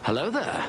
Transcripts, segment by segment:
Hello there.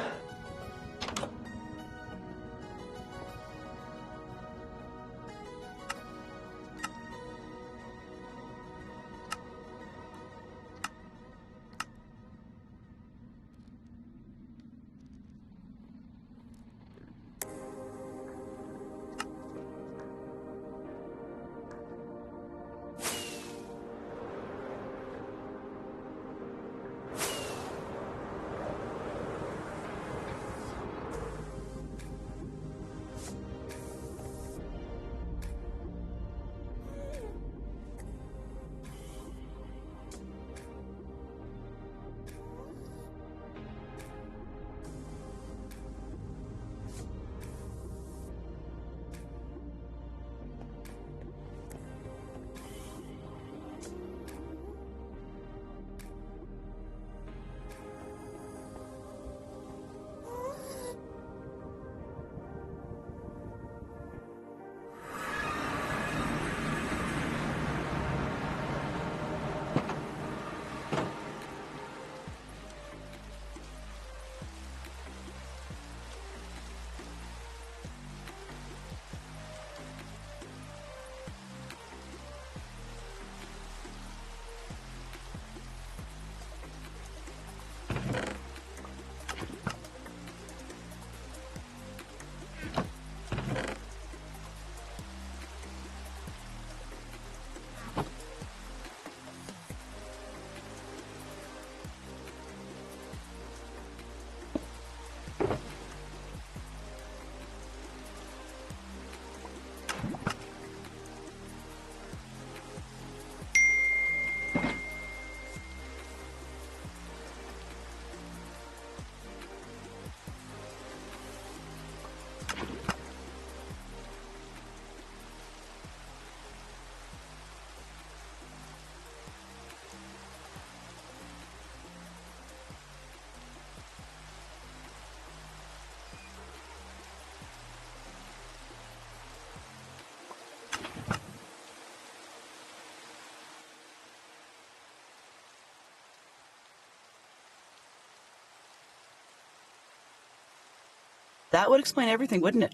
That would explain everything, wouldn't it?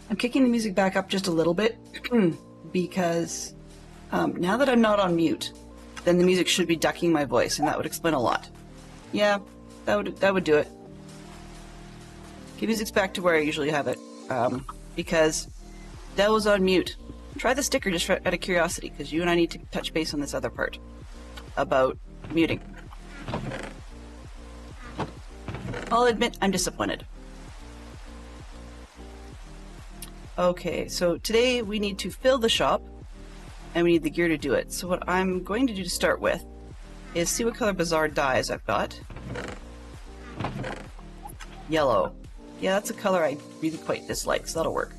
I'm kicking the music back up just a little bit because now that I'm not on mute, then the music should be ducking my voice, and that would explain a lot. Yeah, that would do it. Okay, music's back to where I usually have it, because Del was on mute. Try the sticker just out of curiosity, because you and I need to touch base on this other part about muting. I'll admit I'm disappointed. Okay, so today we need to fill the shop, and we need the gear to do it. So what I'm going to do to start with is see what color Bazaar dyes I've got. Yellow. Yeah, that's a color I really quite dislike, so that'll work.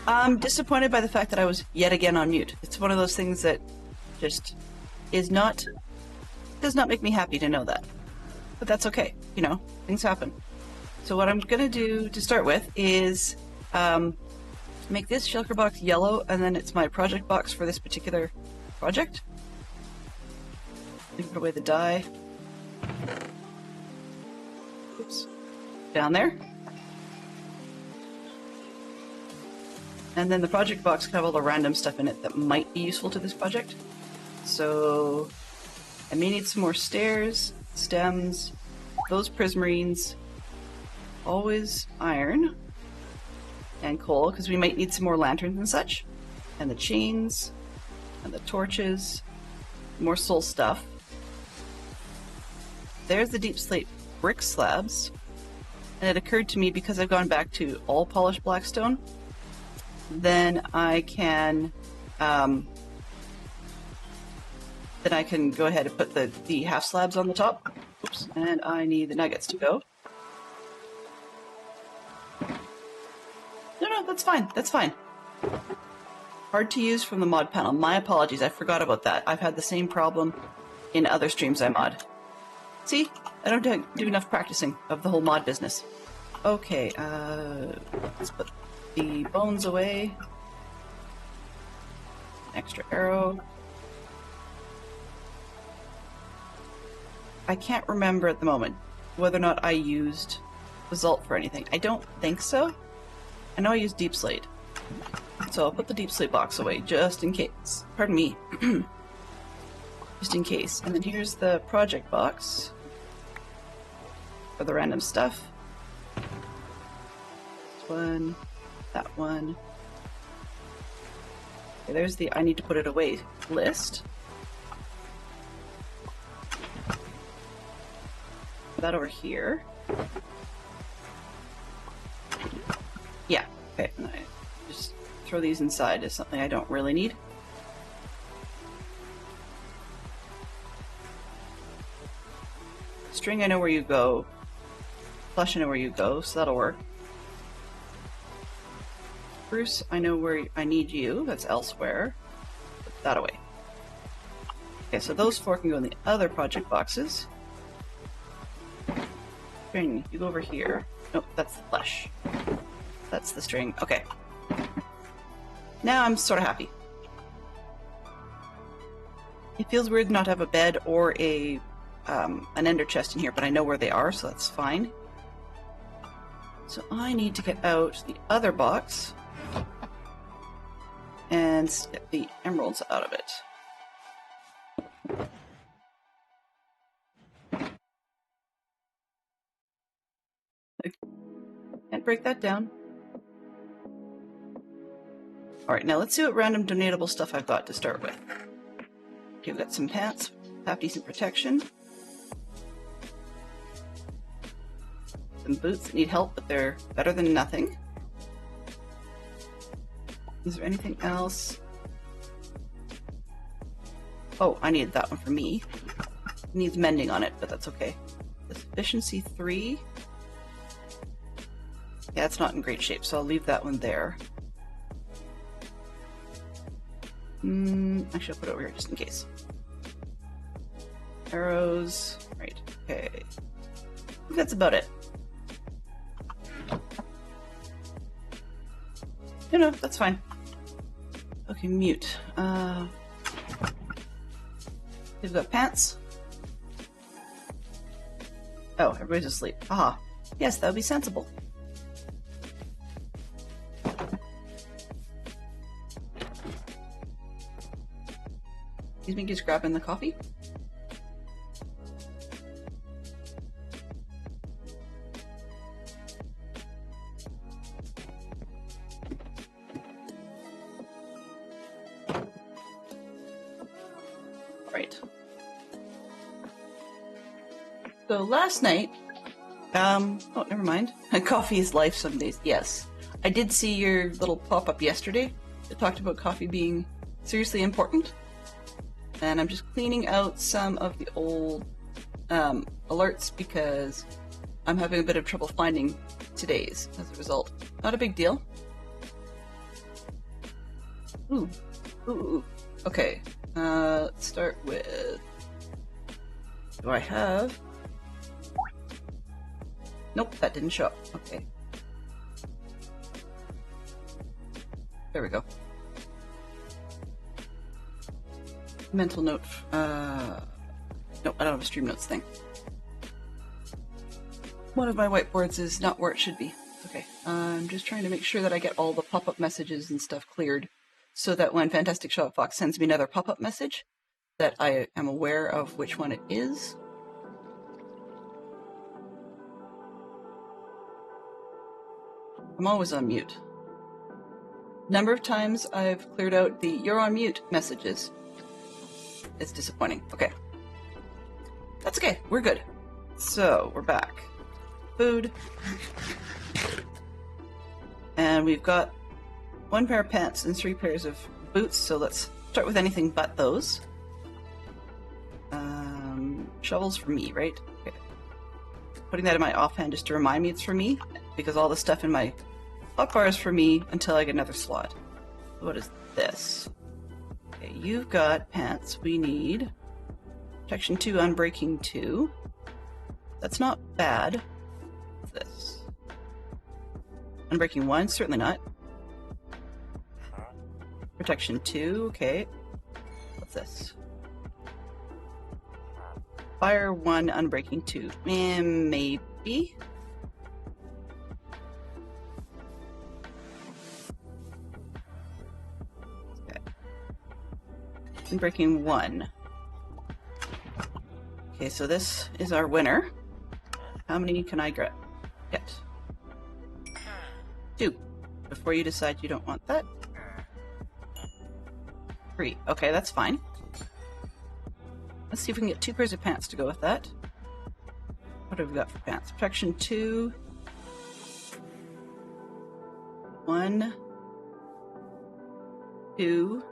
I'm disappointed by the fact that I was yet again on mute. It's one of those things that just does not make me happy to know that. But that's okay, you know, things happen. So what I'm gonna do to start with is make this shulker box yellow, and then it's my project box for this particular project. Put away the die. Oops. Down there. And then the project box can have all the random stuff in it that might be useful to this project. So I may need some more stairs, stems, those prismarines, always iron, and coal, because we might need some more lanterns and such. And the chains, and the torches, more soul stuff. There's the deep slate brick slabs. And it occurred to me, because I've gone back to all polished blackstone, then I can go ahead and put the half slabs on the top. Oops, and I need the nuggets to go. No, that's fine. That's fine. Hard to use from the mod panel. My apologies. I forgot about that. I've had the same problem in other streams I mod. See? I don't do enough practicing of the whole mod business. Okay, let's put the bones away. Extra arrow. I can't remember at the moment whether or not I used Basalt for anything. I don't think so. I know I used Deep Slate. So I'll put the Deep Slate box away just in case. Pardon me. Just in case. And then here's the project box for the random stuff. This one. That one. Okay, there's the I need to put it away list. Put that over here. Yeah, okay. And I just throw these inside as something I don't really need. String, I know where you go. Flesh, I know where you go, so that'll work. Bruce, I know where I need you. That's elsewhere. Put that away. Okay, so those four can go in the other project boxes. String, you go over here. Nope, that's the flesh. That's the string. Okay. Now I'm sort of happy. It feels weird not to have a bed or an ender chest in here, but I know where they are, so that's fine. So I need to get out the other box and get the emeralds out of it. I can't break that down. Alright, now let's see what random donatable stuff I've got to start with. Okay, we've got some pants, half decent protection. Some boots that need help, but they're better than nothing. Is there anything else? Oh, I needed that one for me. It needs mending on it, but that's okay. Efficiency 3. Yeah, it's not in great shape, so I'll leave that one there. Actually, I'll put it over here just in case. Arrows. Right, okay. I think that's about it. No, that's fine. Okay, mute. We've got pants. Oh, everybody's asleep. Aha. Yes, that would be sensible. Excuse me, just grabbing the coffee. Right. So last night, oh, never mind. Coffee is life some days. Yes. I did see your little pop-up yesterday that talked about coffee being seriously important. And I'm just cleaning out some of the old alerts because I'm having a bit of trouble finding today's as a result. Not a big deal. Ooh. Ooh. Okay. Let's start with... Do I have... Nope, that didn't show up. Okay. There we go. Mental note. Nope, I don't have a stream notes thing. One of my whiteboards is not where it should be. Okay. I'm just trying to make sure that I get all the pop-up messages and stuff cleared so that when Fantastic Shop Fox sends me another pop-up message, that I am aware of which one it is. I'm always on mute. Number of times I've cleared out the "you're on mute" messages. It's disappointing. Okay. That's okay. We're good. So, we're back. Food. And we've got 1 pair of pants and 3 pairs of boots, so let's start with anything but those. Shovels for me, right? Okay. Putting that in my offhand just to remind me it's for me, because all the stuff in my hotbar is for me until I get another slot. What is this? Okay, you've got pants. We need protection 2, unbreaking 2. That's not bad. What's this? Unbreaking 1, certainly not. Protection 2, okay. What's this? Fire 1, unbreaking 2. Maybe? Okay. Unbreaking 1. Okay, so this is our winner. How many can I get? 2. Before you decide you don't want that. 3. Okay, that's fine. Let's see if we can get 2 pairs of pants to go with that. What have we got for pants? Protection 2. 1. 2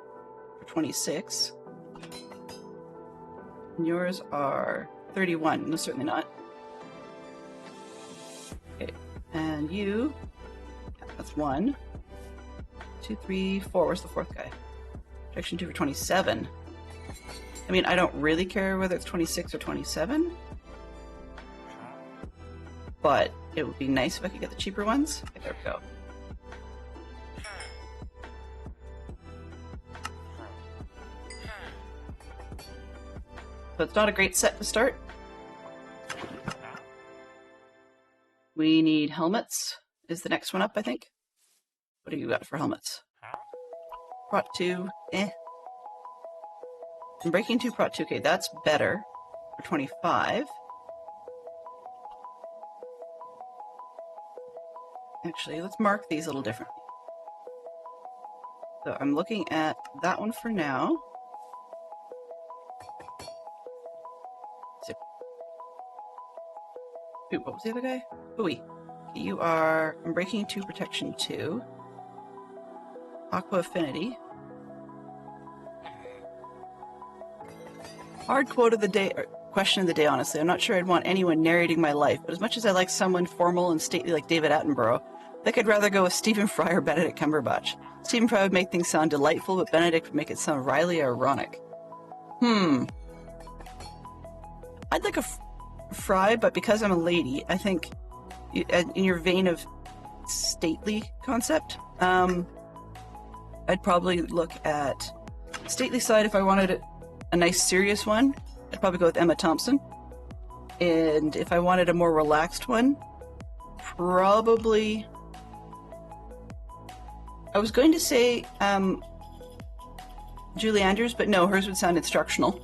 for 26. And yours are 31. No, certainly not. Okay, and you... That's 1. 2, 3, 4. Where's the 4th guy? Protection 2 for 27. I mean, I don't really care whether it's 26 or 27. But it would be nice if I could get the cheaper ones. Okay, there we go. So it's not a great set to start. We need helmets. Is the next one up, I think. What do you got for helmets? Prot 2, eh. And breaking 2, Prot 2, okay, that's better. For 25. Actually, let's mark these a little differently. So I'm looking at that one for now. So, ooh, what was the other guy? Ooey. You are Unbreaking 2, Protection 2. Aqua Affinity. Hard quote of the day, or question of the day, honestly. I'm not sure I'd want anyone narrating my life, but as much as I like someone formal and stately like David Attenborough, I think I'd rather go with Stephen Fry or Benedict Cumberbatch. Stephen Fry would make things sound delightful, but Benedict would make it sound wryly ironic. I'd like a Fry, but because I'm a lady, I think in your vein of stately concept, I'd probably look at stately side if I wanted a nice serious one. I'd probably go with Emma Thompson. And if I wanted a more relaxed one, probably... I was going to say Julie Andrews, but no, hers would sound instructional.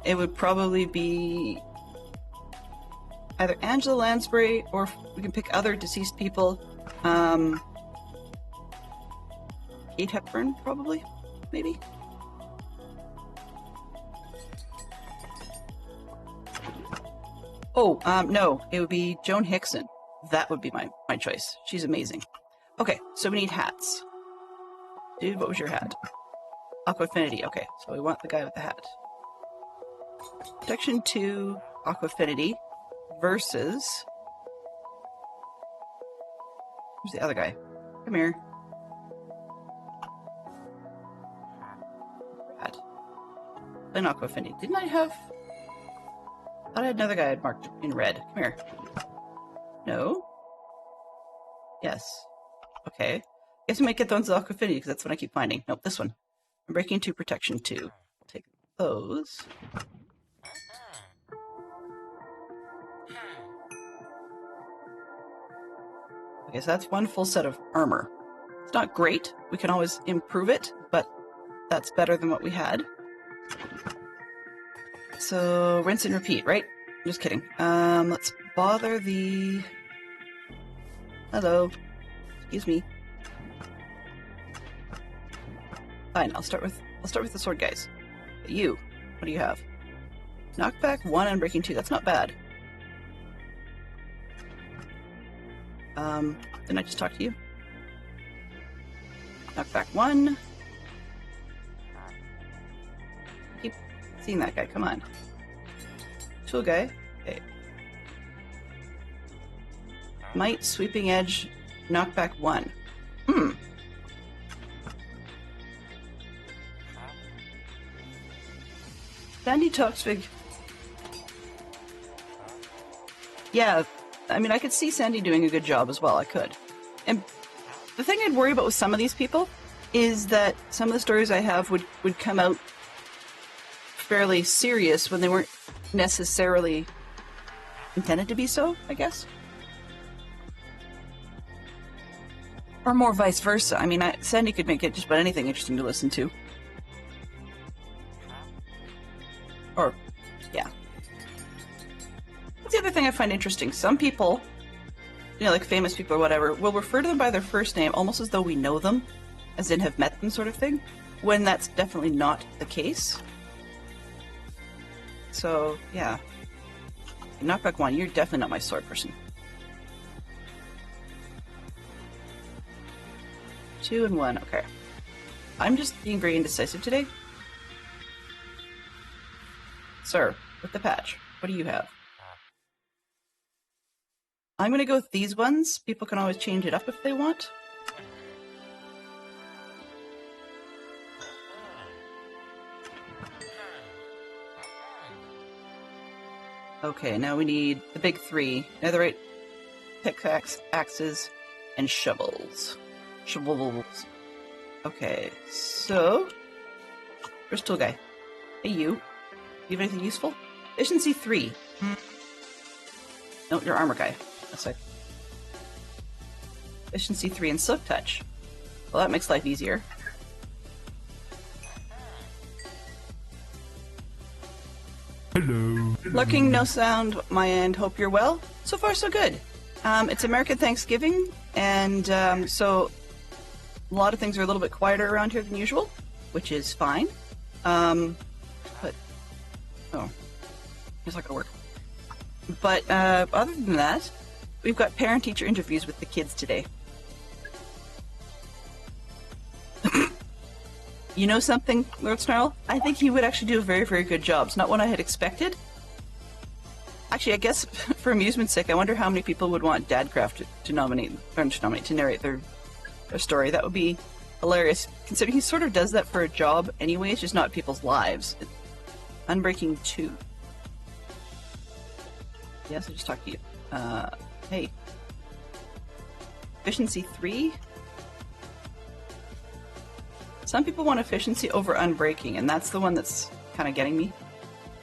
It would probably be either Angela Lansbury, or we can pick other deceased people. Kate Hepburn, probably, maybe. Oh, no, it would be Joan Hickson. That would be my choice. She's amazing. Okay, so we need hats. Dude, what was your hat? Aqua Affinity. Okay, so we want the guy with the hat. Protection 2, Aqua Affinity versus... Who's the other guy? Come here. Plain Aqua Affinity. Didn't I have... I thought I had another guy I'd marked in red. Come here. No? Yes. Okay. Guess we might get the ones with Aqua Affinity, because that's what I keep finding. Nope, this one. Unbreaking 2, Protection 2. We'll take those. Okay, so that's one full set of armor. It's not great. We can always improve it, but that's better than what we had. So, rinse and repeat, right? Just kidding. Let's bother the... Hello. Excuse me. Fine, I'll start with the sword guys. You, what do you have? Knockback 1 and Breaking 2, that's not bad. Didn't I just talk to you? Knockback 1. Keep seeing that guy, come on. Tool guy. Okay. Might, Sweeping Edge, Knockback 1. Sandy Toksvig. Yeah, I mean, I could see Sandy doing a good job as well. I could. And the thing I'd worry about with some of these people is that some of the stories I have would come out fairly serious when they weren't necessarily intended to be so, I guess. Or more vice versa. I mean, Sandy could make it just about anything interesting to listen to. Or, yeah. That's the other thing I find interesting. Some people, you know, like famous people or whatever, will refer to them by their first name almost as though we know them, as in have met them sort of thing, when that's definitely not the case. So, yeah. Knockback 1, you're definitely not my sword person. 2 and 1, okay. I'm just being very indecisive today. Sir, with the patch, what do you have? I'm going to go with these ones. People can always change it up if they want. Okay, now we need the big 3. Netherite, pickaxe, axes, and shovels. Shovels. Okay, so... First tool guy. Hey, you. You have anything useful? Efficiency 3. No, you're armor guy. That's like Efficiency 3 and Silk Touch. Well, that makes life easier. Hello. Lurking, no sound, my end. Hope you're well. So far, so good. It's American Thanksgiving, and so a lot of things are a little bit quieter around here than usual, which is fine. But oh, it's not gonna work. But other than that, we've got parent-teacher interviews with the kids today. You know something, Lord Snarl? I think he would actually do a very, very good job. It's not what I had expected. Actually, I guess for amusement's sake, I wonder how many people would want Dadcraft to narrate their story. That would be hilarious, considering he sort of does that for a job anyways, just not people's lives. Unbreaking 2. Yes, I just talked to you. Hey. Efficiency 3? Some people want efficiency over unbreaking, and that's the one that's kind of getting me.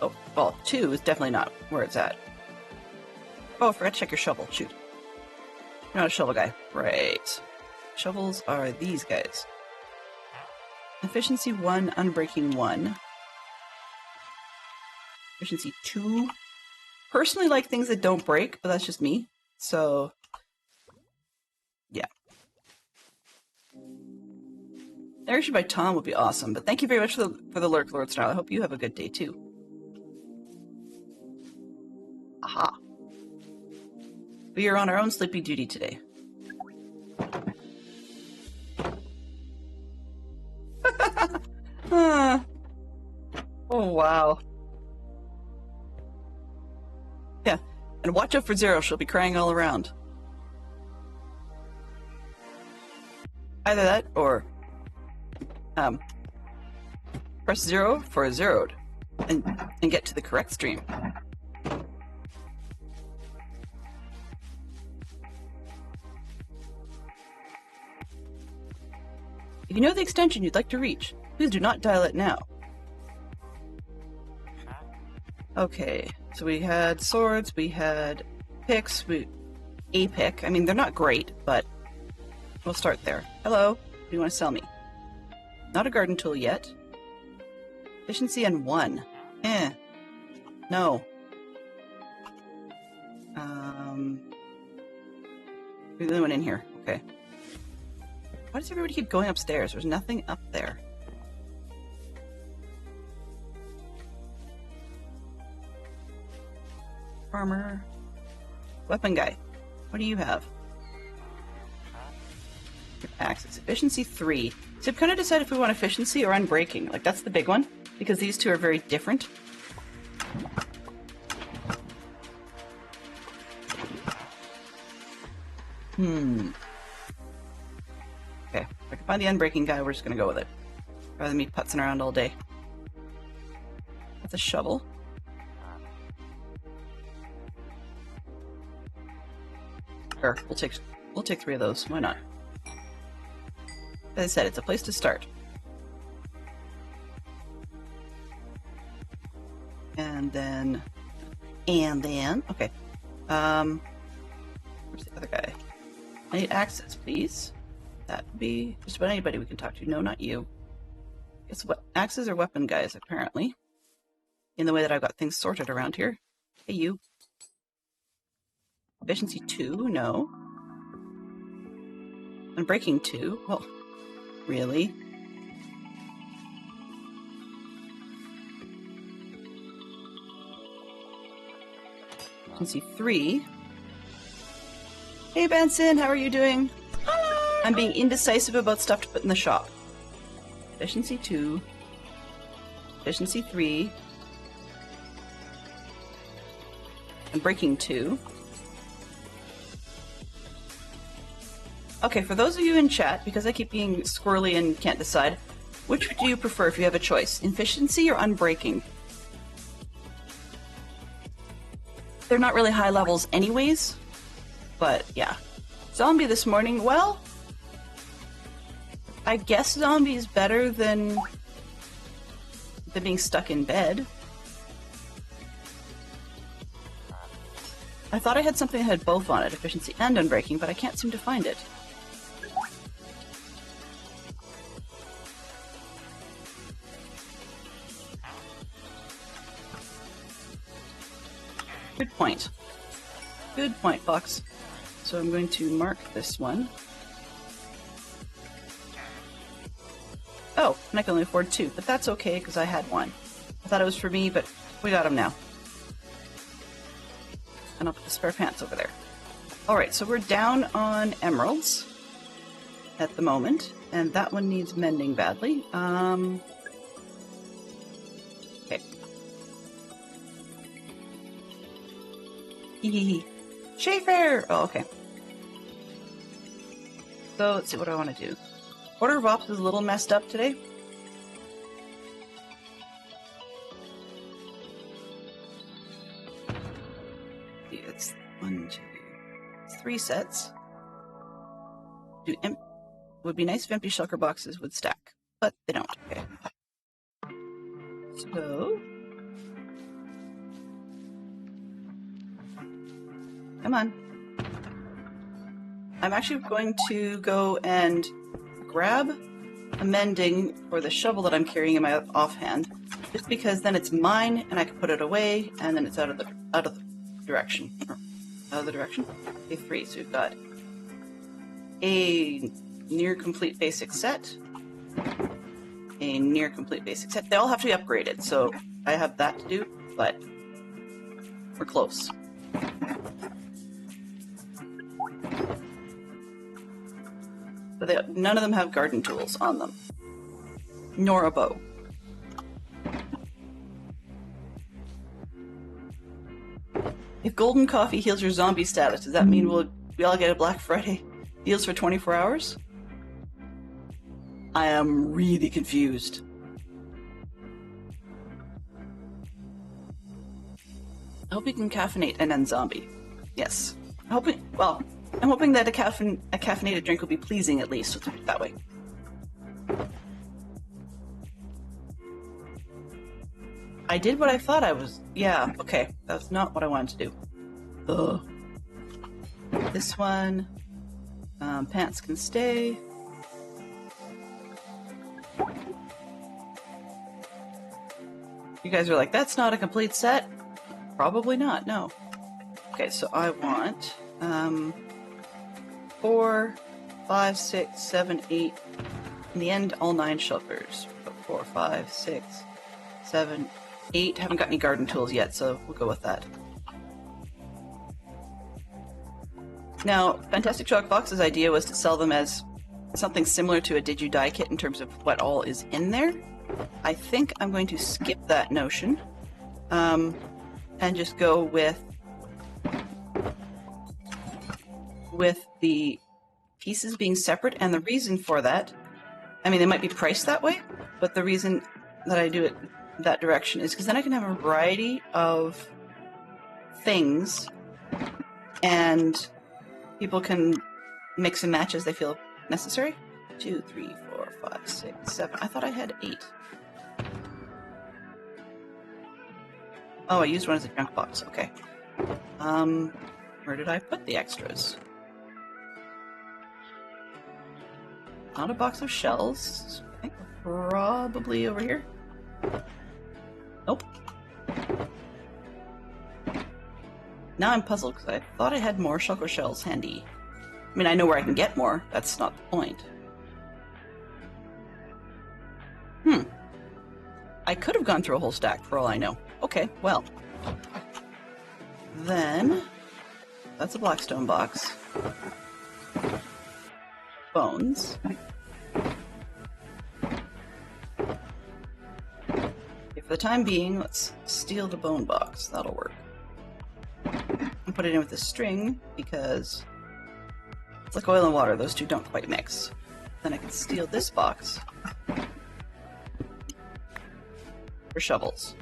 Oh, well, 2 is definitely not where it's at. Oh, I forgot to check your shovel. Shoot. You're not a shovel guy. Right. Shovels are these guys. Efficiency 1, unbreaking 1. Efficiency 2. Personally like things that don't break, but that's just me. So, yeah. Narration by Tom would be awesome, but thank you very much for the lurk, Lord Snarl. I hope you have a good day, too. Aha. We are on our own sleepy duty today. Oh, wow. Yeah, and watch out for Zero. She'll be crying all around. Either that, or press 0 for zeroed. and get to the correct stream. If you know the extension you'd like to reach, please do not dial it now. Okay, so we had swords, we had picks, a pick. I mean, they're not great, but we'll start there. Hello, what do you want to sell me? Not a garden tool yet. Efficiency and 1. No. We're the only one in here. Okay. Why does everybody keep going upstairs? There's nothing up there. Farmer. Weapon guy. What do you have? Your axes. Efficiency 3. So I've kind of decided if we want efficiency or unbreaking. Like, that's the big one, because these two are very different. Okay. If I can find the unbreaking guy, we're just gonna go with it. Rather than me putzing around all day. That's a shovel. Sure, we'll take 3 of those. Why not? As I said, it's a place to start. And then, okay. Where's the other guy? I need access, please. That would be just about anybody we can talk to. No, not you. It's what axes are weapon guys, apparently. In the way that I've got things sorted around here. Hey, you. Efficiency 2, no. Unbreaking 2, well, really? Efficiency 3. Hey Benson, how are you doing? Hello! I'm being indecisive about stuff to put in the shop. Efficiency 2. Efficiency 3. Unbreaking 2. Okay, for those of you in chat, because I keep being squirrely and can't decide, which do you prefer if you have a choice? Efficiency or unbreaking? They're not really high levels anyways, but yeah. Zombie this morning, well, I guess zombie is better than being stuck in bed. I thought I had something that had both on it, efficiency and unbreaking, but I can't seem to find it. Good point. Good point, Fox. So I'm going to mark this one. Oh, and I can only afford 2, but that's okay because I had 1. I thought it was for me, but we got them now. And I'll put the spare pants over there. Alright, so we're down on emeralds at the moment, and that one needs mending badly. Okay. Hehehe. Schaefer! Oh, okay. So, let's see what I want to do. Order of Ops is a little messed up today. It's 1, 2, it's 3 sets. Would be nice if empty shulker boxes would stack, but they don't. Okay. So, come on. I'm actually going to go and grab a mending for the shovel that I'm carrying in my offhand, just because then it's mine and I can put it away, and then it's out of the direction. Out of the direction. Okay, 3. So we've got a near complete basic set, a near complete basic set. They all have to be upgraded, so I have that to do, but we're close. But none of them have garden tools on them, nor a bow. If golden coffee heals your zombie status, does that mean we all get a Black Friday deals for 24 hours? I am really confused. I hope you can caffeinate and then zombie. Yes. Well, I'm hoping that a caffeinated drink will be pleasing at least, let's put it that way. I did what I thought I was. Yeah, okay. That's not what I wanted to do. Ugh. This one. Pants can stay. You guys are like, that's not a complete set? Probably not, no. Okay, so I want 4, 5, 6, 7, 8. In the end, all 9 shelters. 4, 5, 6, 7, 8. Haven't got any garden tools yet, so we'll go with that. Now, Fantastic Chalk Box's idea was to sell them as something similar to a Did You Die kit in terms of what all is in there. I think I'm going to skip that notion and just go with the pieces being separate. And the reason for that, I mean, they might be priced that way, but the reason that I do it that direction is because then I can have a variety of things and people can mix and match as they feel necessary. 2, 3, 4, 5, 6, 7. I thought I had 8. Oh, I used one as a junk box. Okay. Where did I put the extras? Not a box of shells. I think probably over here. Nope. Now I'm puzzled because I thought I had more shulker shells handy. I mean, I know where I can get more. That's not the point. I could have gone through a whole stack for all I know. Okay, well. Then, that's a Blackstone box. Bones. Okay, for the time being, let's steal the bone box. That'll work. And put it in with the string, because it's like oil and water. Those two don't quite mix. Then I can steal this box for shovels.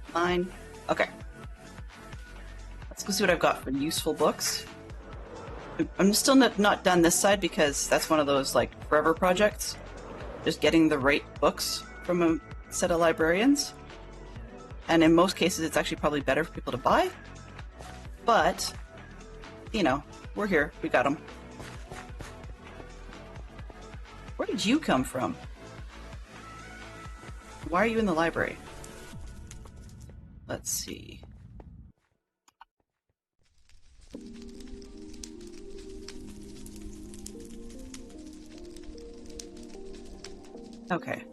Fine. Okay. Let's go see what I've got for useful books. I'm still not done this side because that's one of those like forever projects. Just getting the right books from a set of librarians. And in most cases, it's actually probably better for people to buy. But, you know, we're here. We got them. Where did you come from? Why are you in the library? Let's see. Okay.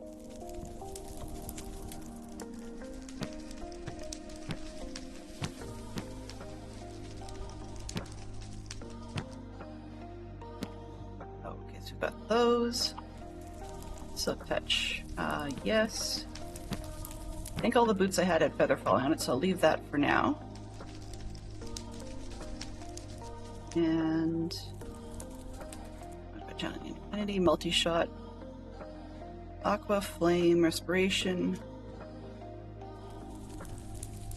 Okay, so we've got those. Silk Touch. Yes. I think all the boots I had feather falling on it, so I'll leave that for now. And Infinity, multi-shot, aqua, flame, respiration.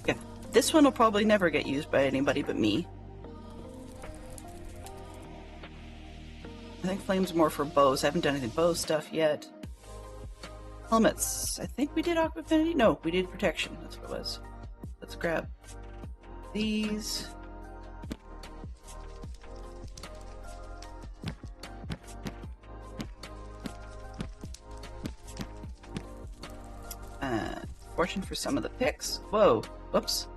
Yeah, this one will probably never get used by anybody but me. I think flame's more for bows. I haven't done any bow stuff yet. Helmets. I think we did aqua affinity. No, we did protection. That's what it was. Let's grab these. Fortune for some of the picks. Whoa. Whoops.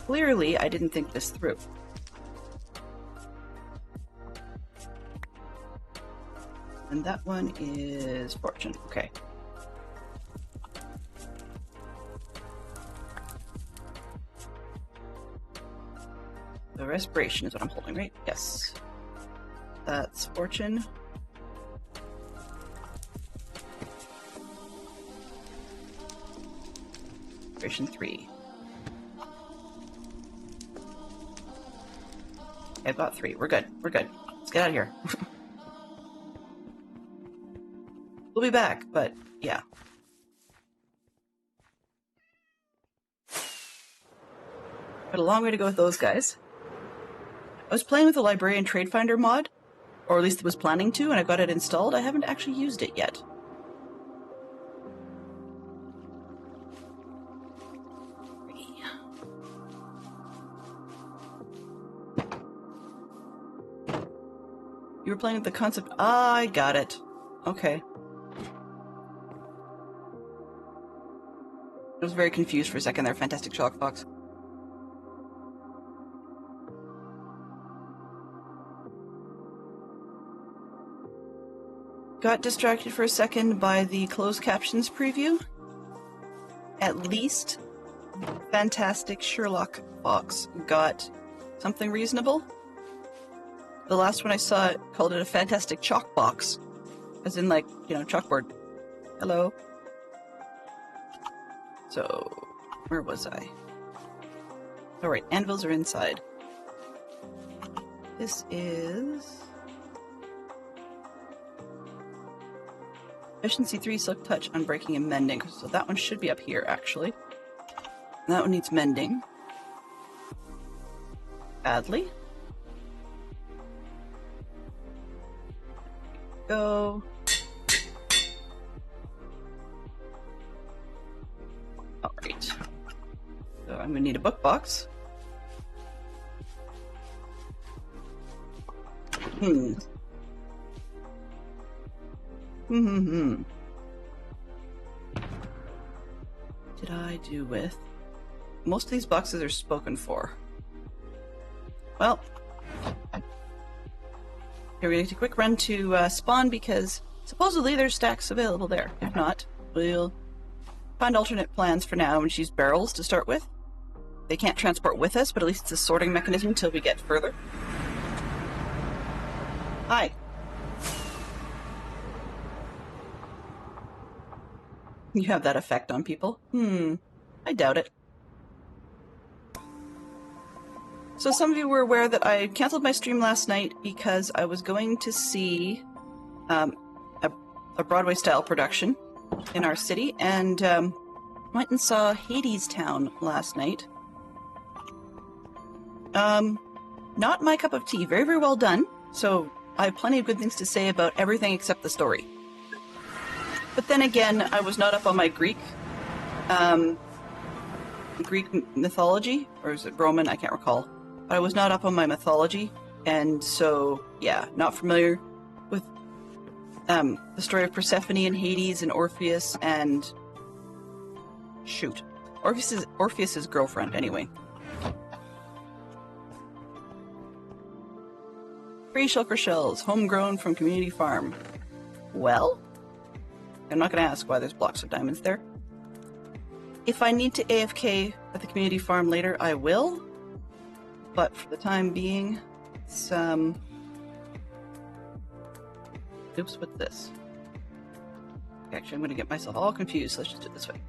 Clearly, I didn't think this through. And that one is Fortune. Okay. The respiration is what I'm holding, right? Yes. That's Fortune. Respiration 3. I've got 3. We're good. We're good. Let's get out of here. We'll be back, but yeah. Got a long way to go with those guys. I was playing with the Librarian Trade Finder mod, or at least was planning to, and I got it installed. I haven't actually used it yet. You were playing with the concept. Ah, I got it. Okay. I was very confused for a second there, Fantastic Shock Fox. Got distracted for a second by the closed captions preview. At least Fantastic Sherlock Fox got something reasonable. The last one I saw called it a fantastic chalk box. As in, like, you know, chalkboard. Hello. So, where was I? Alright, anvils are inside. This is... Efficiency 3, Silk Touch, Unbreaking, and Mending. So that one should be up here, actually. That one needs mending. Badly. Go. Alright. So I'm gonna need a book box. Did I do with? Most of these boxes are spoken for. Well, here we're going to take a quick run to spawn because supposedly there's stacks available there. If not, we'll find alternate plans for now and just use barrels to start with. They can't transport with us, but at least it's a sorting mechanism until we get further. Hi. You have that effect on people? I doubt it. So some of you were aware that I canceled my stream last night because I was going to see a Broadway-style production in our city, and went and saw Hadestown last night. Not my cup of tea. Very, very well done. So I have plenty of good things to say about everything except the story. But then again, I was not up on my Greek mythology, or is it Roman? I can't recall. But I was not up on my mythology, and so, yeah, not familiar with the story of Persephone and Hades and Orpheus and... shoot. Orpheus's girlfriend, anyway. Free shulker shells, homegrown from community farm. Well, I'm not going to ask why there's blocks of diamonds there. If I need to AFK at the community farm later, I will. But for the time being, it's, oops, what's this? Actually, I'm going to get myself all confused, so let's just do it this way.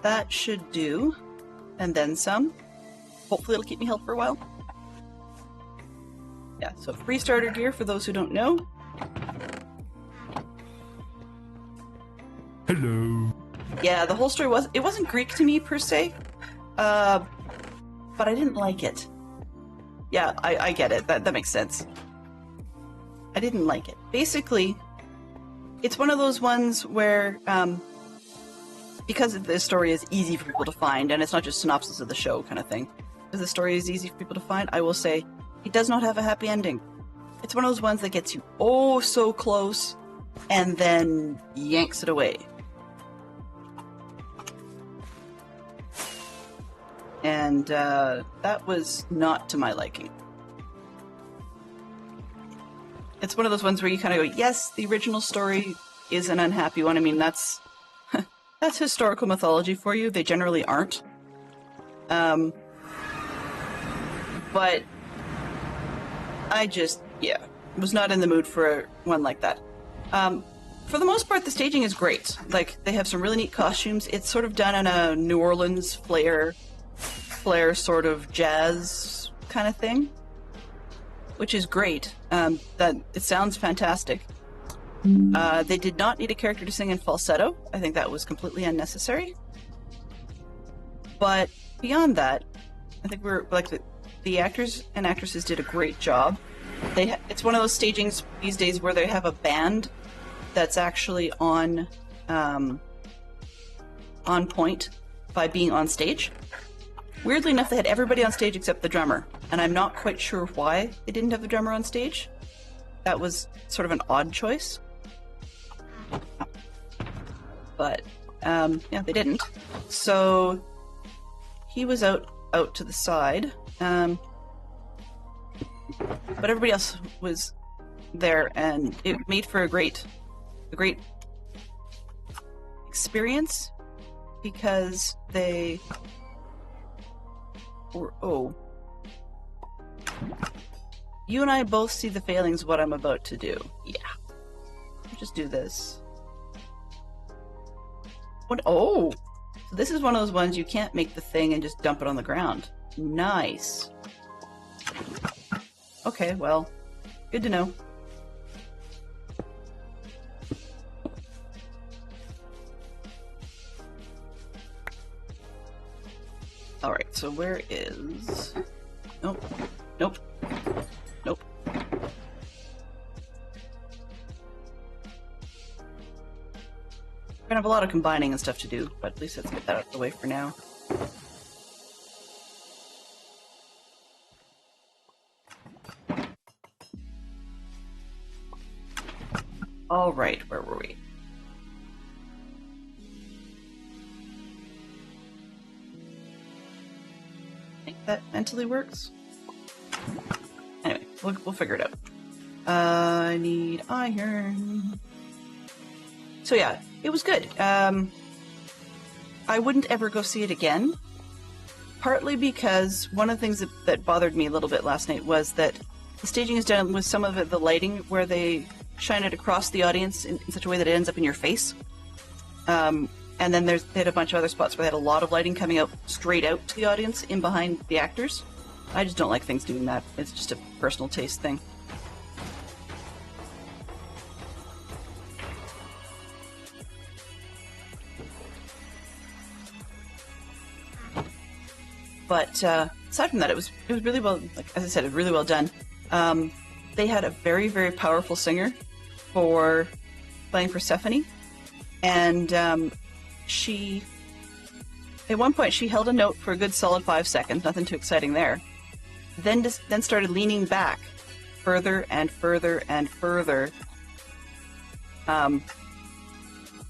That should do. And then some. Hopefully it'll keep me health for a while. Yeah, so free starter gear for those who don't know. Hello. Yeah, the whole story wasn't Greek to me per se, but I didn't like it. Yeah, I get it. That makes sense. I didn't like it. Basically, it's one of those ones where, because the story is easy for people to find, and it's not just synopsis of the show kind of thing, because the story is easy for people to find, I will say, it does not have a happy ending. It's one of those ones that gets you oh so close, and then yanks it away. And that was not to my liking. It's one of those ones where you kind of go, yes, the original story is an unhappy one. I mean, that's that's historical mythology for you. They generally aren't. But I just, yeah, was not in the mood for one like that. For the most part, the staging is great. Like, they have some really neat costumes. It's sort of done in a New Orleans flair sort of jazz kind of thing, which is great. That it sounds fantastic. They did not need a character to sing in falsetto. I think that was completely unnecessary. But beyond that, I think we're like the actors and actresses did a great job. It's one of those stagings these days where they have a band that's actually on point by being on stage. Weirdly enough, they had everybody on stage except the drummer, and I'm not quite sure why they didn't have the drummer on stage. That was sort of an odd choice. But, yeah, they didn't. So, he was out to the side, but everybody else was there, and it made for a great experience, because they were, you and I both see the failings of what I'm about to do. Yeah. Just do this. What? Oh! So this is one of those ones you can't make the thing and just dump it on the ground. Nice. Okay, well, good to know. Alright, so where is... Nope. Nope. Nope. We're gonna have a lot of combining and stuff to do, but at least let's get that out of the way for now. Alright, where were we? I think that mentally works. Anyway, we'll figure it out. I need iron. So yeah, it was good. I wouldn't ever go see it again. Partly because one of the things that bothered me a little bit last night was that the staging is done with some of the lighting where they shine it across the audience in such a way that it ends up in your face. And then they had a bunch of other spots where they had a lot of lighting coming out straight out to the audience in behind the actors. I just don't like things doing that. It's just a personal taste thing. But aside from that, it was really well, like as I said, it was really well done. They had a very, very powerful singer for playing Persephone, and she, at one point, she held a note for a good solid 5 seconds, nothing too exciting there. Then started leaning back further and further and further,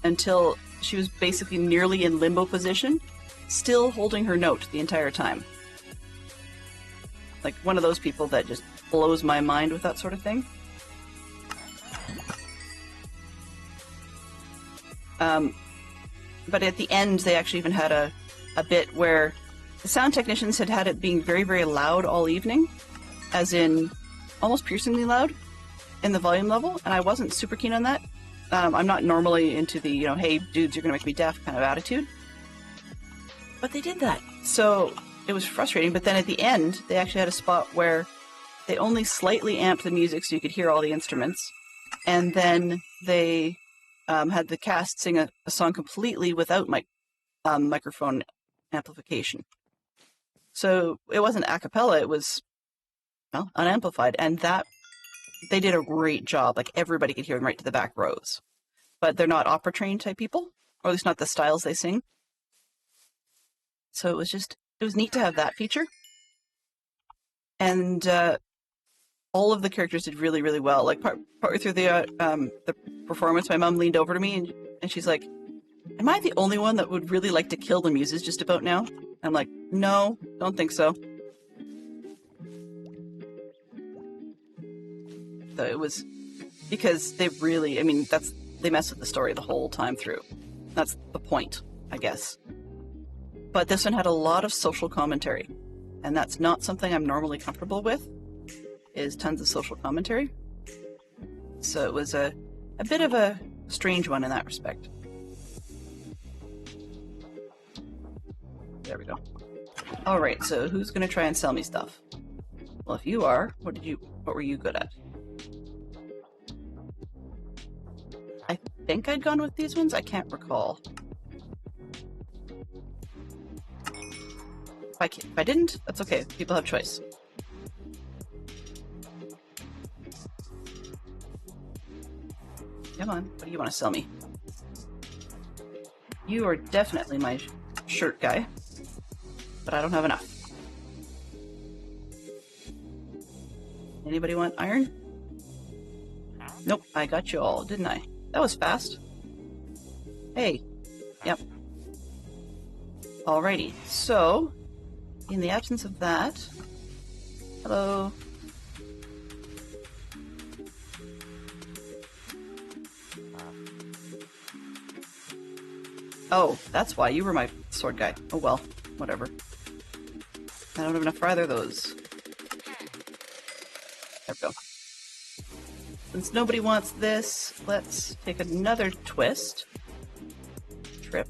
until she was basically nearly in limbo position, still holding her note the entire time. Like one of those people that just blows my mind with that sort of thing. But at the end, they actually even had a bit where the sound technicians had it being very, very loud all evening, as in almost piercingly loud in the volume level, and I wasn't super keen on that. I'm not normally into the, hey, dudes, you're gonna make me deaf kind of attitude. But they did that. So it was frustrating, but then at the end, they actually had a spot where they only slightly amped the music so you could hear all the instruments, and then they had the cast sing a song completely without microphone amplification. So it wasn't a cappella, it was, well, unamplified, and that, they did a great job. Like, everybody could hear them right to the back rows. But they're not opera-trained type people, or at least not the styles they sing. So it was neat to have that feature. And all of the characters did really, really well. Like, partway through the performance, my mom leaned over to me and she's like, "Am I the only one that would really like to kill the muses just about now?" I'm like, "No, don't think so." So it was because they really, they mess with the story the whole time through. That's the point, I guess. But this one had a lot of social commentary, and that's not something I'm normally comfortable with, is tons of social commentary. So it was a bit of a strange one in that respect. There we go. Alright, so who's going to try and sell me stuff? Well, if you are, what were you good at? I think I'd gone with these ones. I can't recall. If I didn't, that's okay. People have choice. Come on, what do you want to sell me? You are definitely my shirt guy, but I don't have enough. Anybody want iron? Nope, I got you all, didn't I? That was fast. Hey, yep. Alrighty, so in the absence of that, hello. Oh, that's why you were my sword guy. Oh well, whatever. I don't have enough for either of those. There we go. Since nobody wants this, let's take another twist. Trip.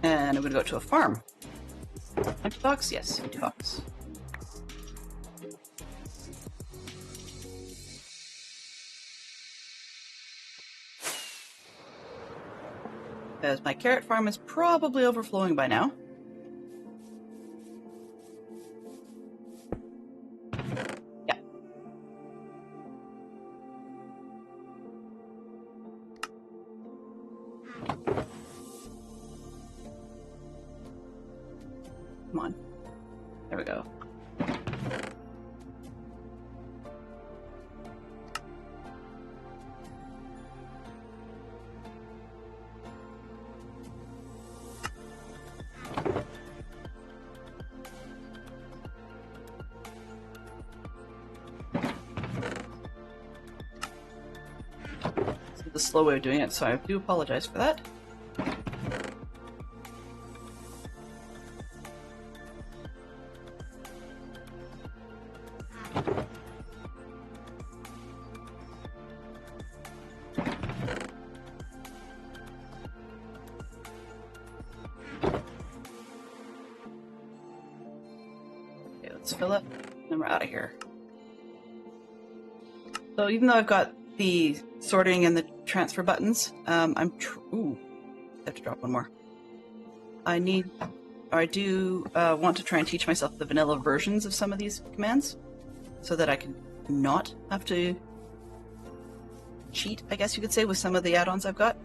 And I'm gonna go to a farm. Empty box? Yes, empty box. As my carrot farm is probably overflowing by now. Yeah. Come on. There we go. The slow way of doing it, so I do apologize for that. Okay, let's fill up, and we're out of here. So even though I've got the sorting and the transfer buttons, ooh, I have to drop one more. I do want to try and teach myself the vanilla versions of some of these commands so that I can not have to cheat, I guess you could say, with some of the add-ons I've got.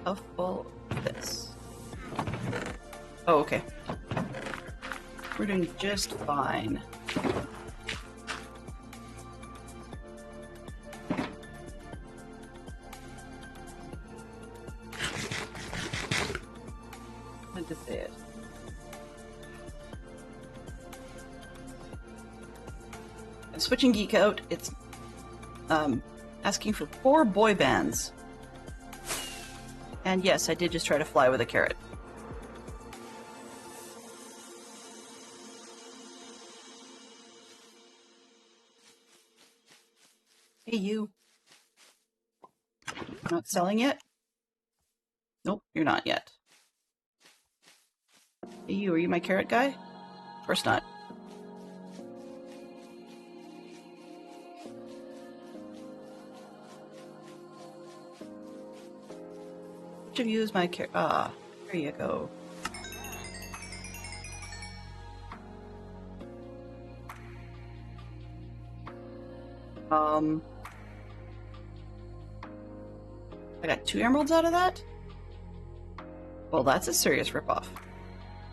How full is this? Oh, okay. We're doing just fine. I meant to say it. I'm switching Geek out. It's asking for 4 boy bands. And yes, I did just try to fly with a carrot. Hey, you. Not selling yet? Nope, you're not yet. Hey, you. Are you my carrot guy? Of course not. Which of you is my carrot? Ah, there you go. I got 2 emeralds out of that? Well, that's a serious ripoff.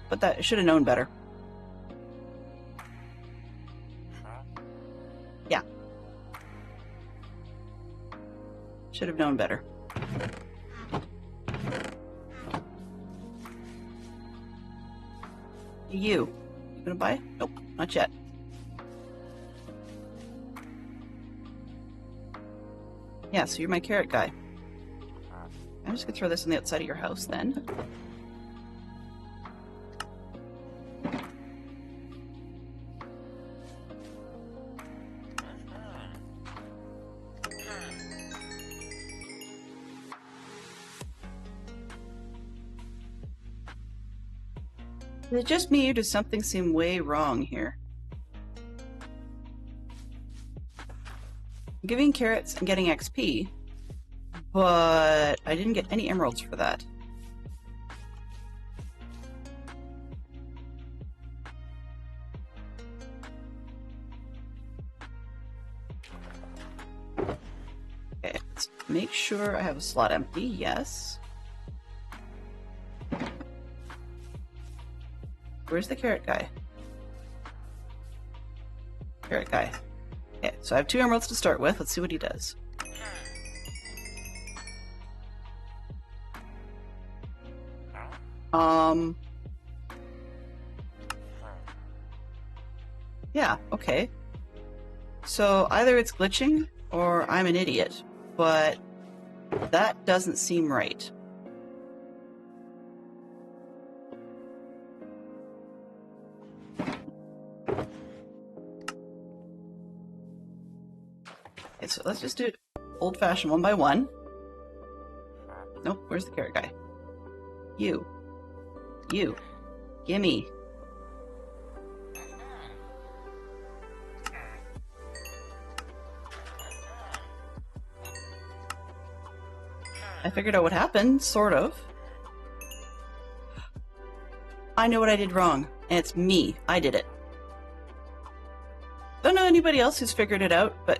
But that should have known better. Yeah. Should have known better. You gonna buy? Nope, not yet. Yeah, so you're my carrot guy. I'm just gonna throw this on the outside of your house then. Is it just me or does something seem way wrong here? I'm giving carrots and getting XP, but I didn't get any emeralds for that. Okay, let's make sure I have a slot empty. Yes. Where's the carrot guy? Carrot guy. Okay, so I have 2 emeralds to start with. Let's see what he does. Yeah, okay. So either it's glitching or I'm an idiot, but that doesn't seem right. Okay, so let's just do it old-fashioned 1 by 1. Nope, where's the carrot guy? You. You. Gimme. I figured out what happened, sort of. I know what I did wrong, and it's me. I did it. Don't know anybody else who's figured it out, but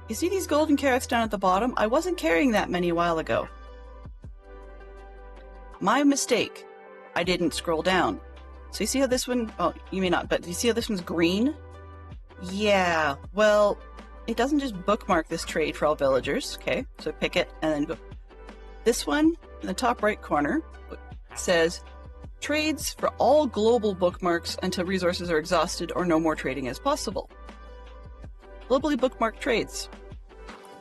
you see these golden carrots down at the bottom? I wasn't carrying that many a while ago. My mistake. I didn't scroll down. So you see how this one, oh, you may not, but you see how this one's green? Yeah, well, it doesn't just bookmark this trade for all villagers. Okay, so pick it and then go. This one in the top right corner says trades for all global bookmarks until resources are exhausted or no more trading is possible. Globally bookmarked trades.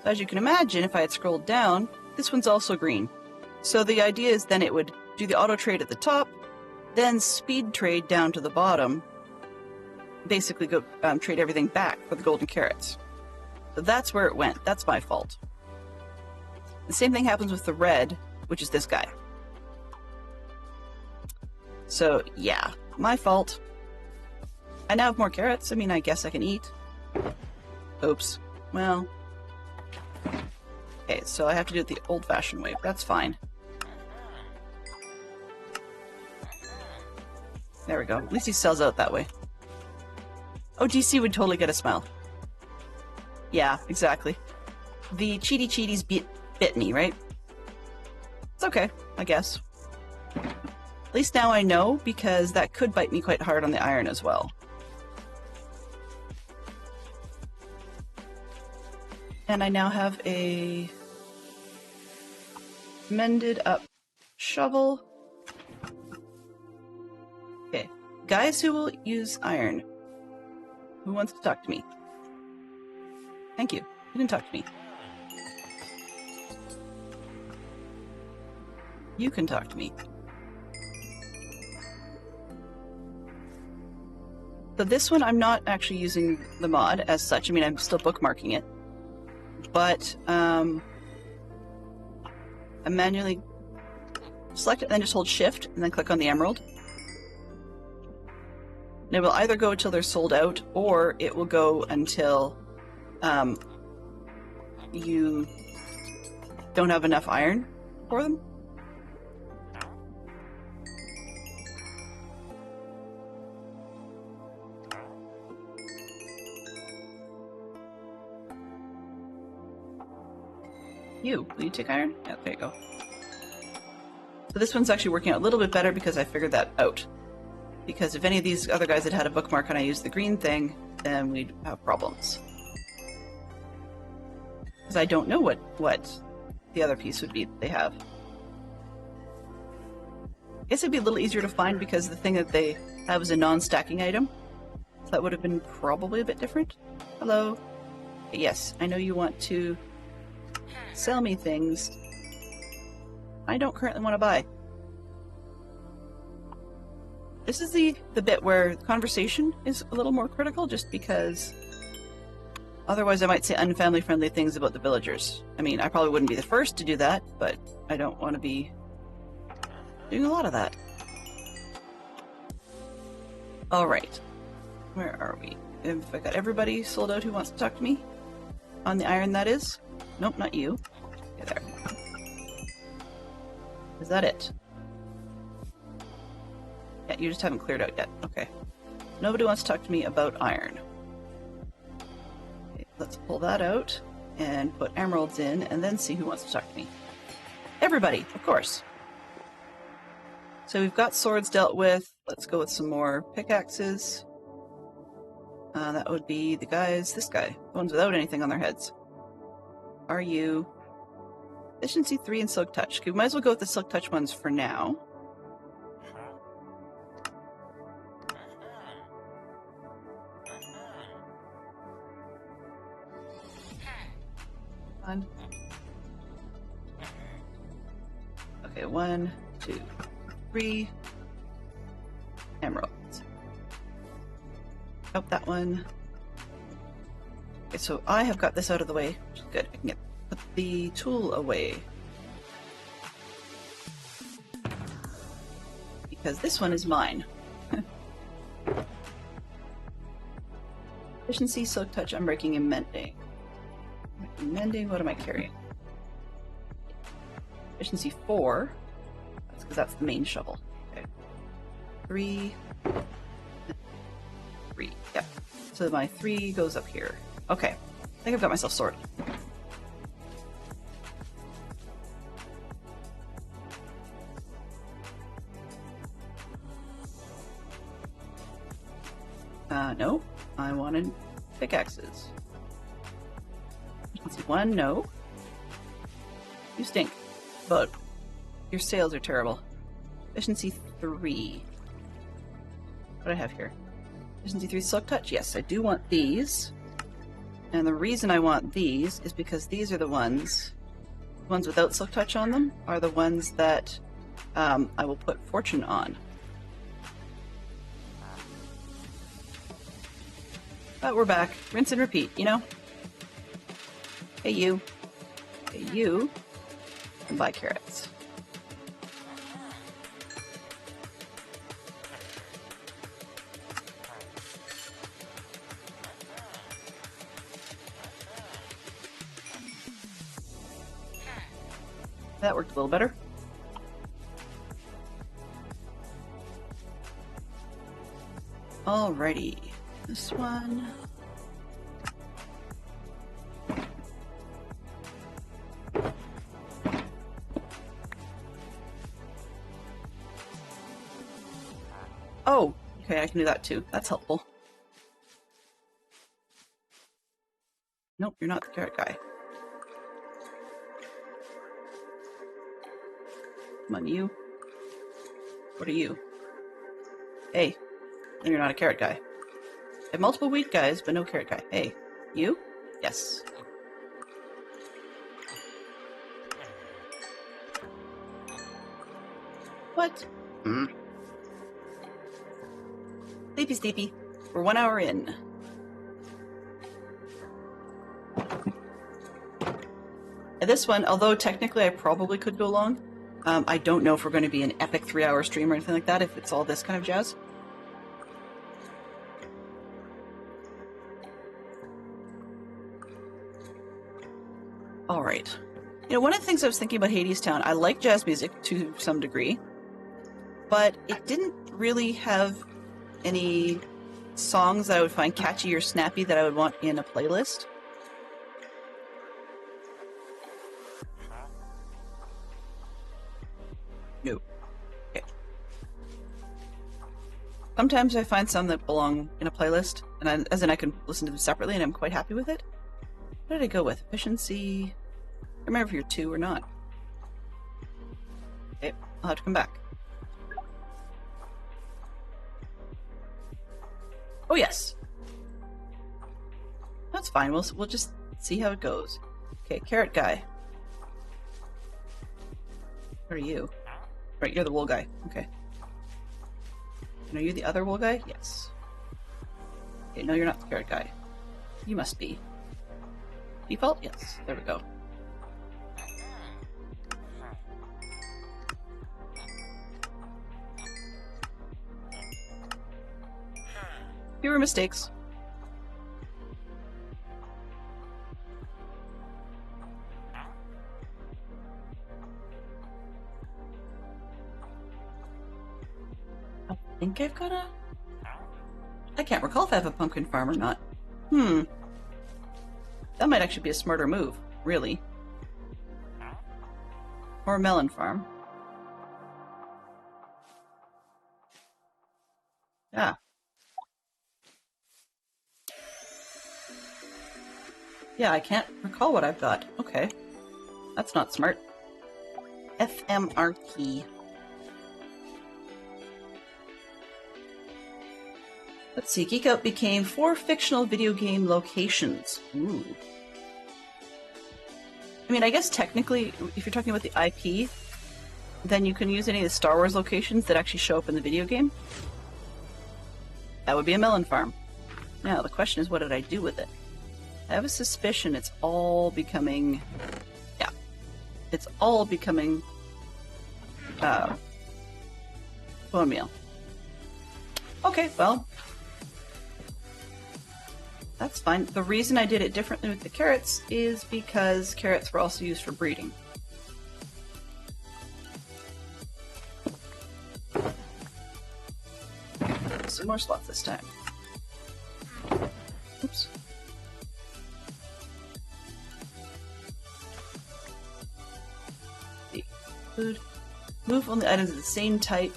As you can imagine, if I had scrolled down, this one's also green. So the idea is then it would do the auto trade at the top, then speed trade down to the bottom, basically go trade everything back for the golden carrots. So that's where it went. That's my fault. The same thing happens with the red, which is this guy. So yeah, my fault. I now have more carrots. I mean, I guess I can eat. Oops. Well. Okay, so I have to do it the old-fashioned way. That's fine. There we go. At least he sells out that way. Oh, DC would totally get a smile. Yeah, exactly. The cheaties bit me, right? It's okay, I guess. At least now I know, because that could bite me quite hard on the iron as well. And I now have a mended up shovel. Okay, guys who will use iron. Who wants to talk to me? Thank you. You can talk to me. You can talk to me. So this one, I'm not actually using the mod as such. I mean, I'm still bookmarking it. But, I manually select it and then just hold shift and then click on the emerald. And it will either go until they're sold out, or it will go until you don't have enough iron for them. Will you take iron? Yeah, there you go. So this one's actually working out a little bit better because I figured that out. Because if any of these other guys had a bookmark and I used the green thing, then we'd have problems. Because I don't know what the other piece would be that they have. I guess it'd be a little easier to find because the thing that they have is a non-stacking item. So that would have been probably a bit different. Hello. Yes, I know you want to sell me things I don't currently want to buy. This is the bit where conversation is a little more critical, just because otherwise I might say unfamily-friendly things about the villagers. I mean, I probably wouldn't be the first to do that, but I don't want to be doing a lot of that. Alright. Where are we? Have I got everybody sold out who wants to talk to me? On the iron, that is? Nope, not you. Okay, there. Is that it? Yeah, you just haven't cleared out yet. Okay. Nobody wants to talk to me about iron. Okay, let's pull that out and put emeralds in and then see who wants to talk to me. Everybody, of course. So we've got swords dealt with. Let's go with some more pickaxes. That would be the guys, this guy, the ones without anything on their heads. Are you? Efficiency 3 and Silk Touch. Okay, we might as well go with the Silk Touch ones for now. One. Okay, 1, 2, 3. Emeralds. Oh, that one. Okay, so I have got this out of the way, which is good. I can put the tool away. Because this one is mine. Efficiency, Silk Touch, Unbreaking, and Mending. Mending, what am I carrying? Efficiency 4. That's because that's the main shovel. Okay. 3. 3. Yep. So my 3 goes up here. Okay. I think I've got myself sorted. No. I wanted pickaxes. Let's see. 1, no. You stink. But your sales are terrible. Efficiency 3. What do I have here? Efficiency 3 Silk Touch? Yes, I do want these. And the reason I want these is because these are the ones without Silk Touch on them are the ones that I will put Fortune on. But we're back. Rinse and repeat, you know? Hey, you. Hey, you. And buy carrots. That worked a little better. Alrighty. This one. Oh, okay, I can do that too. That's helpful. Nope, you're not the carrot guy. Come on, you. What are you? Hey, you're not a carrot guy. I have multiple wheat guys, but no carrot guy. Hey, you? Yes. What? Sleepy, sleepy. We're 1 hour in. And this one, although technically I probably could go long, I don't know if we're going to be an epic 3-hour stream or anything like that, if it's all this kind of jazz. Alright. You know, one of the things I was thinking about Hadestown, I like jazz music to some degree, but it didn't really have any songs that I would find catchy or snappy that I would want in a playlist. No. Okay. Sometimes I find some that belong in a playlist, and as in I can listen to them separately, and I'm quite happy with it. What did I go with? Efficiency? I don't remember if you're 2 or not. Okay, I'll have to come back. Oh yes. That's fine. We'll just see how it goes. Okay, carrot guy. What are you? Right, you're the wool guy. Okay. And are you the other wool guy? Yes. Okay, no, you're not the carrot guy. You must be. Default? Yes. There we go. Fewer mistakes. I think I've got a... I can't recall if I have a pumpkin farm or not. That might actually be a smarter move, really. Or a melon farm. Yeah. Yeah, I can't recall what I've got. Okay. That's not smart. FMRT. Let's see, Geek Out became 4 fictional video game locations. Ooh. I mean, I guess technically, if you're talking about the IP, then you can use any of the Star Wars locations that actually show up in the video game. That would be a melon farm. Now, the question is, what did I do with it? I have a suspicion it's all becoming... Yeah. It's all becoming... bone meal. Okay, well... That's fine. The reason I did it differently with the carrots is because carrots were also used for breeding. Some more slots this time. Oops. See. Food. Move only items of the same type.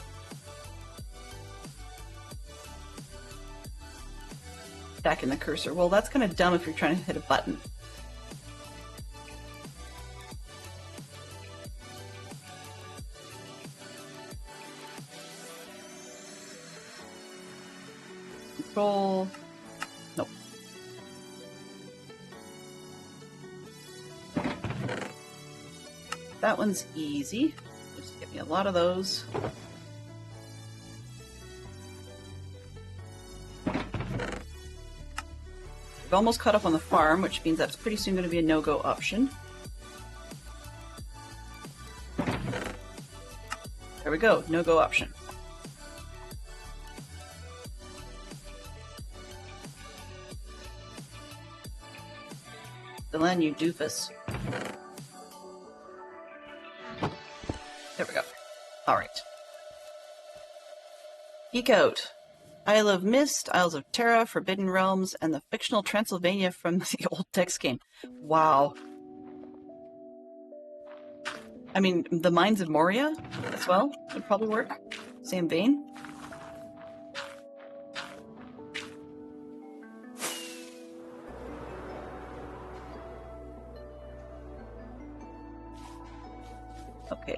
Back in the cursor. Well, that's kind of dumb if you're trying to hit a button. Control. Nope. That one's easy. Just give me a lot of those. We've almost caught up on the farm, which means that's pretty soon going to be a no-go option. There we go, no-go option. Delenn, you doofus. There we go. Alright. Geek Out. Isle of Mist, Isles of Terra, Forbidden Realms, and the fictional Transylvania from the old text game. Wow. I mean, the Mines of Moria as well would probably work. Same vein. Okay.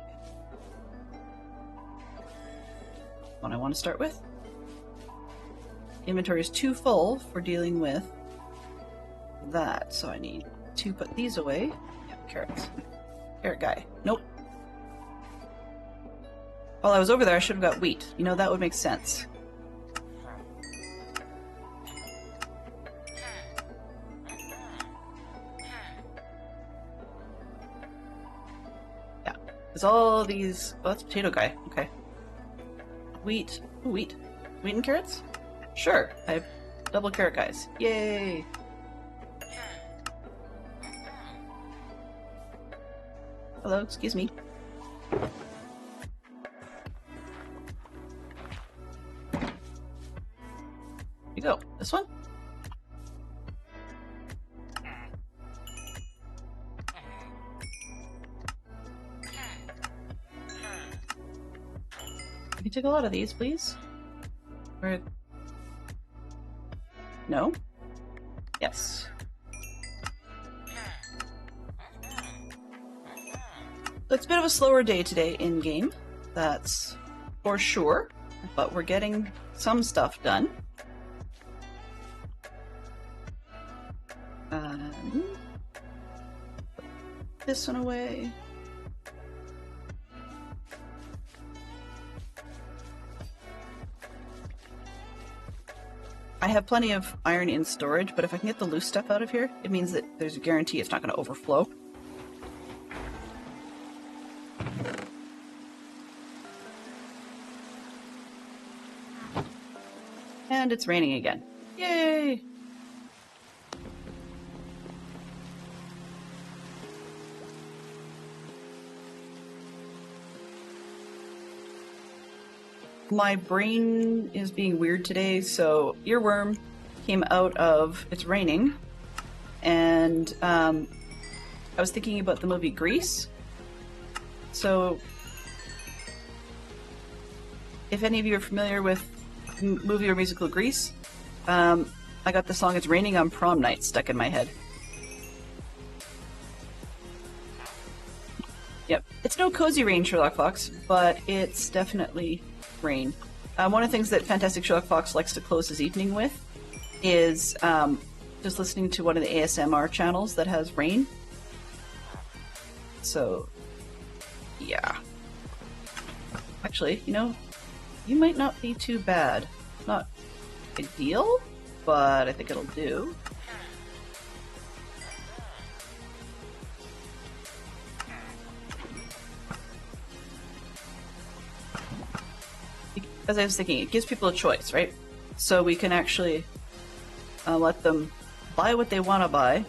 One I want to start with. Inventory is too full for dealing with that, so I need to put these away. Yep, carrots. Carrot guy. Nope. While I was over there, I should have got wheat. You know, that would make sense. Yeah, because all these... Oh, that's potato guy. Okay. Wheat. Ooh, wheat. Wheat and carrots? Sure, I have double carrot guys. Yay! Hello, excuse me. Here you go. This one? Can you take a lot of these, please? Or... No? Yes. So it's a bit of a slower day today in-game, that's for sure, but we're getting some stuff done. Put this one away. I have plenty of iron in storage, but if I can get the loose stuff out of here, it means that there's a guarantee it's not going to overflow. And it's raining again. My brain is being weird today, so Earworm came out of It's Raining, and I was thinking about the movie Grease. So, if any of you are familiar with movie or musical Grease, I got the song It's Raining on Prom Night stuck in my head. Yep. It's no cozy rain, Sherlock Fox, but it's definitely rain. One of the things that Fantastic Sherlock Fox likes to close his evening with is just listening to one of the ASMR channels that has rain. So, yeah. Actually, you know, you might not be too bad. Not ideal, but I think it'll do. As I was thinking, it gives people a choice, right? So we can actually let them buy what they want to buy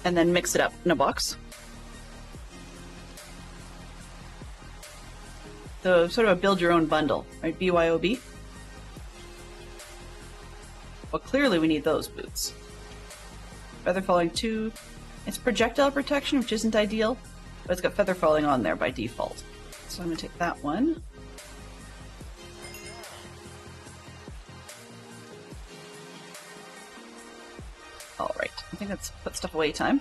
and then mix it up in a box. So sort of a build your own bundle, right? BYOB. Well, clearly we need those boots. Feather falling 2. It's projectile protection, which isn't ideal, but it's got feather falling on there by default. So I'm going to take that one. Alright, I think that's put stuff away time.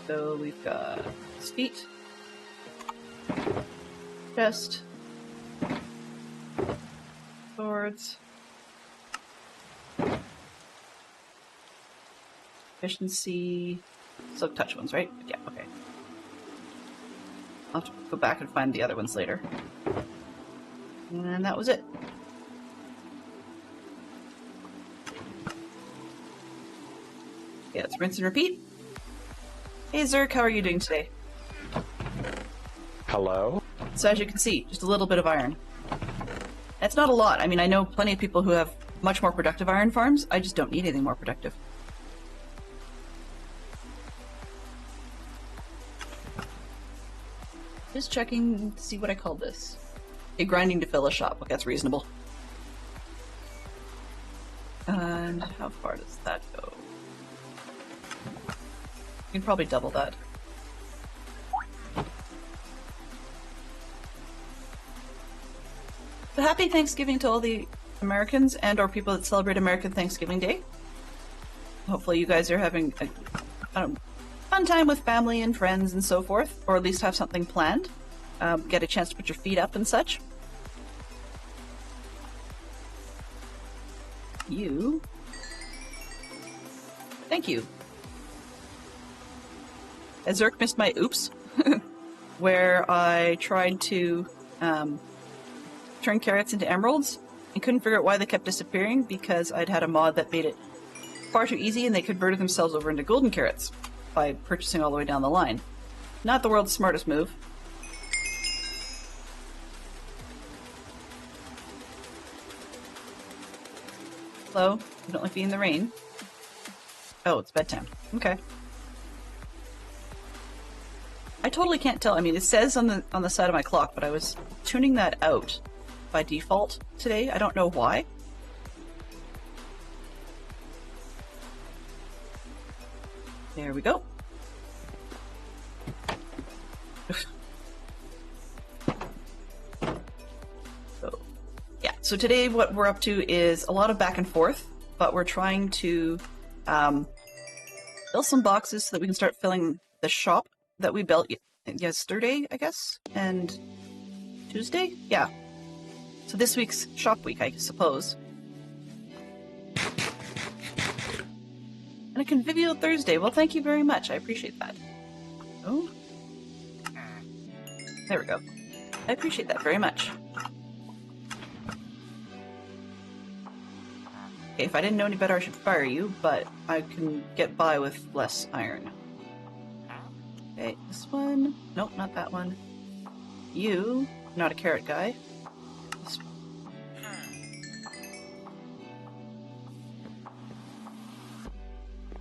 So we've got his feet, chest, swords, efficiency, silk touch ones, right? Yeah, okay. I'll have to go back and find the other ones later. And that was it. Yeah, let's rinse and repeat. Hey Zerk, how are you doing today? Hello? So as you can see, just a little bit of iron. That's not a lot. I mean, I know plenty of people who have much more productive iron farms. I just don't need anything more productive. Just checking to see what I called this. A grinding to fill a shop. Look, that's reasonable. And how far does that go? You can probably double that. So happy Thanksgiving to all the Americans and or people that celebrate American Thanksgiving Day. Hopefully you guys are having a fun time with family and friends and so forth, or at least have something planned. Get a chance to put your feet up and such. You. Thank you. Zerk missed my oops, where I tried to turn carrots into emeralds and couldn't figure out why they kept disappearing because I'd had a mod that made it far too easy and they converted themselves over into golden carrots by purchasing all the way down the line. Not the world's smartest move. Hello? You don't like being in the rain? Oh, it's bedtime. Okay. I totally can't tell. I mean, it says on the side of my clock, but I was tuning that out by default today. I don't know why. There we go. So, yeah. So today what we're up to is a lot of back and forth, but we're trying to build some boxes so that we can start filling the shop that we built yesterday, I guess, and Tuesday? Yeah. So this week's shop week, I suppose. And a convivial Thursday. Well, thank you very much. I appreciate that. Oh. There we go. I appreciate that very much. Okay, if I didn't know any better, I should fire you, but I can get by with less iron. Okay, this one. Nope, not that one. You, not a carrot guy. This one.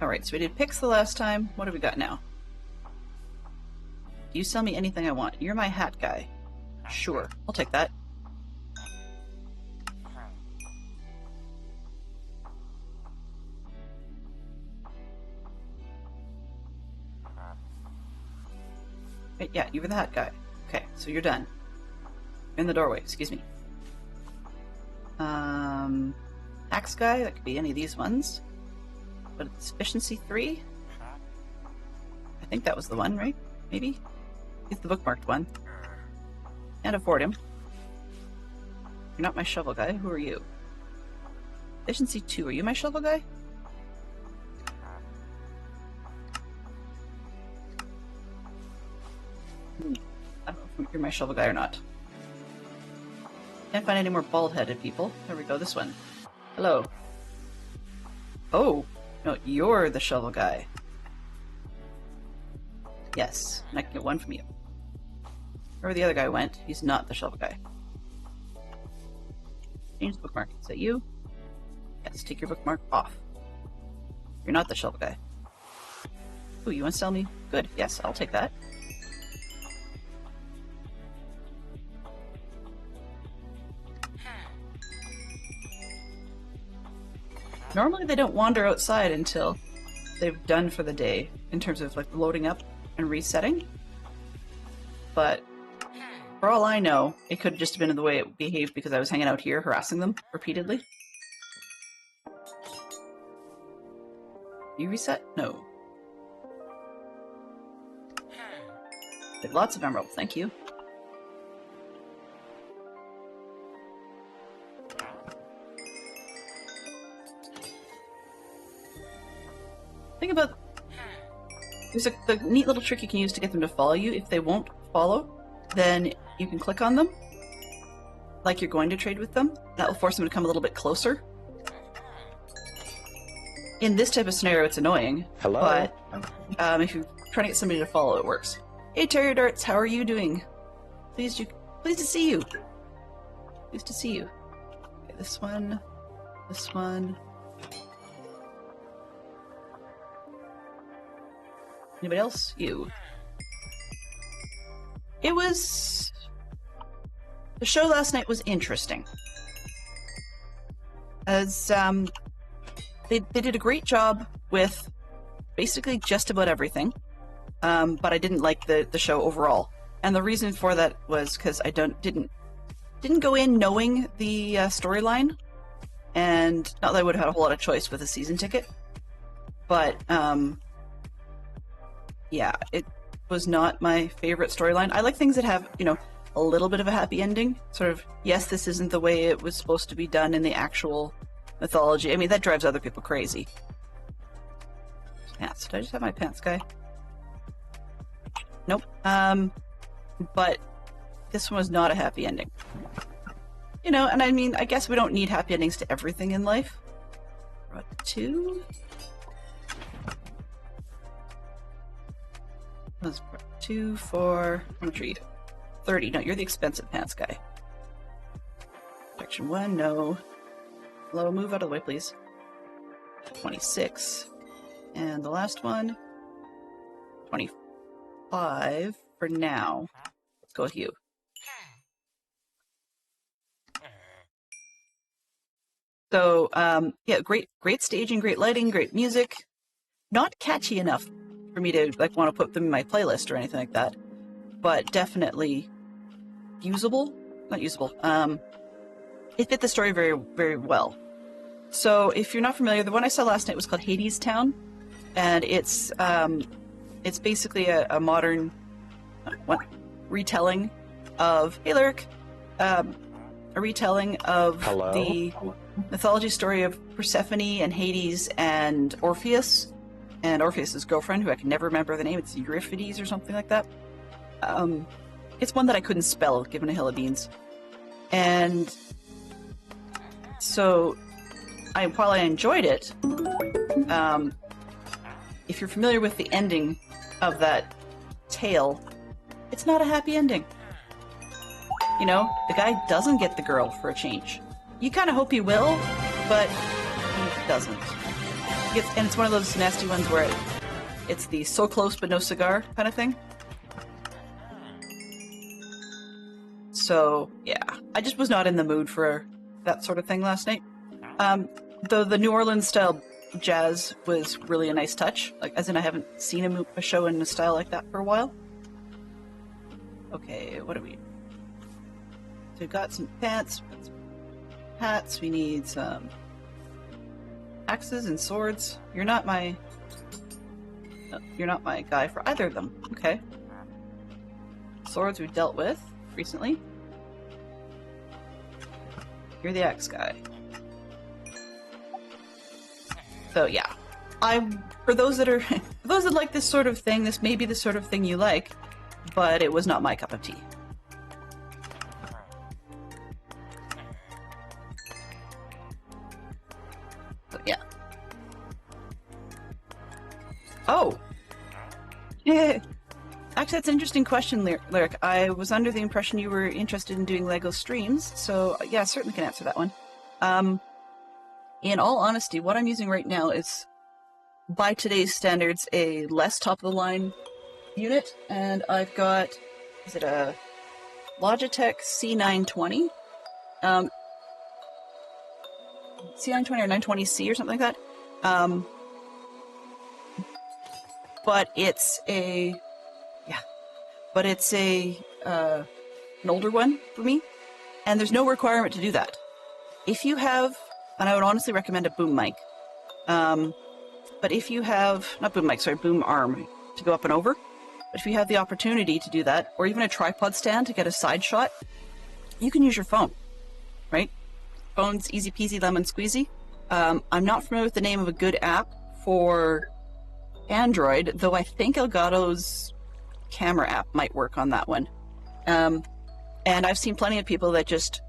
Alright, so we did picks the last time. What have we got now? You sell me anything I want. You're my hat guy. Sure, I'll take that. Wait, yeah, you were the hat guy. Okay, so you're done. In the doorway, excuse me. Axe guy, that could be any of these ones. But it's efficiency 3? I think that was the one, right? Maybe? He's the bookmarked one. Can't afford him. You're not my shovel guy. Who are you? Efficiency 2. Are you my shovel guy? I don't know if you're my shovel guy or not. Can't find any more bald-headed people. There we go, this one. Hello. Oh, no, you're the shovel guy. Yes, and I can get one from you. Wherever the other guy went, he's not the shovel guy. Change the bookmark. Is that you? Yes, take your bookmark off. You're not the shovel guy. Ooh, you want to sell me? Good, yes, I'll take that. Normally they don't wander outside until they've done for the day, in terms of like loading up and resetting. But for all I know, it could have just been the way it behaved because I was hanging out here harassing them repeatedly. You reset? No. Get lots of emeralds, thank you. Think about there's the neat little trick you can use to get them to follow you. If they won't follow, then you can click on them like you're going to trade with them. That will force them to come a little bit closer. In this type of scenario, it's annoying. Hello. But if you're trying to get somebody to follow, it works. Hey, Terrier Darts, how are you doing? Pleased to see you. Pleased to see you. Okay, this one. This one. Anybody else? You. It was... The show last night was interesting. As, they did a great job with basically just about everything. But I didn't like the show overall. And the reason for that was because I didn't go in knowing the storyline. And not that I would have had a whole lot of choice with a season ticket. But, yeah, it was not my favorite storyline. I like things that have, you know, a little bit of a happy ending. Sort of, yes, this isn't the way it was supposed to be done in the actual mythology. I mean, that drives other people crazy. Pants. Did I just have my pants guy? Nope. But this one was not a happy ending. You know, and I mean, I guess we don't need happy endings to everything in life. Brought 2. Let's 2, 4, how much are you? 30. No, you're the expensive pants guy. Section 1, no. Hello, move out of the way, please. 26. And the last one, 25 for now. Let's go with you. So, yeah, great staging, great lighting, great music. Not catchy enough for me to like want to put them in my playlist or anything like that, but definitely usable. Not usable. It fit the story very, very well. So, if you're not familiar, the one I saw last night was called Hadestown, and it's basically a modern retelling of Lyric, a retelling of the mythology story of Persephone and Hades and Orpheus. And Orpheus' girlfriend, who I can never remember the name, it's Euripides or something like that. It's one that I couldn't spell, given a hill of beans. And so, while I enjoyed it, if you're familiar with the ending of that tale, it's not a happy ending. You know, the guy doesn't get the girl for a change. You kind of hope he will, but he doesn't. And it's one of those nasty ones where it's the so close but no cigar kind of thing. So yeah, I just was not in the mood for that sort of thing last night. Though the New Orleans style jazz was really a nice touch. Like, as in, I haven't seen a show in a style like that for a while. Okay, what do we? So we've got some pants, some hats. We need some axes and swords. You're not my guy for either of them. Okay. Swords we've dealt with recently. You're the axe guy. So yeah, for those that like this sort of thing, this may be the sort of thing you like, but it was not my cup of tea. So yeah. Oh. Yeah. Actually, that's an interesting question, Lyric. I was under the impression you were interested in doing LEGO streams, so yeah, I certainly can answer that one. In all honesty, what I'm using right now is, by today's standards, a less top-of-the-line unit, and I've got, is it a Logitech C920? C920 or 920C or something like that. But it's an older one for me, and there's no requirement to do that. If you have, and I would honestly recommend a boom mic, but if you have, not boom mic, sorry, boom arm to go up and over, but if you have the opportunity to do that, or even a tripod stand to get a side shot, you can use your phone, right? Phone's easy peasy lemon squeezy. I'm not familiar with the name of a good app for Android, though I think Elgato's camera app might work on that one. And I've seen plenty of people that just,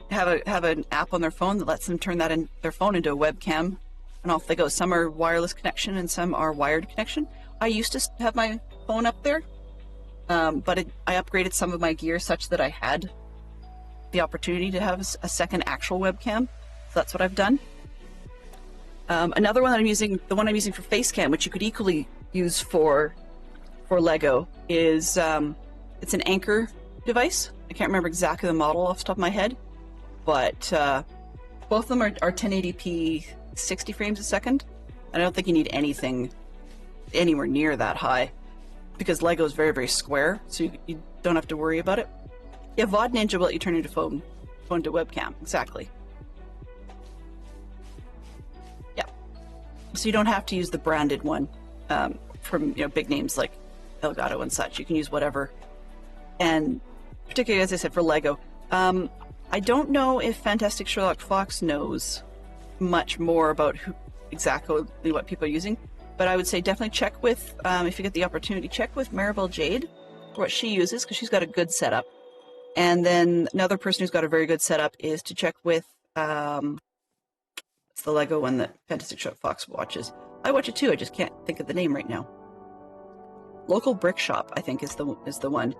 have an app on their phone that lets them turn their phone into a webcam, and off they go. Some are wireless connection and some are wired connection. I used to have my phone up there, but I upgraded some of my gear such that I had the opportunity to have a second actual webcam. So that's what I've done. Another one that I'm using, the one I'm using for Facecam, which you could equally use for LEGO, is it's an Anker device. I can't remember exactly the model off the top of my head, but both of them are 1080p 60 frames a second. I don't think you need anything anywhere near that high, because LEGO is very, very square, so you don't have to worry about it. Yeah, VOD Ninja will let you turn your phone to webcam, exactly. Yeah, so you don't have to use the branded one from big names like Elgato and such. You can use whatever, and particularly, as I said, for LEGO. I don't know if Fantastic Sherlock Fox knows much more about exactly what people are using, but I would say definitely check with, if you get the opportunity, check with Maribel Jade for what she uses, because she's got a good setup. And then another person who's got a very good setup is to check with, it's the LEGO one that Fantastic Sherlock Fox watches. I watch it too, I just can't think of the name right now. Local Brick Shop, I think, is the one.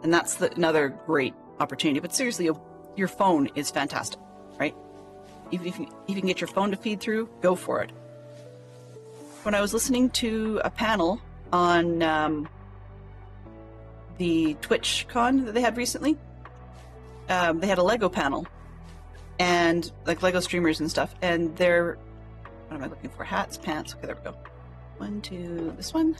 And that's another great opportunity. But seriously, your phone is fantastic, right? If you can get your phone to feed through, go for it. When I was listening to a panel on the TwitchCon that they had recently, they had a LEGO panel, and like LEGO streamers and stuff, and what am I looking for? Hats, pants. Okay, there we go. One, two, this one.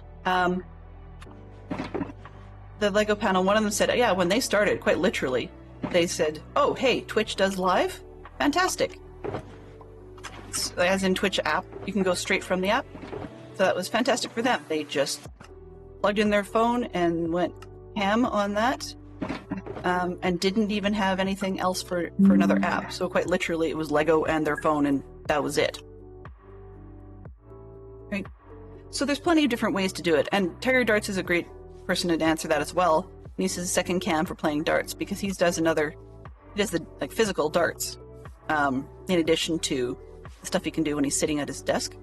The LEGO panel, one of them said, yeah, when they started, quite literally, they said, oh, hey, Twitch does live? Fantastic. As in Twitch app, you can go straight from the app. So that was fantastic for them. They just plugged in their phone and went ham on that, and didn't even have anything else for another app. So quite literally, it was LEGO and their phone, and that was it. Right? So there's plenty of different ways to do it, and Tiger Darts is a great person to answer that as well. He uses a second cam for playing darts, because he does the physical darts, in addition to the stuff he can do when he's sitting at his desk.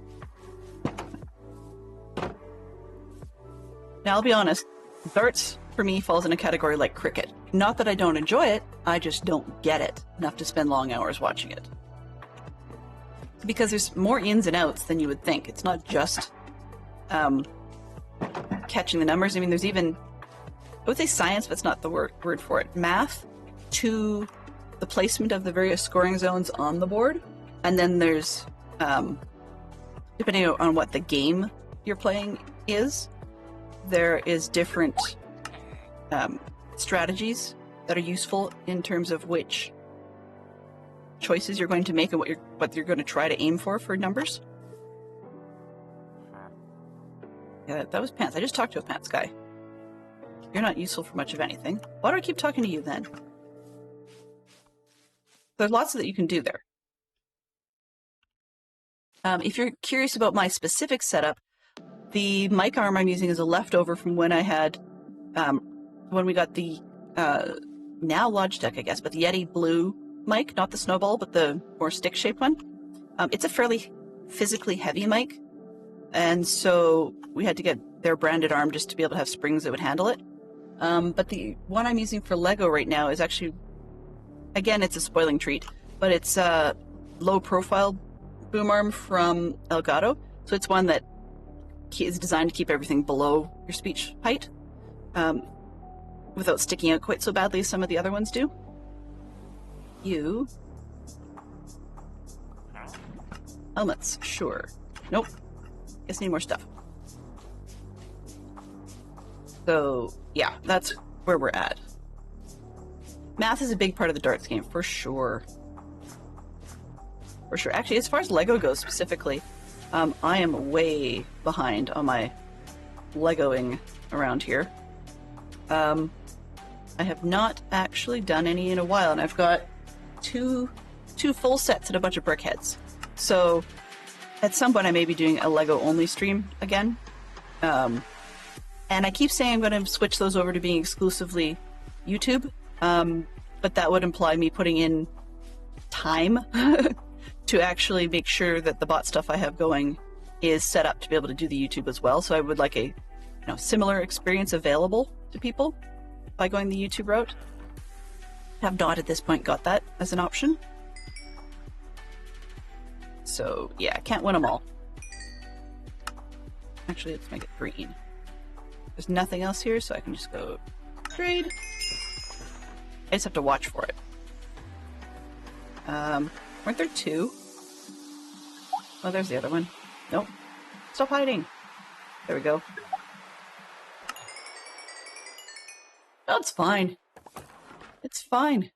Now, I'll be honest, darts for me falls in a category like cricket. Not that I don't enjoy it, I just don't get it enough to spend long hours watching it. Because there's more ins and outs than you would think. It's not just catching the numbers. I mean, there's even would say science, but it's not the word for it. Math to the placement of the various scoring zones on the board. And then there's, depending on what the game you're playing is, there is different strategies that are useful in terms of which choices you're going to make and what you're going to try to aim for numbers. Yeah, that was Pants. I just talked to a Pants guy. You're not useful for much of anything. Why do I keep talking to you then? There's lots that you can do there. If you're curious about my specific setup, the mic arm I'm using is a leftover from when I had, when we got the, now Logitech, I guess, but the Yeti Blue mic, not the Snowball, but the more stick-shaped one. It's a fairly physically heavy mic, and so we had to get their branded arm just to be able to have springs that would handle it. But the one I'm using for Lego right now is actually, again, it's a spoiling treat, but it's a low-profile boom arm from Elgato, so it's one that is designed to keep everything below your speech height, without sticking out quite so badly as some of the other ones do. You. Helmets, sure. Nope. Guess need more stuff. So, yeah, that's where we're at. Math is a big part of the darts game, for sure. For sure. Actually, as far as Lego goes specifically, I am way behind on my Legoing around here. I have not actually done any in a while, and I've got two full sets and a bunch of brickheads. So at some point I may be doing a Lego only stream again. And I keep saying I'm going to switch those over to being exclusively YouTube, but that would imply me putting in time to actually make sure that the bot stuff I have going is set up to be able to do the YouTube as well. So I would like a similar experience available to people by going the YouTube route. Have not at this point got that as an option. So yeah, can't win them all. Actually, let's make it green. There's nothing else here, so I can just go trade. I just have to watch for it. Weren't there two? Oh, there's the other one. Nope. Stop hiding. There we go. Oh, it's fine. It's fine.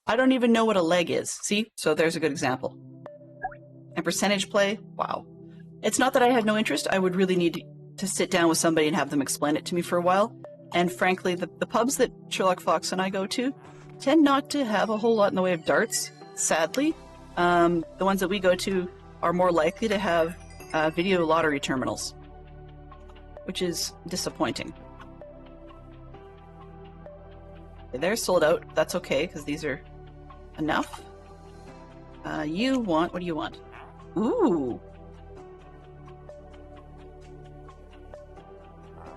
I don't even know what a leg is. See? So there's a good example. And percentage play? Wow. It's not that I have no interest. I would really need to sit down with somebody and have them explain it to me for a while. And frankly, the pubs that Sherlock Fox and I go to tend not to have a whole lot in the way of darts, sadly. The ones that we go to are more likely to have video lottery terminals, which is disappointing. They're sold out. That's okay, because these are enough. What do you want? Ooh.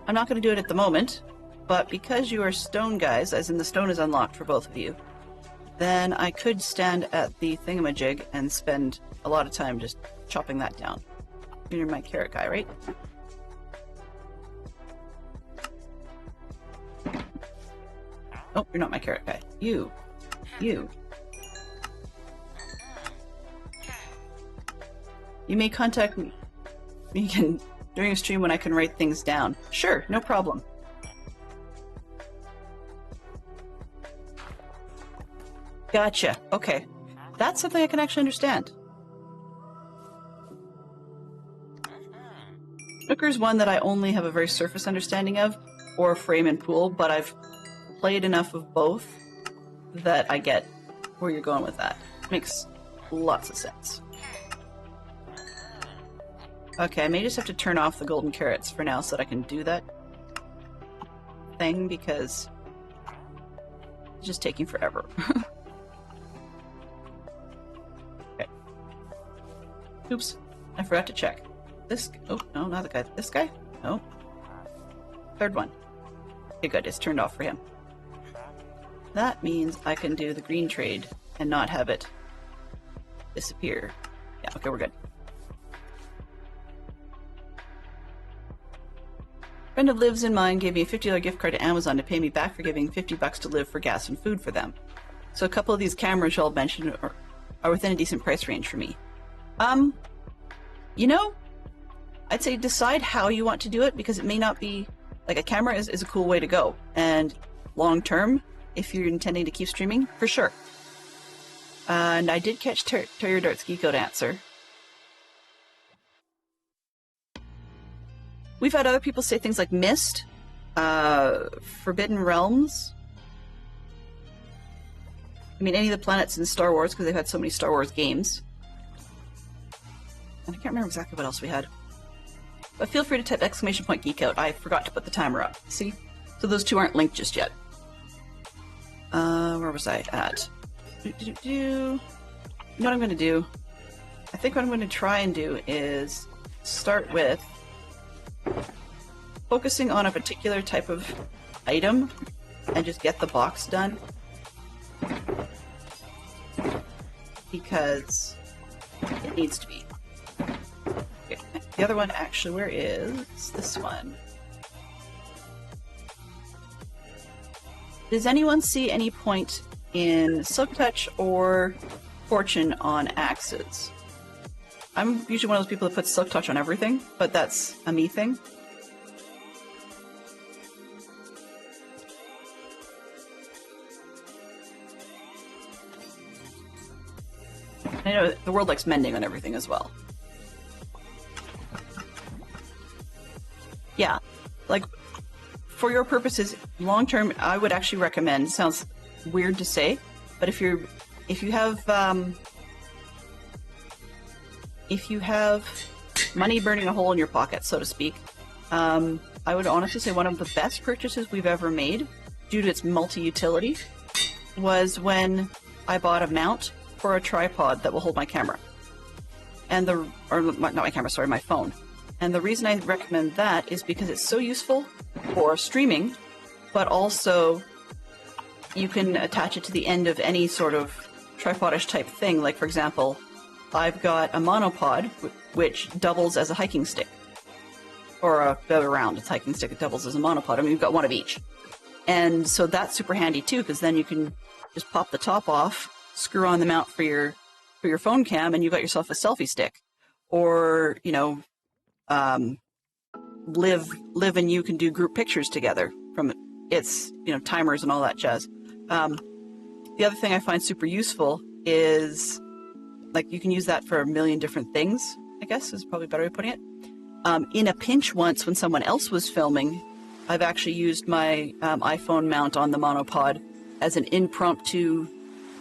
I'm not going to do it at the moment, but because you are stone guys, as in the stone is unlocked for both of you, then I could stand at the thingamajig and spend a lot of time just chopping that down. You're my carrot guy, right? Oh, you're not my carrot guy. You. You may contact me during a stream when I can write things down. Sure, no problem. Gotcha. Okay. That's something I can actually understand. Snooker's one that I only have a very surface understanding of, or frame and pool, but I've played enough of both that I get where you're going with that. Makes lots of sense. Okay, I may just have to turn off the golden carrots for now so that I can do that thing, because it's just taking forever. Okay. Oops, I forgot to check. This, oh, no, not the guy. This guy? No. Third one. Okay, good, it's turned off for him. That means I can do the green trade and not have it disappear. Yeah, okay, we're good. Friend of Liv's in mine gave me a $50 gift card to Amazon to pay me back for giving $50 to Liv for gas and food for them. So a couple of these cameras y'all mentioned are within a decent price range for me. You know, I'd say decide how you want to do it, because it may not be... Like, a camera is a cool way to go. And long term, if you're intending to keep streaming, for sure. And I did catch Terrier Dart's Geek Out answer. We've had other people say things like Myst, Forbidden Realms. I mean, any of the planets in Star Wars, because they've had so many Star Wars games. And I can't remember exactly what else we had. But feel free to type !Geek Out. I forgot to put the timer up. See? So those two aren't linked just yet. Where was I at? You know what I'm going to do? I think what I'm going to try and do is start with focusing on a particular type of item and just get the box done. Because it needs to be. Okay. The other one, actually, where is this one? Does anyone see any point in Silk Touch or Fortune on axes? I'm usually one of those people that puts Silk Touch on everything, but that's a me thing. I know the world likes mending on everything as well. Yeah, like, for your purposes, long term, I would actually recommend, sounds weird to say, but if you have money burning a hole in your pocket, so to speak, I would honestly say one of the best purchases we've ever made, due to its multi-utility, was when I bought a mount for a tripod that will hold my camera. And not my camera, sorry, my phone. And the reason I recommend that is because it's so useful for streaming, but also you can attach it to the end of any sort of tripodish type thing. Like, for example, I've got a monopod, which doubles as a hiking stick. Or the other round, it's hiking stick, it doubles as a monopod. I mean, you've got one of each. And so that's super handy too, because then you can just pop the top off, screw on the mount for your phone cam, and you've got yourself a selfie stick. Or, you know, Liv and you can do group pictures together from its, you know, timers and all that jazz. The other thing I find super useful is, like, you can use that for a million different things, I guess is probably a better way of putting it. In a pinch once, when someone else was filming, I've actually used my iPhone mount on the monopod as an impromptu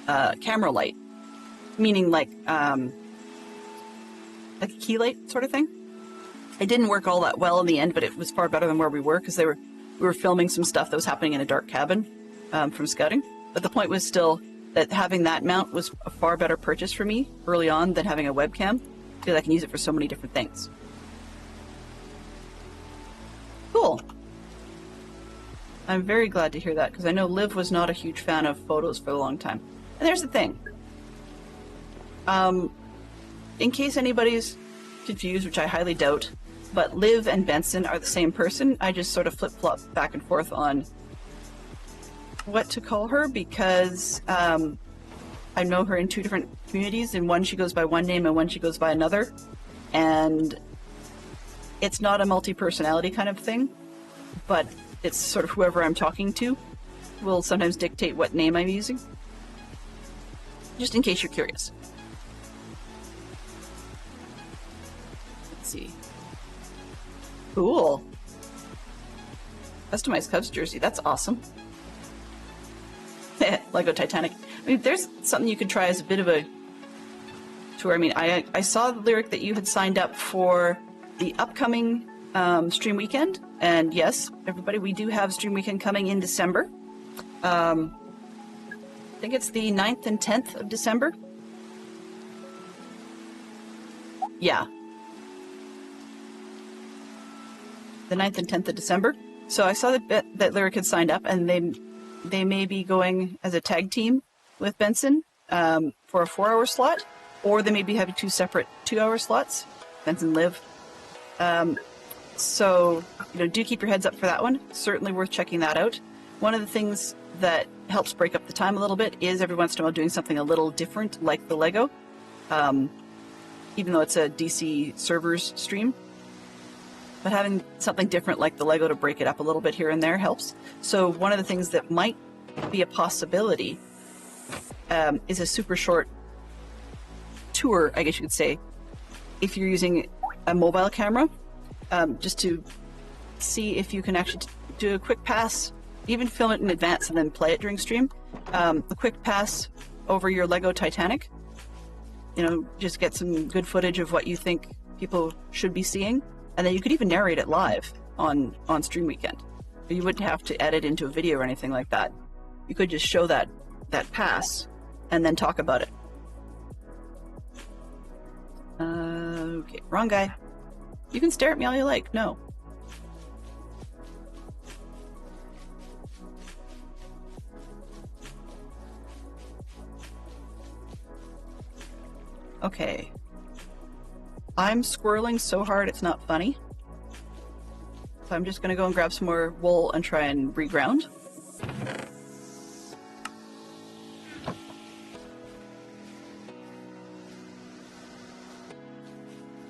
camera light, meaning like a key light sort of thing. It didn't work all that well in the end, but it was far better than where we were, because we were filming some stuff that was happening in a dark cabin from scouting. But the point was still that having that mount was a far better purchase for me early on than having a webcam, because I can use it for so many different things. Cool. I'm very glad to hear that, because I know Liv was not a huge fan of photos for a long time. And there's the thing. In case anybody's confused, which I highly doubt, but Liv and Benson are the same person. I just sort of flip-flop back and forth on what to call her, because I know her in two different communities. In one she goes by one name and one she goes by another. And it's not a multi-personality kind of thing, but it's sort of whoever I'm talking to will sometimes dictate what name I'm using. Just in case you're curious. Let's see. Cool. Customized Cubs jersey. That's awesome. Lego Titanic. I mean, there's something you could try as a bit of a tour. I mean, I saw the lyric that you had signed up for the upcoming Stream Weekend. And yes, everybody, we do have Stream Weekend coming in December. I think it's the 9th and 10th of December. Yeah. The 9th and 10th of December. So I saw that Lyric had signed up, and they may be going as a tag team with Benson for a 4-hour slot, or they may be having two separate 2-hour slots, Benson Liv. So, do keep your heads up for that one. Certainly worth checking that out. One of the things that helps break up the time a little bit is every once in a while doing something a little different, like the Lego. Even though it's a DC servers stream. But having something different like the Lego to break it up a little bit here and there helps. So one of the things that might be a possibility is a super short tour, I guess you could say, if you're using a mobile camera, just to see if you can actually do a quick pass, even film it in advance and then play it during stream. A quick pass over your Lego Titanic. Just get some good footage of what you think people should be seeing, and then you could even narrate it live on stream weekend. You wouldn't have to edit into a video or anything like that. You could just show that pass and then talk about it. Okay, wrong guy. You can stare at me all you like. No. Okay. I'm squirreling so hard it's not funny. So I'm just gonna go and grab some more wool and try and reground.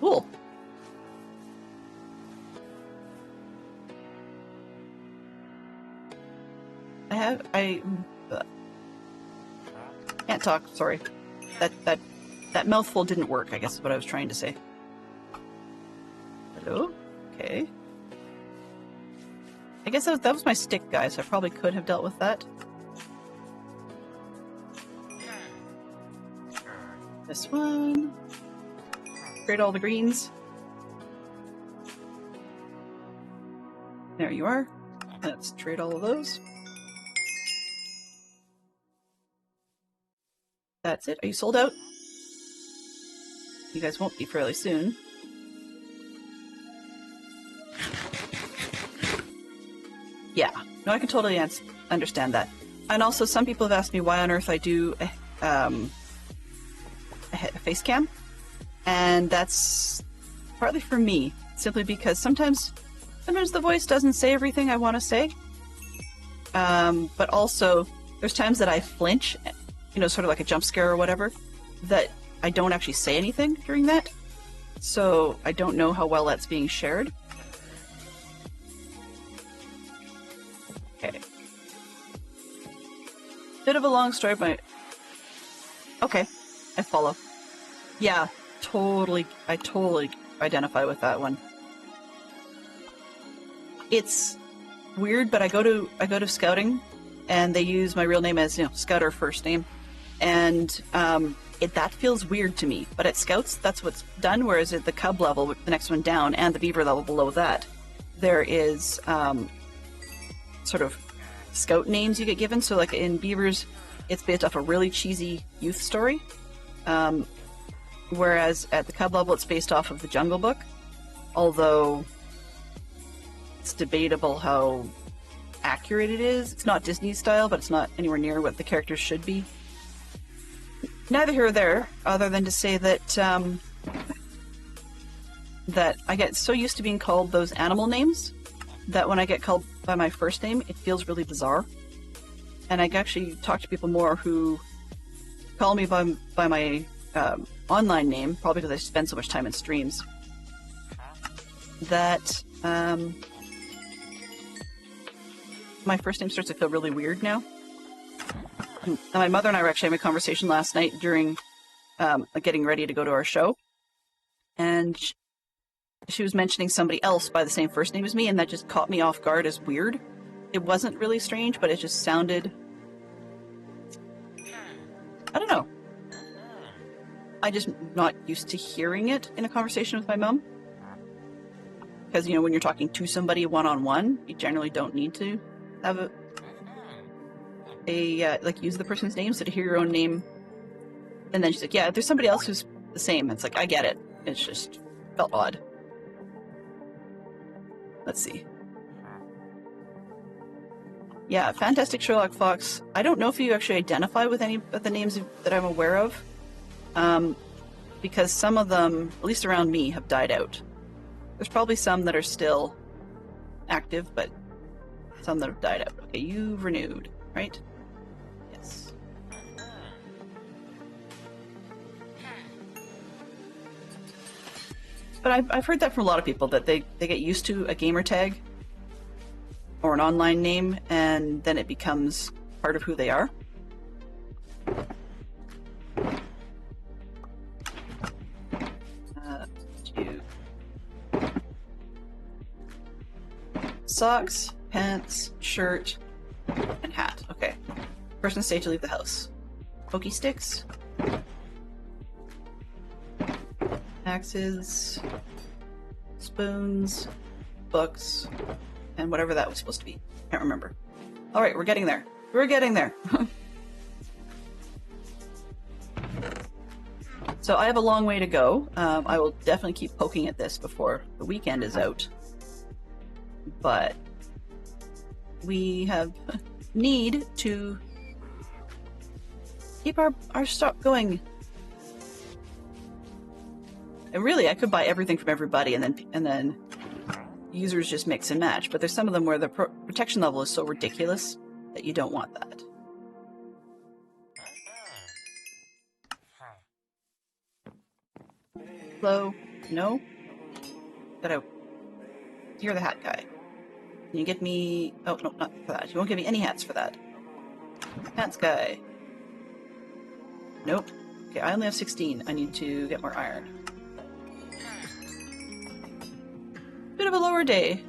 Cool. I can't talk, sorry. That mouthful didn't work, I guess is what I was trying to say. Hello? Okay. I guess that was my stick, guys. I probably could have dealt with that. This one. Trade all the greens. There you are. Let's trade all of those. That's it. Are you sold out? You guys won't be fairly soon. Yeah, no, I can totally understand that. And also, some people have asked me why on earth I do a face cam, and that's partly for me, simply because sometimes the voice doesn't say everything I want to say. But also, there's times that I flinch, sort of like a jump scare or whatever, that I don't actually say anything during that. So I don't know how well that's being shared. Okay. Bit of a long story, but... Okay, I follow. Yeah, I totally identify with that one. It's weird, but I go to scouting, and they use my real name as, Scouter first name. And that feels weird to me. But at Scouts, that's what's done, whereas at the Cub level, the next one down, and the Beaver level below that, there is sort of Scout names you get given. So like in Beavers, it's based off a really cheesy youth story. Whereas at the Cub level, it's based off of the Jungle Book. Although it's debatable how accurate it is. It's not Disney style, but it's not anywhere near what the characters should be. Neither here or there, other than to say that that I get so used to being called those animal names that when I get called by my first name, it feels really bizarre. And I actually talk to people more who call me by my online name, probably because I spend so much time in streams, that my first name starts to feel really weird now. My mother and I were actually having a conversation last night during getting ready to go to our show, and she was mentioning somebody else by the same first name as me, and that just caught me off guard as weird. It wasn't really strange, but it just sounded... I don't know. I just not used to hearing it in a conversation with my mom. Because, when you're talking to somebody one-on-one, you generally don't need to have use the person's name, so to hear your own name. And then she's like, yeah, there's somebody else who's the same. It's like, I get it. It's just felt odd. Let's see. Yeah, Fantastic Sherlock Fox. I don't know if you actually identify with any of the names that I'm aware of. Because some of them, at least around me, have died out. There's probably some that are still active, but some that have died out. Okay, you've renewed, right? Yes. But I've heard that from a lot of people, that they get used to a gamer tag or an online name, and then it becomes part of who they are. Socks, pants, shirt, and hat. Okay. Person safe to leave the house. Pokey sticks. Axes. Spoons. Books. And whatever that was supposed to be. Can't remember. Alright, we're getting there. We're getting there. So I have a long way to go. I will definitely keep poking at this before the weekend is out. But we have need to keep our stock going. And really, I could buy everything from everybody, and then users just mix and match. But there's some of them where the protection level is so ridiculous that you don't want that. Hello? No? Gotta hear the hat guy. Can you get me... Oh, no, not for that. You won't give me any hats for that. Hats guy. Nope. Okay, I only have 16. I need to get more iron. Bit of a lower day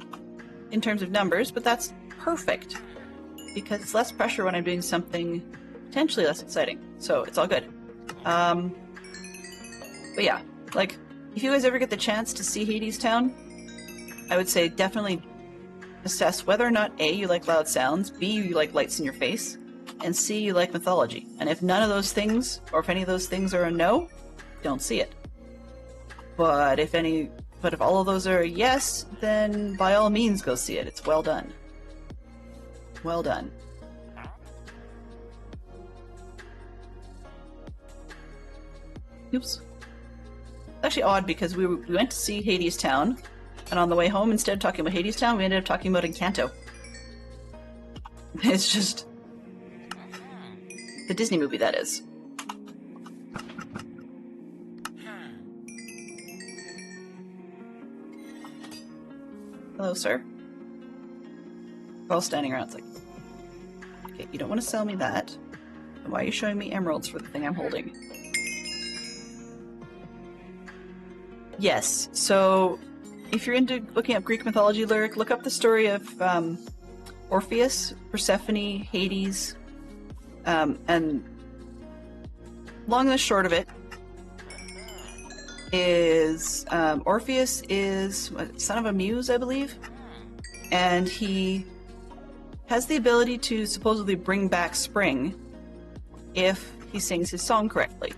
in terms of numbers, but that's perfect. Because it's less pressure when I'm doing something potentially less exciting. So it's all good. But yeah, like, if you guys ever get the chance to see Hadestown, I would say definitely assess whether or not A, you like loud sounds, B, you like lights in your face, and C, you like mythology. And if none of those things, or if any of those things are a no, don't see it. But if all of those are a yes, then by all means go see it. It's well done. Well done. Oops. It's actually odd because we went to see Hadestown, and on the way home, instead of talking about Hadestown, we ended up talking about Encanto. It's just... the Disney movie, that is. Hello, sir. We're all standing around. It's like, okay, you don't want to sell me that. Then why are you showing me emeralds for the thing I'm holding? Yes, so if you're into looking up Greek mythology lyric, look up the story of Orpheus, Persephone, Hades, and long and the short of it is Orpheus is son of a muse, I believe, and he has the ability to supposedly bring back spring if he sings his song correctly.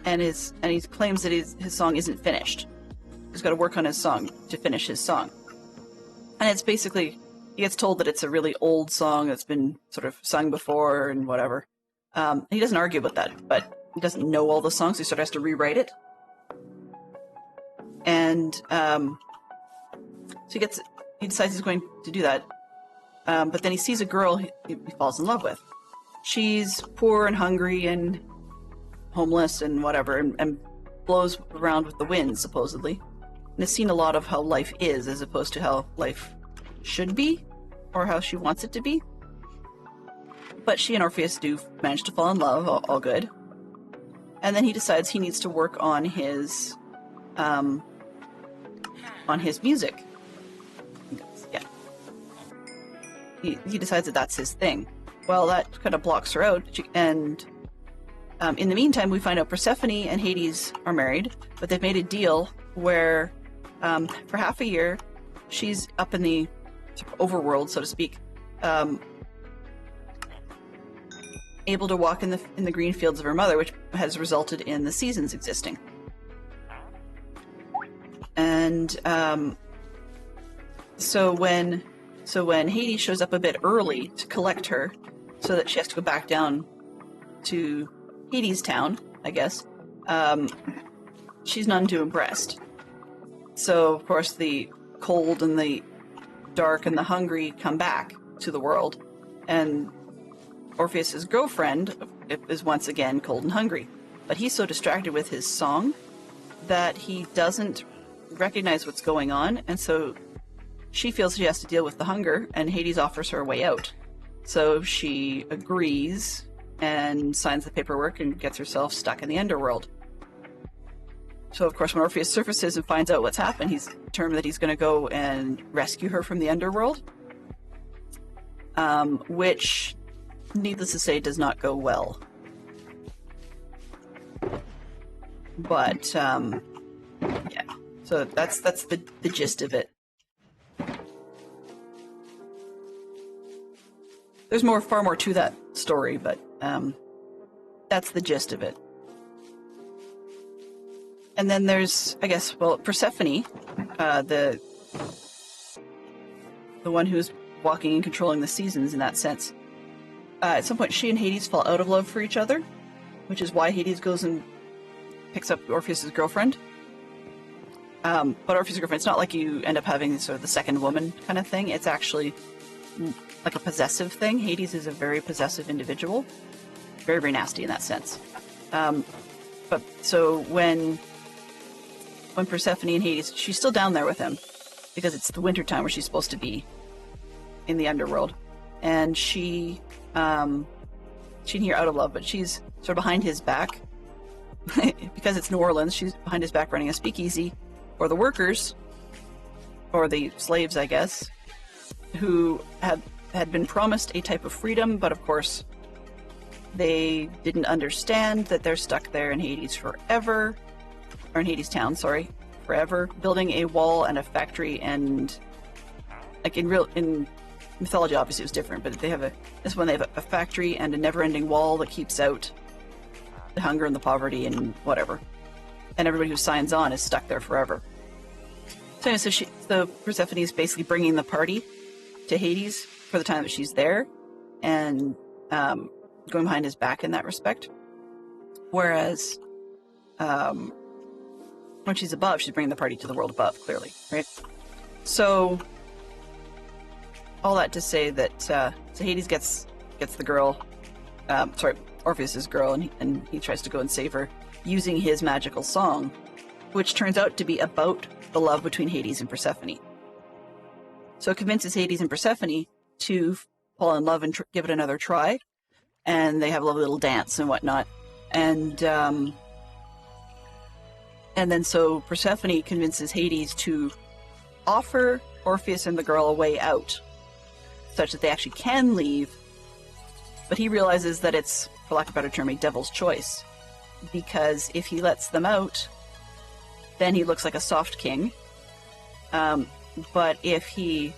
And he claims that his song isn't finished. He's got to work on his song to finish his song. And it's basically, he gets told that it's a really old song that's been sort of sung before and whatever. He doesn't argue about that, but he doesn't know all the songs, so he sort of has to rewrite it. And so he decides he's going to do that. But then he sees a girl he falls in love with. She's poor and hungry and homeless and whatever, and blows around with the wind, supposedly. And has seen a lot of how life is, as opposed to how life should be, or how she wants it to be. But she and Orpheus do manage to fall in love, all good. And then he decides he needs to work on his music. Yeah. He decides that that's his thing. Well, that kind of blocks her out, and in the meantime, we find out Persephone and Hades are married, but they've made a deal where for half a year, she's up in the overworld, so to speak, able to walk in the green fields of her mother, which has resulted in the seasons existing. And so when Hades shows up a bit early to collect her, so that she has to go back down to Hadestown, I guess, she's none too impressed. So, of course, the cold and the dark and the hungry come back to the world, and Orpheus's girlfriend is once again cold and hungry. But he's so distracted with his song that he doesn't recognize what's going on, and so she feels she has to deal with the hunger, and Hades offers her a way out. So she agrees and signs the paperwork and gets herself stuck in the underworld. So, of course, when Orpheus surfaces and finds out what's happened, he's determined that he's going to go and rescue her from the underworld, which, needless to say, does not go well. But, yeah. So that's the gist of it. There's far more to that story, but that's the gist of it. And then there's, I guess, well, Persephone, the one who's walking and controlling the seasons in that sense. At some point, she and Hades fall out of love for each other, which is why Hades goes and picks up Orpheus's girlfriend. But Orpheus's girlfriend, it's not like you end up having sort of the second woman kind of thing. It's actually like a possessive thing. Hades is a very possessive individual. Very, very nasty in that sense. But so when Persephone and Hades, she's still down there with him because it's the winter time where she's supposed to be in the underworld, and she can hear out of love, but she's sort of behind his back because it's New Orleans. She's behind his back running a speakeasy for the workers, or the slaves, I guess, who had been promised a type of freedom, but of course they didn't understand that they're stuck there in Hades forever. Or in Hades Town, sorry, forever, building a wall and a factory, and like in mythology, obviously it was different, but they have this one they have a factory and a never-ending wall that keeps out the hunger and the poverty and whatever, and everybody who signs on is stuck there forever. So anyway, so Persephone is basically bringing the party to Hades for the time that she's there, and going behind his back in that respect, whereas when she's above, she's bringing the party to the world above, clearly, right? So, all that to say that, so Hades gets the girl, Orpheus's girl, and he tries to go and save her using his magical song, which turns out to be about the love between Hades and Persephone. So it convinces Hades and Persephone to fall in love and give it another try, and they have a lovely little dance and whatnot, and then so Persephone convinces Hades to offer Orpheus and the girl a way out, such that they actually can leave, but he realizes that it's, for lack of a better term, a devil's choice, because if he lets them out, then he looks like a soft king, but if he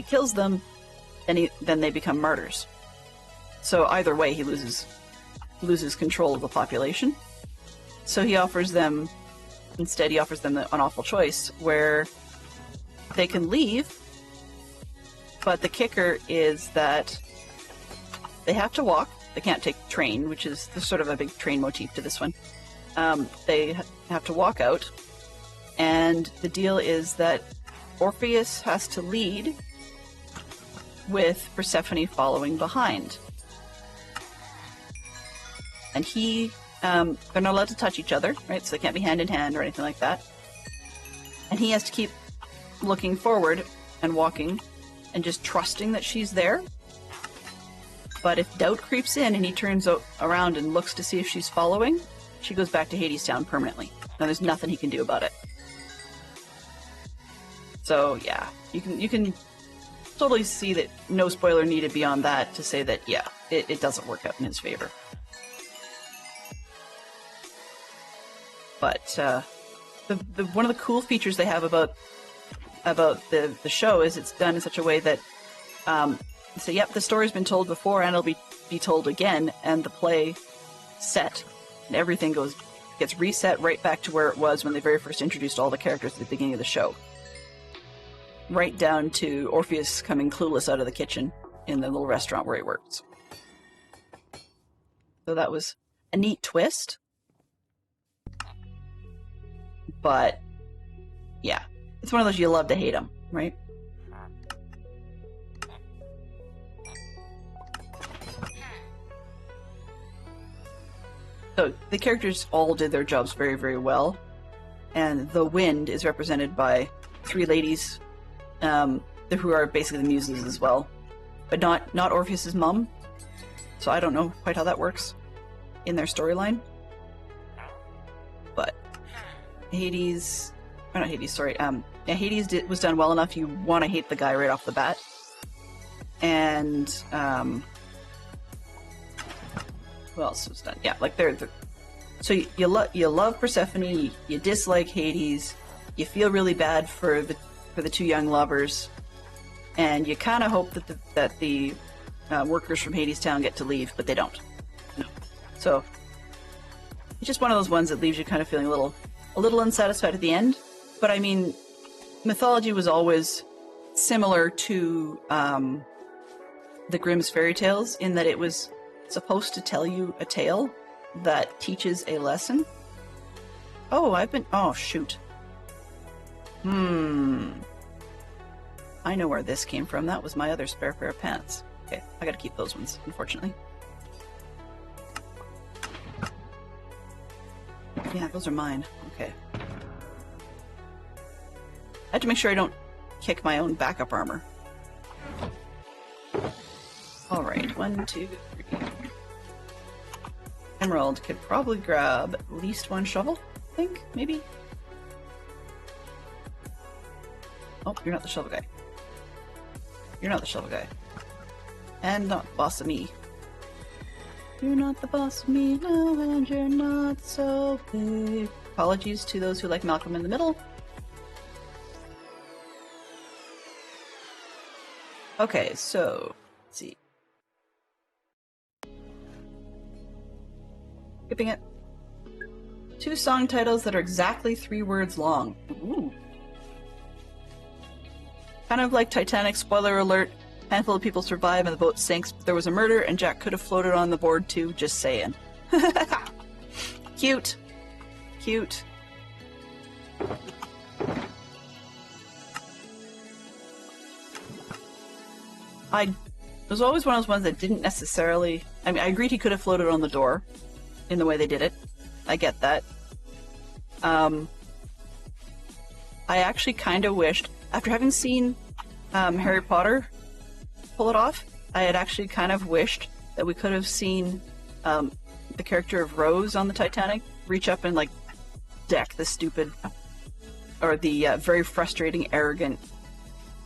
kills them, then they become martyrs. So either way, he loses control of the population. So he offers them an awful choice where they can leave, but the kicker is that they have to walk. They can't take train, which is sort of a big train motif to this one. They have to walk out, and the deal is that Orpheus has to lead with Persephone following behind. And they're not allowed to touch each other, right? So they can't be hand in hand or anything like that. And he has to keep looking forward and walking and just trusting that she's there. But if doubt creeps in and he turns around and looks to see if she's following, she goes back to Hades Town permanently. Now there's nothing he can do about it. So yeah, you can totally see that no spoiler needed beyond that to say that, yeah, it doesn't work out in his favor. But one of the cool features they have about the show is it's done in such a way that so yep, the story's been told before and it'll be told again, and the play set and everything gets reset right back to where it was when they very first introduced all the characters at the beginning of the show. Right down to Orpheus coming clueless out of the kitchen in the little restaurant where he works. So that was a neat twist. But Yeah. It's one of those you love to hate them, right? So the characters all did their jobs very, very well. And the wind is represented by 3 ladies who are basically the muses as well. But not Orpheus's mom. So I don't know quite how that works in their storyline. But Hades... Oh, not Hades, sorry. Yeah, Hades was done well enough you want to hate the guy right off the bat. And, who else was done? Yeah, like they're so you love Persephone, you dislike Hades, you feel really bad for the 2 young lovers, and you kind of hope that the workers from Hades Town get to leave, but they don't. No. So it's just one of those ones that leaves you kind of feeling a little unsatisfied at the end. But I mean, mythology was always similar to the Grimm's fairy tales in that it was supposed to tell you a tale that teaches a lesson. Oh, shoot. I know where this came from. That was my other spare pair of pants. Okay, I gotta keep those ones, unfortunately. Yeah, those are mine. Okay. I have to make sure I don't kick my own backup armor. Alright, 1, 2, 3. Emerald could probably grab at least 1 shovel, I think, maybe? Oh, you're not the shovel guy. You're not the shovel guy. And not the boss of me. You're not the boss of me now, and you're not so big. Apologies to those who like Malcolm in the Middle. Okay, so, let's see. Skipping it. 2 song titles that are exactly 3 words long. Ooh. Kind of like Titanic, spoiler alert, handful of people survive and the boat sinks, but there was a murder and Jack could have floated on the board too, just saying. Cute. Cute. It was always one of those ones that didn't necessarily... I mean, I agreed he could have floated on the door in the way they did it. I get that. I actually kind of wished, after having seen Harry Potter pull it off, I had actually kind of wished that we could have seen the character of Rose on the Titanic reach up and, like, deck the stupid, or the very frustrating, arrogant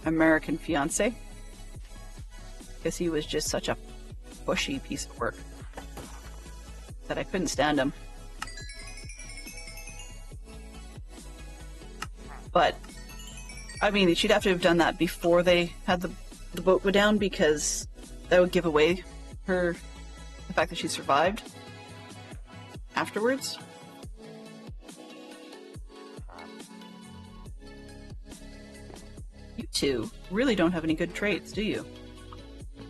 American fiancé. Because he was just such a pushy piece of work that I couldn't stand him. But, I mean, she'd have to have done that before they had the boat go down, because that would give away the fact that she survived afterwards. You two really don't have any good traits, do you?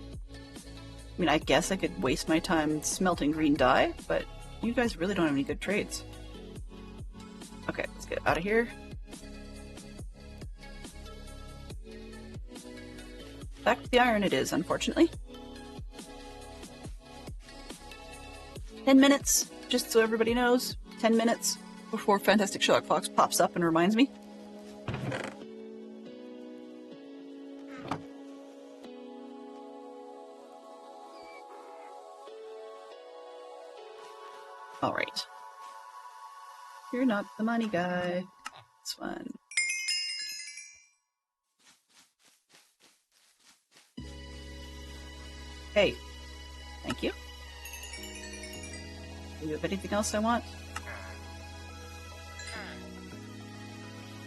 I mean, I guess I could waste my time smelting green dye, but you guys really don't have any good trades. Okay, let's get out of here. Back to the iron it is, unfortunately. 10 minutes, just so everybody knows. 10 minutes before Fantastic Sherlock Fox pops up and reminds me. Alright. You're not the money guy. This one. Hey. Thank you. Do you have anything else I want?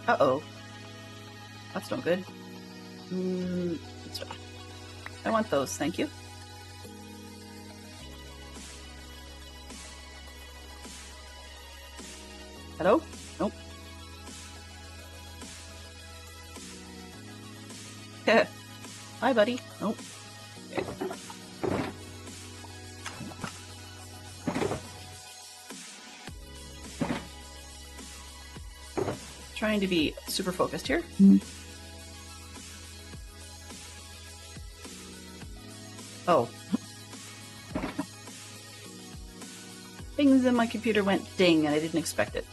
Uh-oh. That's no good. I want those, thank you. Hello? Nope. Hi, buddy. Nope. Okay. trying to be super focused here. Oh. Things in my computer went ding and I didn't expect it.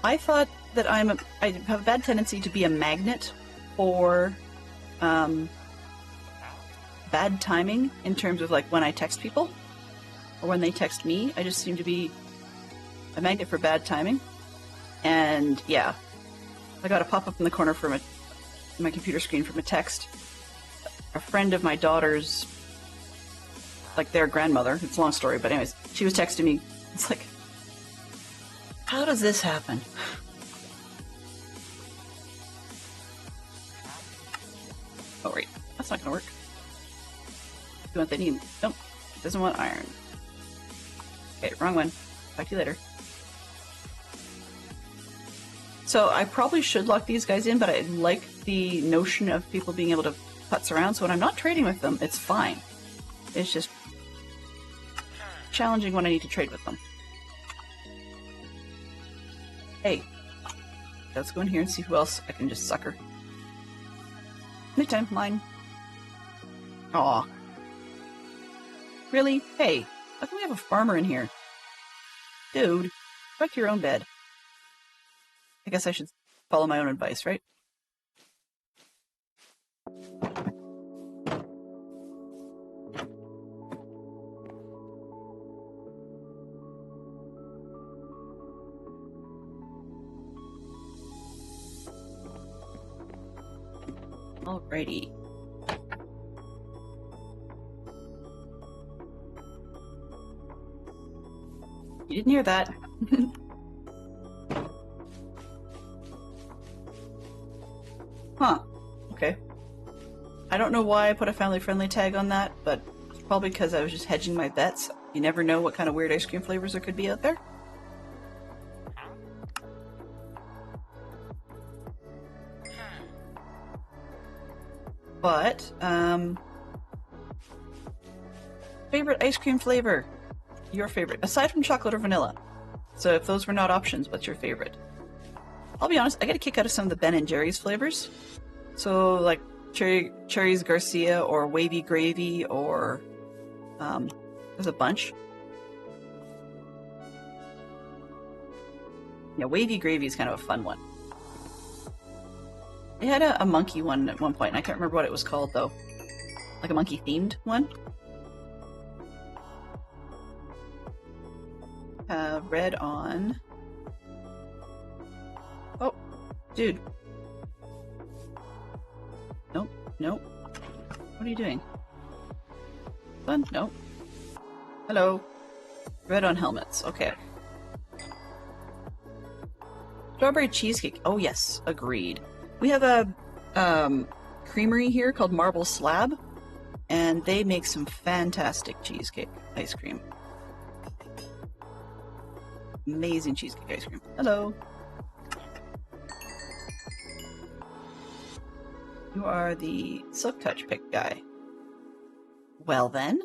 I thought that I have a bad tendency to be a magnet for bad timing in terms of like when I text people or when they text me. I just seem to be a magnet for bad timing. And yeah, I got a pop-up in the corner from my computer screen from a text. A friend of my daughter's, like their grandmother, it's a long story, but anyways, she was texting me. It's like, how does this happen? Oh wait, that's not gonna work. Do what they need. Nope, it doesn't want iron. Okay, wrong one. Talk to you later. So I probably should lock these guys in, but I like the notion of people being able to putz around, so when I'm not trading with them, it's fine. It's just challenging when I need to trade with them. Hey, let's go in here and see who else I can just sucker. Anytime, mine. Aw. Really? Hey, how can we have a farmer in here? Dude, go back to your own bed. I guess I should follow my own advice, right? Alrighty. You didn't hear that. Huh. Okay. I don't know why I put a family-friendly tag on that, but it's probably because I was just hedging my bets. You never know what kind of weird ice cream flavors there could be out there. But, favorite ice cream flavor? Your favorite, aside from chocolate or vanilla. So if those were not options, what's your favorite? I'll be honest, I get a kick out of some of the Ben & Jerry's flavors. So like Cherries Garcia or Wavy Gravy or there's a bunch. Yeah, Wavy Gravy is kind of a fun one. They had a monkey one at one point, and I can't remember what it was called though. Like a monkey themed one. Red on. Oh, dude. Nope, nope. What are you doing? Fun? Nope. Hello. Red on helmets. Okay. Strawberry cheesecake. Oh yes, agreed. We have a creamery here called Marble Slab, and they make some fantastic cheesecake ice cream. Amazing cheesecake ice cream. Hello. You are the Silk Touch pick guy. Well then,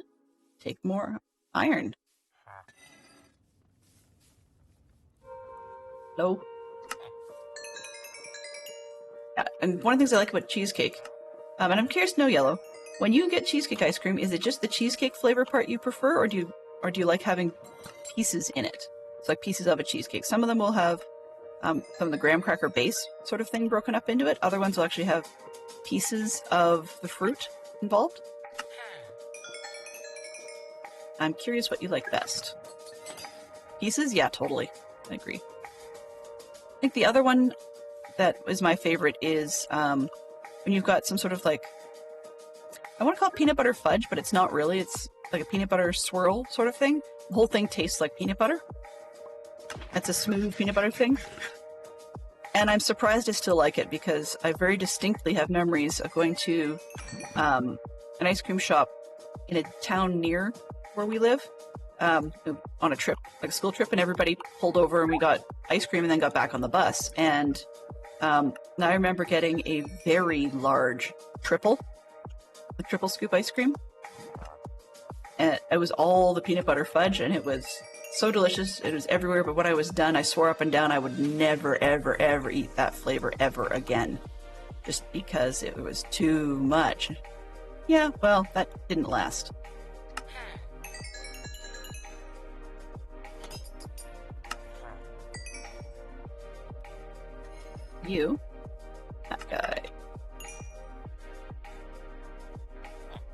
take more iron. Hello. Yeah, and one of the things I like about cheesecake, and I'm curious to know, Yellow, when you get cheesecake ice cream, is it just the cheesecake flavor part you prefer, or do you like having pieces in it? It's like pieces of a cheesecake. Some of them will have some of the graham cracker base sort of thing broken up into it. Other ones will actually have pieces of the fruit involved. I'm curious what you like best. Pieces? Yeah, totally. I agree. I think the other one that is my favorite is when you've got some sort of like, I want to call it peanut butter fudge, but it's not really. It's like a peanut butter swirl sort of thing. The whole thing tastes like peanut butter. It's a smooth peanut butter thing. And I'm surprised I still like it because I very distinctly have memories of going to an ice cream shop in a town near where we live on a trip, like a school trip, and everybody pulled over and we got ice cream and then got back on the bus. And now I remember getting a very large triple scoop ice cream. And it was all the peanut butter fudge, and it was So delicious. It was everywhere, but when I was done, I swore up and down I would never, ever, ever eat that flavor ever again. Just because it was too much. Yeah, well, that didn't last. You. That guy.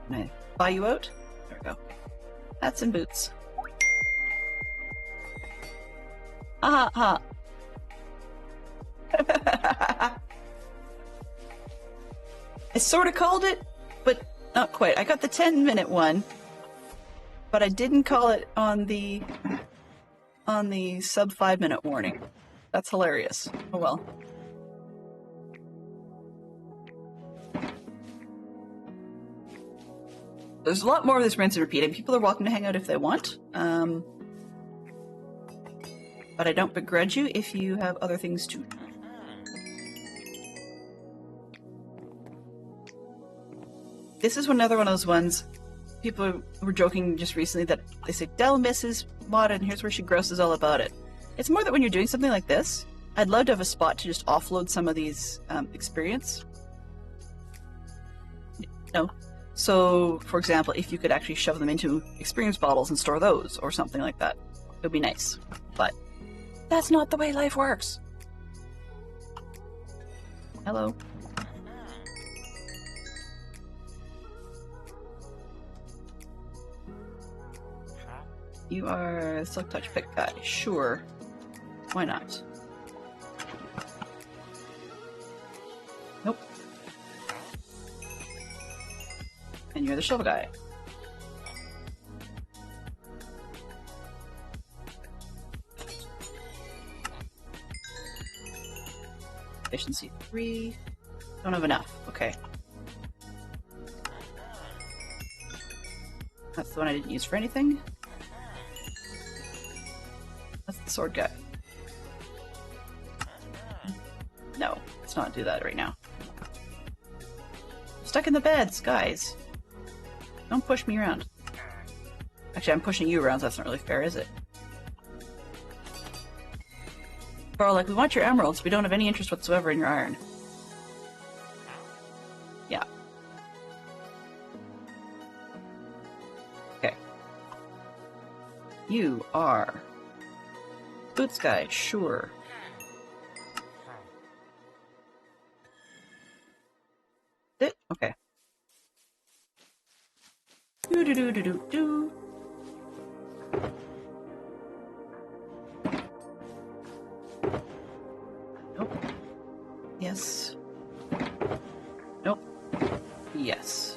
Can I buy you out? There we go. Hats and boots. Ha ha. I sort of called it, but not quite. I got the 10-minute one, but I didn't call it on the sub 5-minute warning. That's hilarious. Oh well. There's a lot more of this rinse and repeat, and people are welcome to hang out if they want. But I don't begrudge you if you have other things to do. This is another one of those ones, people were joking just recently that they say, Dell misses Mod, and here's where she grosses all about it. It's more that when you're doing something like this, I'd love to have a spot to just offload some of these experience. No. So, for example, if you could actually shove them into experience bottles and store those, or something like that, it would be nice. But that's not the way life works. Hello. You are a Silk Touch Pick guy. Sure. Why not? Nope. And you're the shovel guy. Efficiency 3. Don't have enough. Okay. That's the one I didn't use for anything. That's the sword guy. No, let's not do that right now. Stuck in the beds, guys. Don't push me around. Actually, I'm pushing you around, so that's not really fair, is it? Bro, like, we want your emeralds. We don't have any interest whatsoever in your iron. Yeah. Okay. You are... Boots guy, sure. It? Okay. Do. Nope. Yes. Nope. Yes.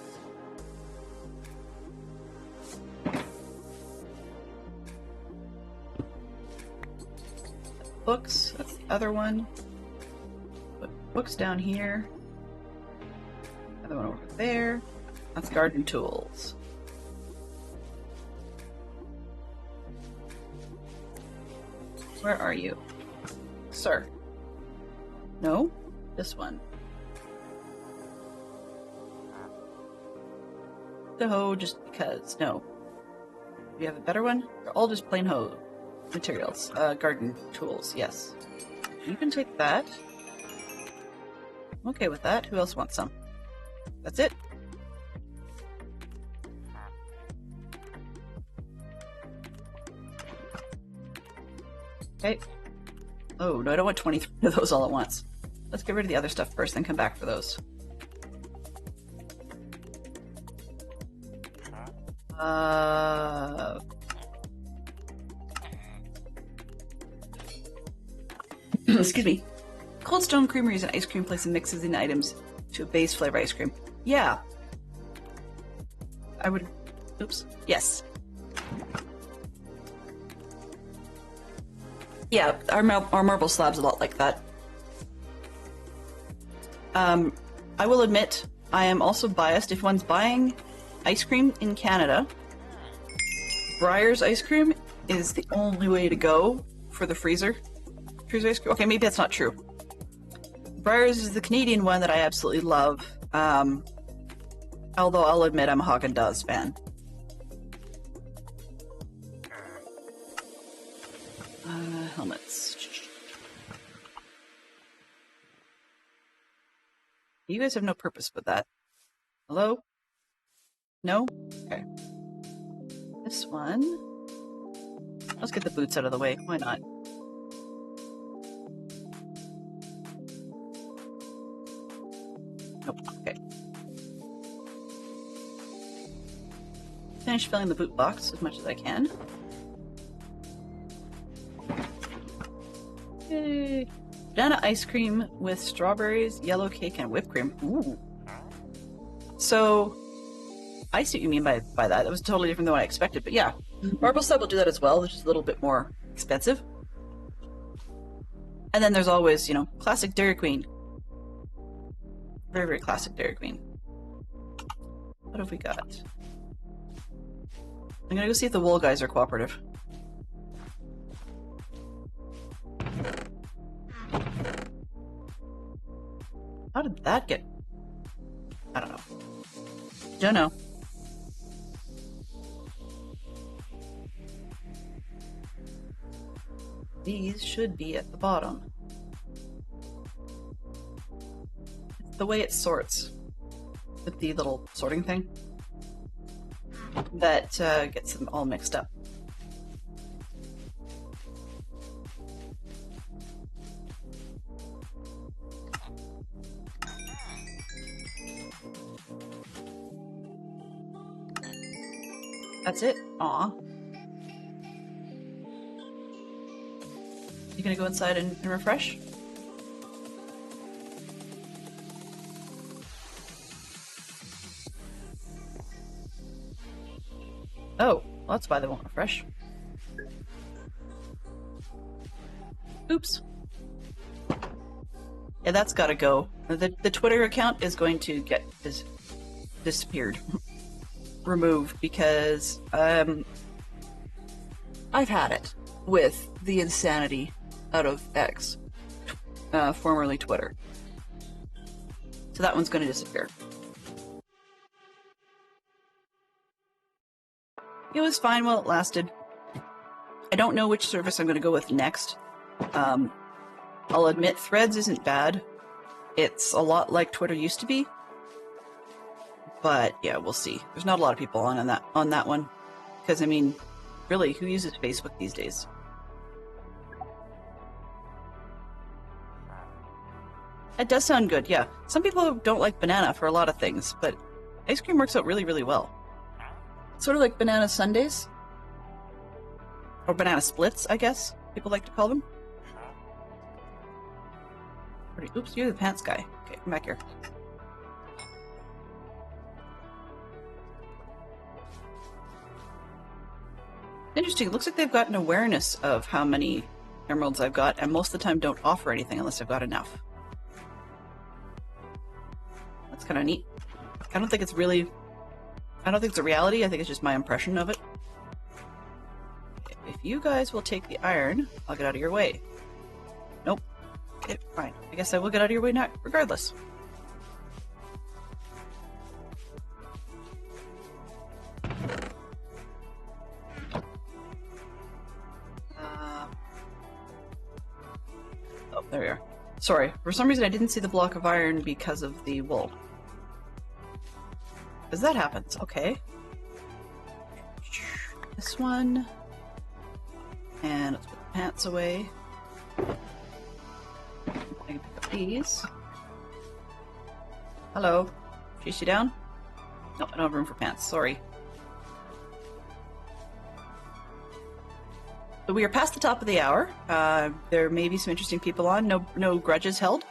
Books, that's the other one. Put books down here. Other one over there. That's garden tools. Where are you? Sir. No? This one. The hoe just because. No. Do you have a better one? They're all just plain hoe materials. Garden tools, yes. You can take that. I'm okay with that. Who else wants some? That's it. Okay. Oh, no, I don't want 23 of those all at once. Let's get rid of the other stuff first, then come back for those. Excuse me. Cold Stone Creamery is an ice cream place and mixes in items to a base flavor ice cream. Yeah. I would... Oops. Yes. Yeah, our marble slab's a lot like that. I will admit, I am also biased. If one's buying ice cream in Canada, Breyers ice cream is the only way to go for the freezer ice cream. Okay, maybe that's not true. Breyers is the Canadian one that I absolutely love. Although I'll admit I'm a Haagen-Dazs fan. Helmets. You guys have no purpose but that. Hello? No? Okay. This one. Let's get the boots out of the way. Why not? Nope. Okay. Finish filling the boot box as much as I can. Yay. Banana ice cream with strawberries, yellow cake, and whipped cream. Ooh. So, I see what you mean by that. That was totally different than what I expected, but yeah. Marble Slab will do that as well, which is a little bit more expensive. And then there's always, you know, classic Dairy Queen. Very, very classic Dairy Queen. What have we got? I'm gonna go see if the wool guys are cooperative. How did that get... I don't know. Don't know. These should be at the bottom. It's the way it sorts with the little sorting thing that gets them all mixed up. That's it? Aw. You gonna go inside and refresh? Oh, well, that's why they won't refresh. Oops. Yeah, that's gotta go. The Twitter account is going to get disappeared. Removed, because I've had it with the insanity out of X, formerly Twitter. So that one's going to disappear. It was fine while it lasted. I don't know which service I'm going to go with next. I'll admit Threads isn't bad. It's a lot like Twitter used to be. But yeah, we'll see. There's not a lot of people on that one. Because, I mean, really, who uses Facebook these days? It does sound good, yeah. Some people don't like banana for a lot of things, but ice cream works out really, really well. Sort of like banana sundaes. Or banana splits, I guess people like to call them. Oops, you're the pants guy. Okay, come back here. Interesting. It looks like they've got an awareness of how many emeralds I've got, and most of the time don't offer anything unless I've got enough. That's kind of neat. I don't think it's a reality. I think it's just my impression of it. If you guys will take the iron, I'll get out of your way. Nope. Okay, fine. I guess I will get out of your way now, regardless. Oh, there we are. Sorry, for some reason I didn't see the block of iron because of the wool. Because that happens, okay. This one. And let's put the pants away. I can pick up these. Hello. Chase you down? No, I don't have room for pants, sorry. So we are past the top of the hour. There may be some interesting people on. No grudges held.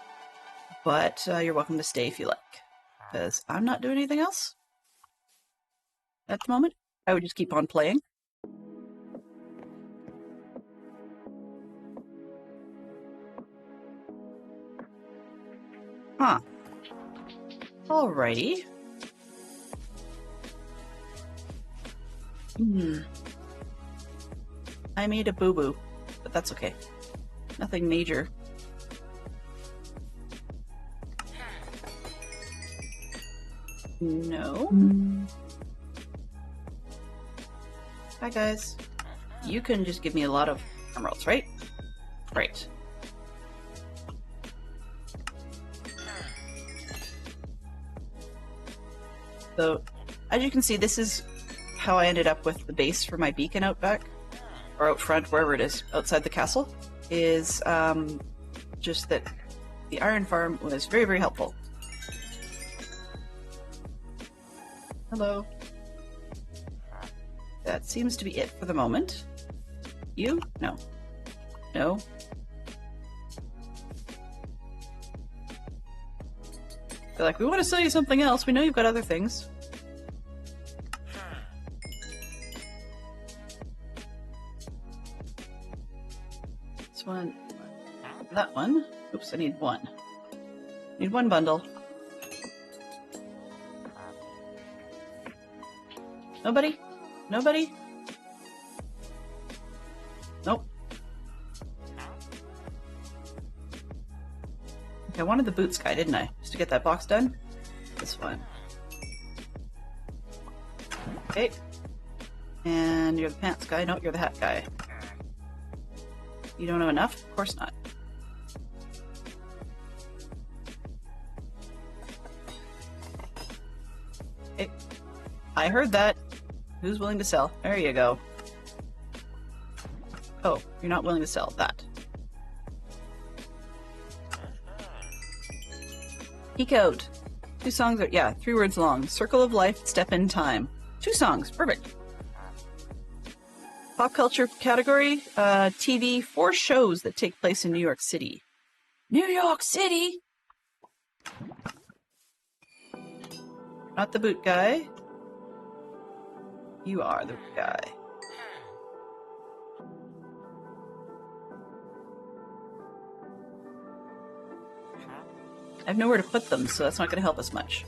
But you're welcome to stay if you like. Because I'm not doing anything else at the moment. I would just keep on playing. Huh. Alrighty. I made a boo-boo, but that's okay. Nothing major. No. Hi guys. You can just give me a lot of emeralds, right? Right. So, as you can see, this is how I ended up with the base for my beacon out back, or out front, wherever it is, outside the castle, is just that the iron farm was very, very helpful. Hello. That seems to be it for the moment. You? No. No. They're like, we want to sell you something else. We know you've got other things. This one. That one. Oops, I need one. Need one bundle. Nobody? Nobody? Nope. Okay, I wanted the boots guy, didn't I? Just to get that box done? This one. Okay. And you're the pants guy. No, you're the hat guy. You don't have enough? Of course not. Okay. I heard that. Who's willing to sell? There you go. Oh, you're not willing to sell that. Peek out. 2 songs are, yeah, 3 words long. Circle of Life, Step in Time. 2 songs, perfect. Pop culture category, TV, 4 shows that take place in New York City. New York City! Not the boot guy. You are the boot guy. I have nowhere to put them, so that's not going to help us much.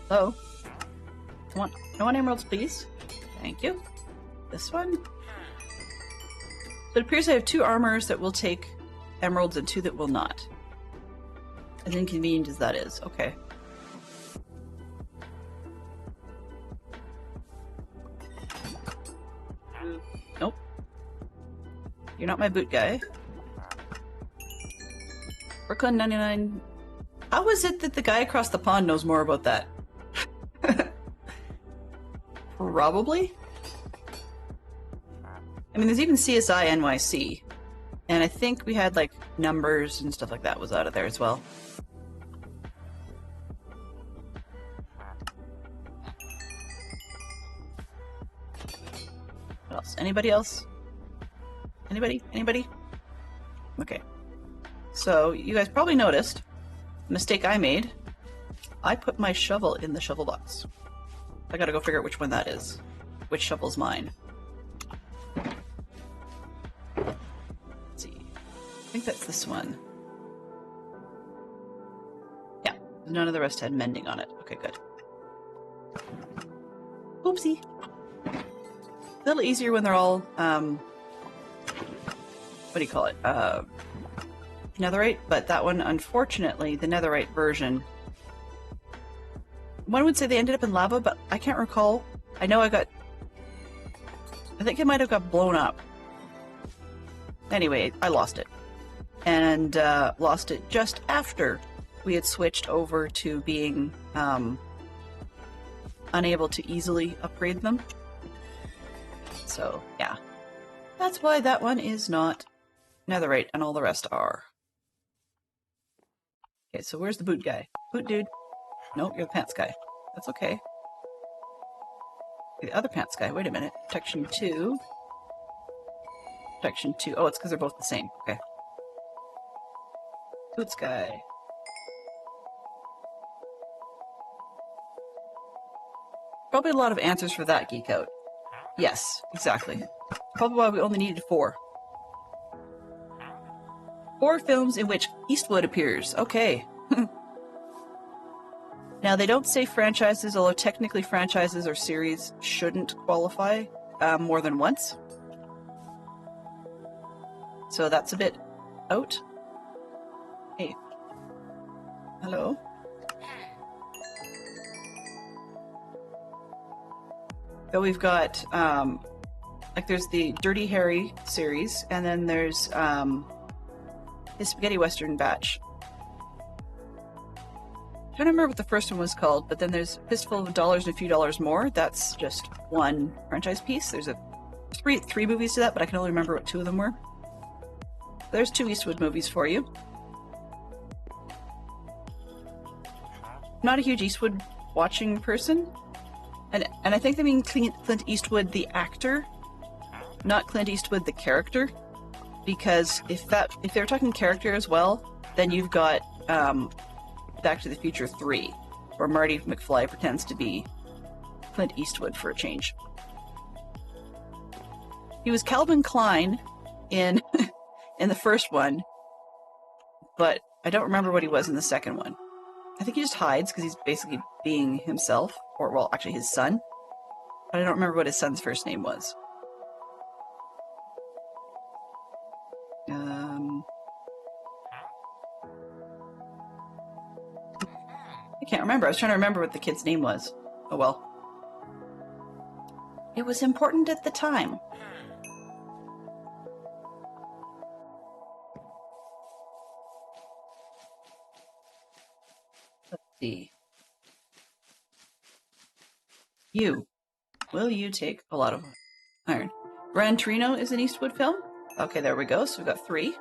Hello? I want emeralds, please. Thank you. This one? So it appears I have 2 armors that will take emeralds and 2 that will not. As inconvenient as that is. Okay. Nope. You're not my boot guy. Brooklyn 99. How is it that the guy across the pond knows more about that? Probably. I mean, there's even CSI NYC. And I think we had, like, numbers and stuff like that was out of there as well. What else? Anybody else? Anybody? Anybody? Okay. So, you guys probably noticed a mistake I made. I put my shovel in the shovel box. I gotta go figure out which one that is. Which shovel's mine. Let's see. I think that's this one. Yeah. None of the rest had mending on it. Okay, good. Oopsie. A little easier when they're all, what do you call it? Netherite, but that one, unfortunately, the netherite version, one would say they ended up in lava, but I can't recall. I know I think it might have got blown up. Anyway, I lost it. And lost it just after we had switched over to being unable to easily upgrade them. So, yeah. That's why that one is not netherite and all the rest are. Okay, so where's the boot guy? Boot dude. Nope, you're the pants guy. That's okay. The other pants guy. Wait a minute. Protection 2. Protection 2. Oh, it's because they're both the same. Okay. Boots guy. Probably a lot of answers for that, Geek Out. Yes, exactly. Probably why we only needed 4. 4 films in which Eastwood appears. Okay. Now, they don't say franchises, although technically franchises or series shouldn't qualify more than once. So that's a bit out. Hey. Hello. So we've got, like there's the Dirty Harry series, and then there's his Spaghetti Western batch. I don't remember what the first one was called, but then there's Fistful of Dollars and a Few Dollars More. That's just one franchise piece. There's three movies to that, but I can only remember what two of them were. There's 2 Eastwood movies for you. Not a huge Eastwood watching person, and I think they mean Clint Eastwood the actor, not Clint Eastwood the character, because if they're talking character as well, then you've got Back to the Future 3, where Marty McFly pretends to be Clint Eastwood for a change. He was Calvin Klein in in the first one, but I don't remember what he was in the second one. I think he just hides because he's basically being himself, or well, actually his son. But I don't remember what his son's first name was. I can't remember. I was trying to remember what the kid's name was. Oh well. It was important at the time. Let's see. Will you take a lot of iron? Gran Torino is an Eastwood film. Okay, there we go. So we've got 3.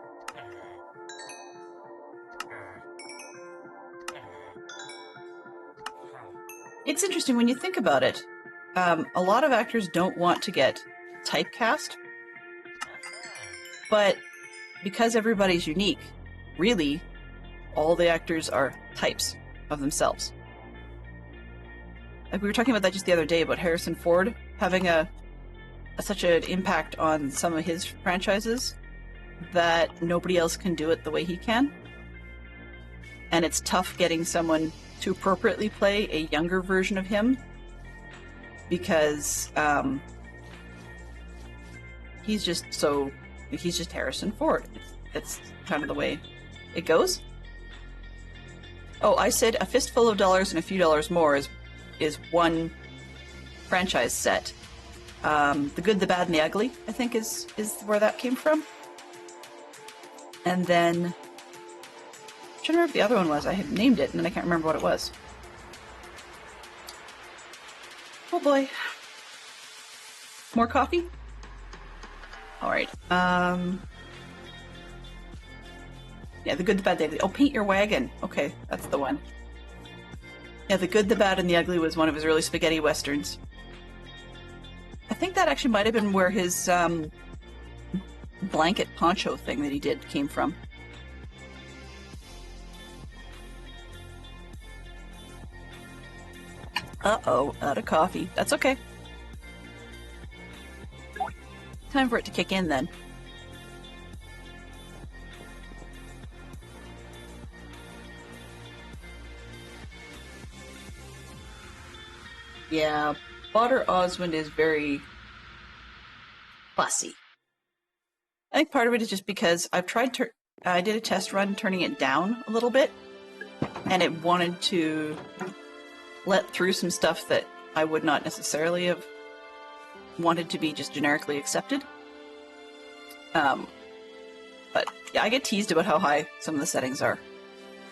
It's interesting when you think about it. A lot of actors don't want to get typecast, but because everybody's unique, really, all the actors are types of themselves. Like we were talking about that just the other day about Harrison Ford having such an impact on some of his franchises that nobody else can do it the way he can. And it's tough getting someone to appropriately play a younger version of him because he's just Harrison Ford. It's kind of the way it goes. Oh, I said A Fistful of Dollars and a Few Dollars More is one franchise set. The Good, the Bad, and the Ugly, I think, is where that came from. And then I'm trying to remember what the other one was. I had named it, and then I can't remember what it was. Oh boy. More coffee? Alright. Yeah, The Good, the Bad, the Ugly. Oh, Paint Your Wagon. Okay, that's the one. Yeah, The Good, the Bad, and the Ugly was one of his early spaghetti westerns. I think that actually might have been where his blanket poncho thing that he did came from. Uh-oh, out of coffee. That's okay. Time for it to kick in then. Yeah, Potter Oswald is very fussy. I think part of it is just because I've tried I did a test run turning it down a little bit, and it wanted to let through some stuff that I would not necessarily have wanted to be just generically accepted. But yeah, I get teased about how high some of the settings are.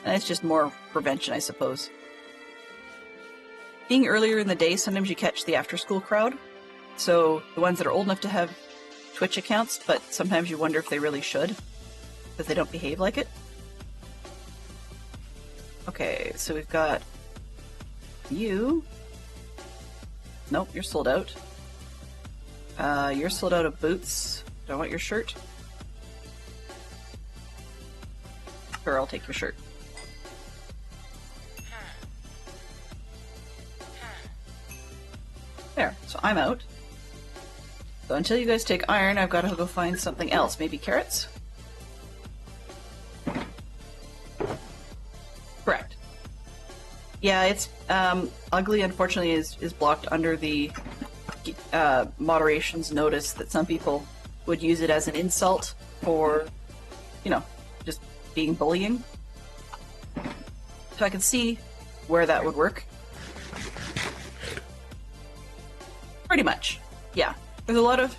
And it's just more prevention, I suppose. Being earlier in the day, sometimes you catch the after-school crowd. So the ones that are old enough to have Twitch accounts, but sometimes you wonder if they really should, because they don't behave like it. Okay, so we've got you. Nope, you're sold out. You're sold out of boots. Do I want your shirt? Sure, I'll take your shirt. There, so I'm out. So until you guys take iron, I've got to go find something else. Maybe carrots? Correct. Yeah, it's ugly, unfortunately, is blocked under the moderations notice that some people would use it as an insult for, you know, just being bullying. So I can see where that would work. Pretty much. Yeah. There's a lot of...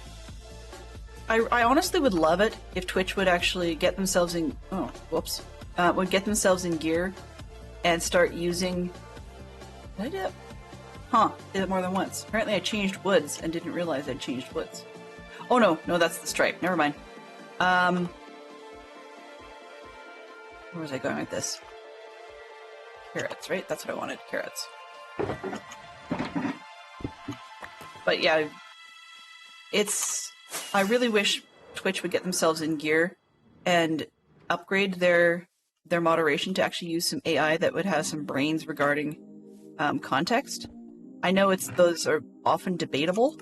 I honestly would love it if Twitch would actually get themselves in... Oh, whoops. Would get themselves in gear and start using... Did I do it? Huh. Did it more than once. Apparently I changed woods and didn't realize I'd changed woods. Oh no. No, that's the stripe. Never mind. Where was I going with this? Carrots, right? That's what I wanted. Carrots. But yeah, I really wish Twitch would get themselves in gear and upgrade their moderation to actually use some AI that would have some brains regarding context. I know those are often debatable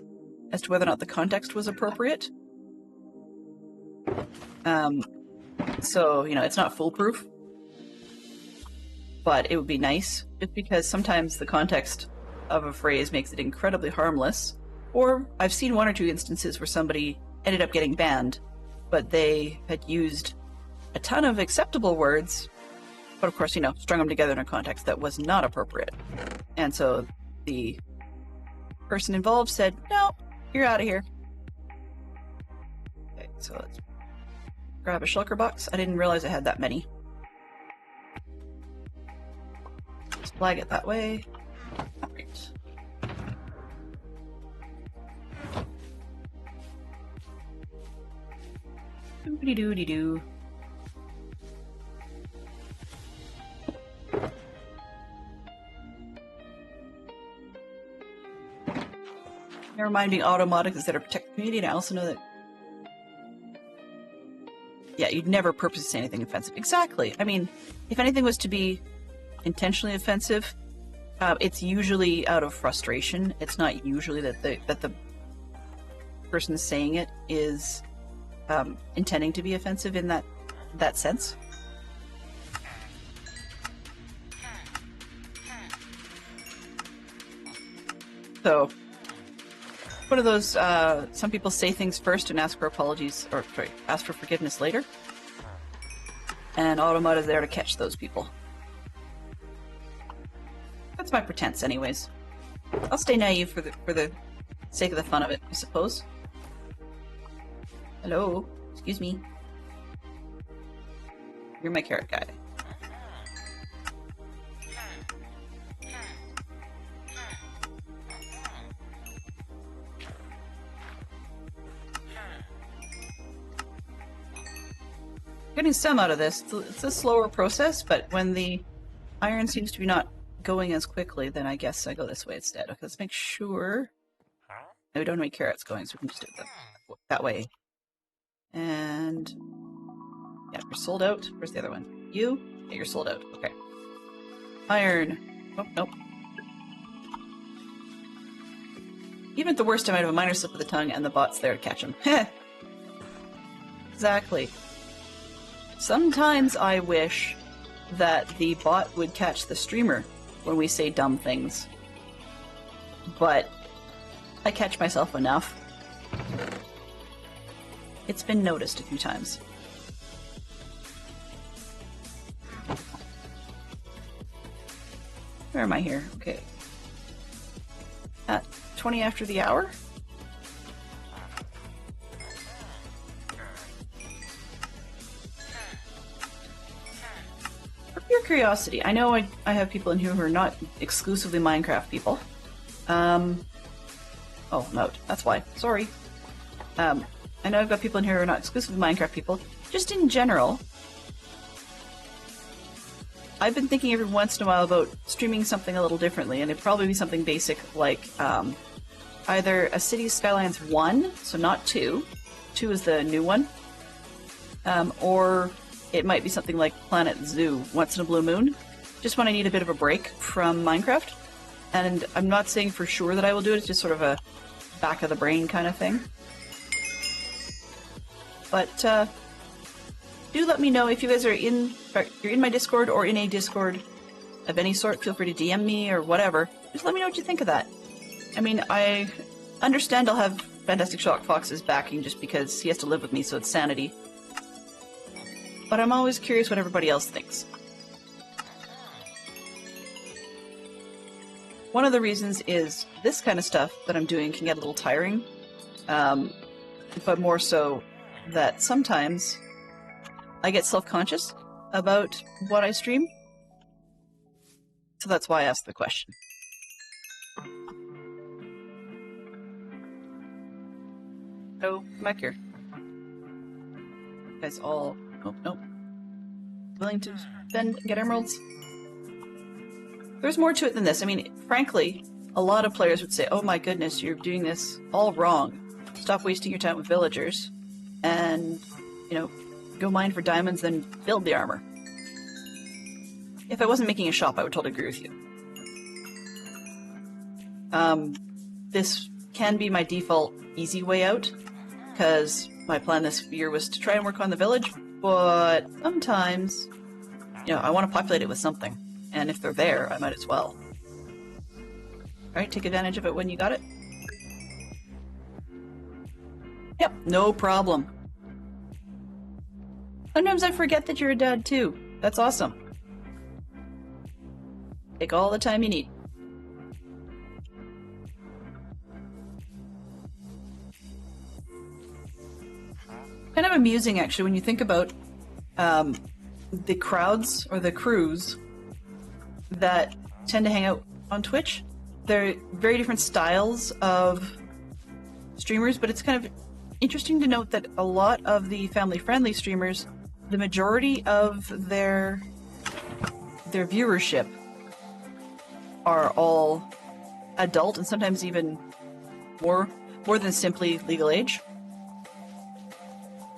as to whether or not the context was appropriate. So, it's not foolproof. But it would be nice, just because sometimes the context of a phrase makes it incredibly harmless. Or I've seen one or two instances where somebody ended up getting banned, but they had used a ton of acceptable words, but of course, strung them together in a context that was not appropriate. And so the person involved said, no, you're out of here. Okay, so let's grab a shulker box. I didn't realize I had that many. Just flag it that way. All right. Doody-doody-doo. Never mind being automatic is there to protect the community, and I also know that... Yeah, you'd never purposely say anything offensive. Exactly. I mean, if anything was to be intentionally offensive, it's usually out of frustration. It's not usually that the person saying it is intending to be offensive in that sense. So, one of those, some people say things first and ask for apologies, or sorry, ask for forgiveness later. And Automata is there to catch those people. That's my pretense anyways. I'll stay naive for the sake of the fun of it, I suppose. Hello? Excuse me. You're my carrot guy. Getting some out of this. It's a slower process, but when the iron seems to be not going as quickly, then I guess I go this way instead. Okay, let's make sure. No, we don't have any carrots going, so we can just do it that way. And yeah, you're sold out. Where's the other one? You? Yeah, you're sold out. Okay. Iron. Oh, nope. Even at the worst, I might have a minor slip of the tongue, and the bot's there to catch him. Heh. Exactly. Sometimes I wish that the bot would catch the streamer when we say dumb things. But I catch myself enough. It's been noticed a few times. Where am I here? Okay. At 20 after the hour? For pure curiosity, I know I have people in here who are not exclusively Minecraft people. Oh, note. That's why. Sorry. I know I've got people in here who are not exclusively Minecraft people. Just in general, I've been thinking every once in a while about streaming something a little differently, and it'd probably be something basic like either a Cities Skylines 1, so not 2. 2 is the new one. Or it might be something like Planet Zoo, once in a blue moon. Just when I need a bit of a break from Minecraft. And I'm not saying for sure that I will do it, it's just sort of a back of the brain kind of thing. But do let me know if you guys are you're in my Discord or in a Discord of any sort. Feel free to DM me or whatever. Just let me know what you think of that. I mean, I understand I'll have Fantastic Shock Fox's backing just because he has to live with me, so it's sanity. But I'm always curious what everybody else thinks. one of the reasons is this kind of stuff that I'm doing can get a little tiring, but more so that sometimes I get self-conscious about what I stream. So that's why I asked the question. Oh, come back here. You guys all... Oh, nope. Willing to spend and get emeralds? There's more to it than this. I mean, frankly, a lot of players would say, oh my goodness, you're doing this all wrong. Stop wasting your time with villagers and, you know, go mine for diamonds, then build the armor. If I wasn't making a shop, I would totally agree with you. This can be my default easy way out, because my plan this year was to try and work on the village, but sometimes, you know, I want to populate it with something. And if they're there, I might as well. Alright, take advantage of it when you got it. Yep, no problem. Sometimes I forget that you're a dad too. That's awesome. Take all the time you need. Kind of amusing, actually, when you think about the crowds or the crews that tend to hang out on Twitch. They're very different styles of streamers, but it's kind of interesting to note that a lot of the family-friendly streamers, the majority of their viewership are all adult and sometimes even more than simply legal age.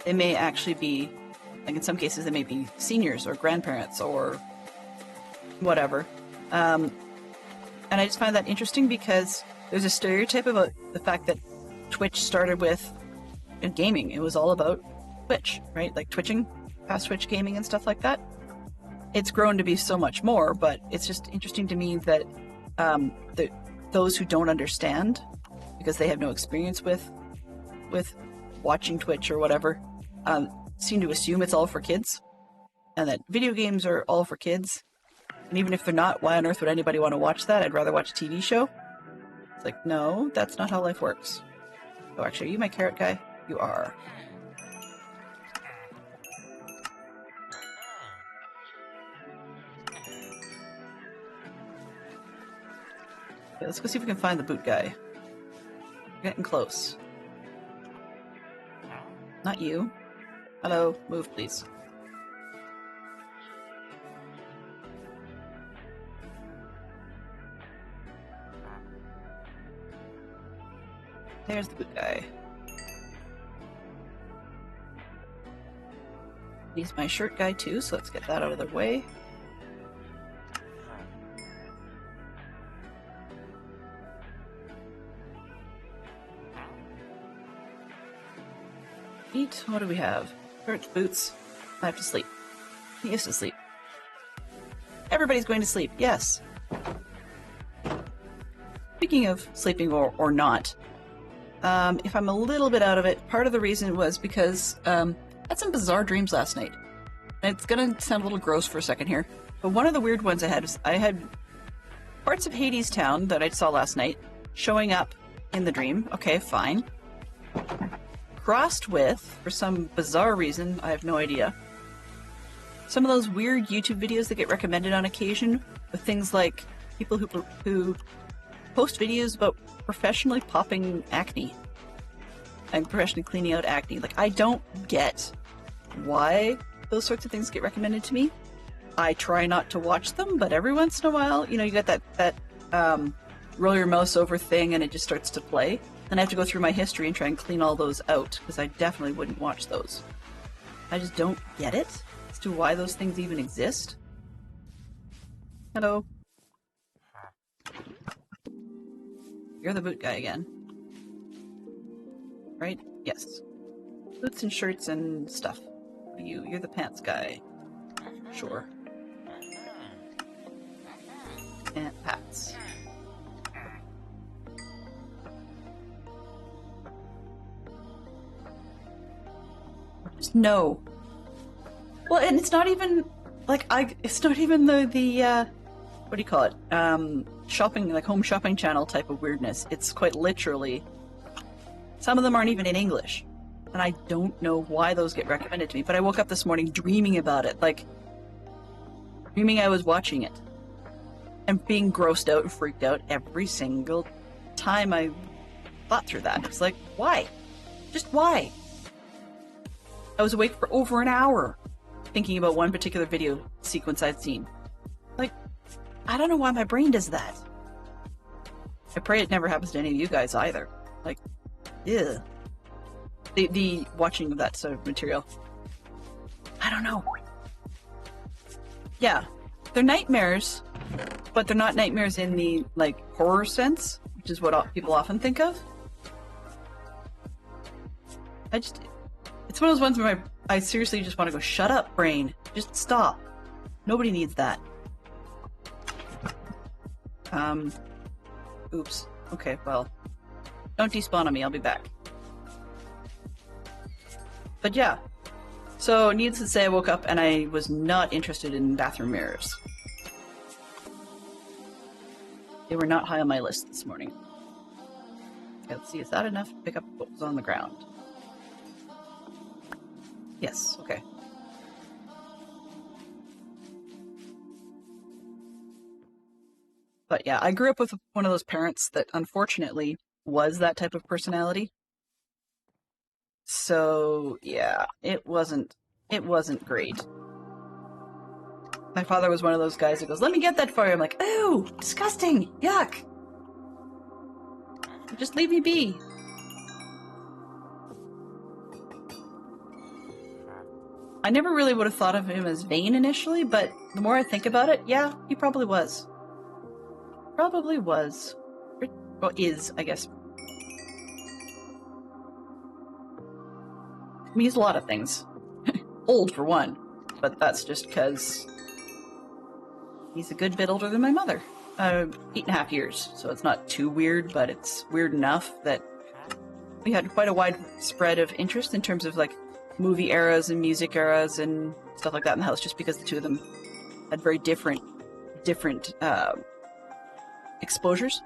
They may actually be, like in some cases, they may be seniors or grandparents or whatever. And I just find that interesting because there's a stereotype about the fact that Twitch started with gaming. It was all about Twitch, right? Like twitching, past Twitch gaming and stuff like that. It's grown to be so much more, but it's just interesting to me that those who don't understand, because they have no experience with watching Twitch or whatever, seem to assume it's all for kids, and that video games are all for kids. And even if they're not, why on earth would anybody want to watch that? I'd rather watch a TV show. It's like, no, that's not how life works. Oh, actually, are you my carrot guy? You are. Okay, let's go see if we can find the boot guy. We're getting close. Not you. Hello, move please. There's the boot guy. He's my shirt guy too, so let's get that out of the way. Eat. What do we have? Shirts, boots. I have to sleep. He is to sleep. Everybody's going to sleep. Yes. Speaking of sleeping or not, if I'm a little bit out of it, part of the reason was because I had some bizarre dreams last night. And it's gonna sound a little gross for a second here, but one of the weird ones I had is I had parts of Hades Town that I saw last night showing up in the dream. Okay, fine. Crossed with, for some bizarre reason, I have no idea, some of those weird YouTube videos that get recommended on occasion with things like people who post videos about professionally popping acne and professionally cleaning out acne. Like, I don't get why those sorts of things get recommended to me. I try not to watch them, but every once in a while, you know, you get that roll your mouse over thing and it just starts to play. Then I have to go through my history and try and clean all those out, because I definitely wouldn't watch those. I just don't get it as to why those things even exist. Hello. You're the boot guy again. Right? Yes. Boots and shirts and stuff. What are you? You're the pants guy. Sure. And hats. Just no. Well, and it's not even like it's not even the what do you call it? shopping, like home shopping channel type of weirdness. It's quite literally, some of them aren't even in English. And I don't know why those get recommended to me, but I woke up this morning dreaming about it, like dreaming I was watching it and being grossed out and freaked out every single time I thought through that. It's like, why? Just why? I was awake for over an hour thinking about one particular video sequence I'd seen. Like, I don't know why my brain does that. I pray it never happens to any of you guys either. Like, ew. The watching of that sort of material. I don't know. Yeah, they're nightmares, but they're not nightmares in the, like, horror sense, which is what people often think of. It's one of those ones where I seriously just want to go, shut up, brain. Just stop. Nobody needs that. Oops. Okay, well, don't despawn on me, I'll be back. But yeah, so needless to say, I woke up and I was not interested in bathroom mirrors. They were not high on my list this morning. Okay, let's see, is that enough to pick up what was on the ground? Yes, okay. But yeah, I grew up with one of those parents that unfortunately was that type of personality. So yeah, it wasn't great. My father was one of those guys that goes, let me get that for you. I'm like, oh, disgusting, yuck. Just leave me be. I never really would have thought of him as vain initially, but the more I think about it, yeah, he probably was. Probably was. Well, is, I guess. I mean, he's a lot of things. Old, for one. But that's just because he's a good bit older than my mother. 8.5 years. So it's not too weird, but it's weird enough that we had quite a wide spread of interest in terms of, like, movie eras and music eras and stuff like that in the house, just because the two of them had very different exposures.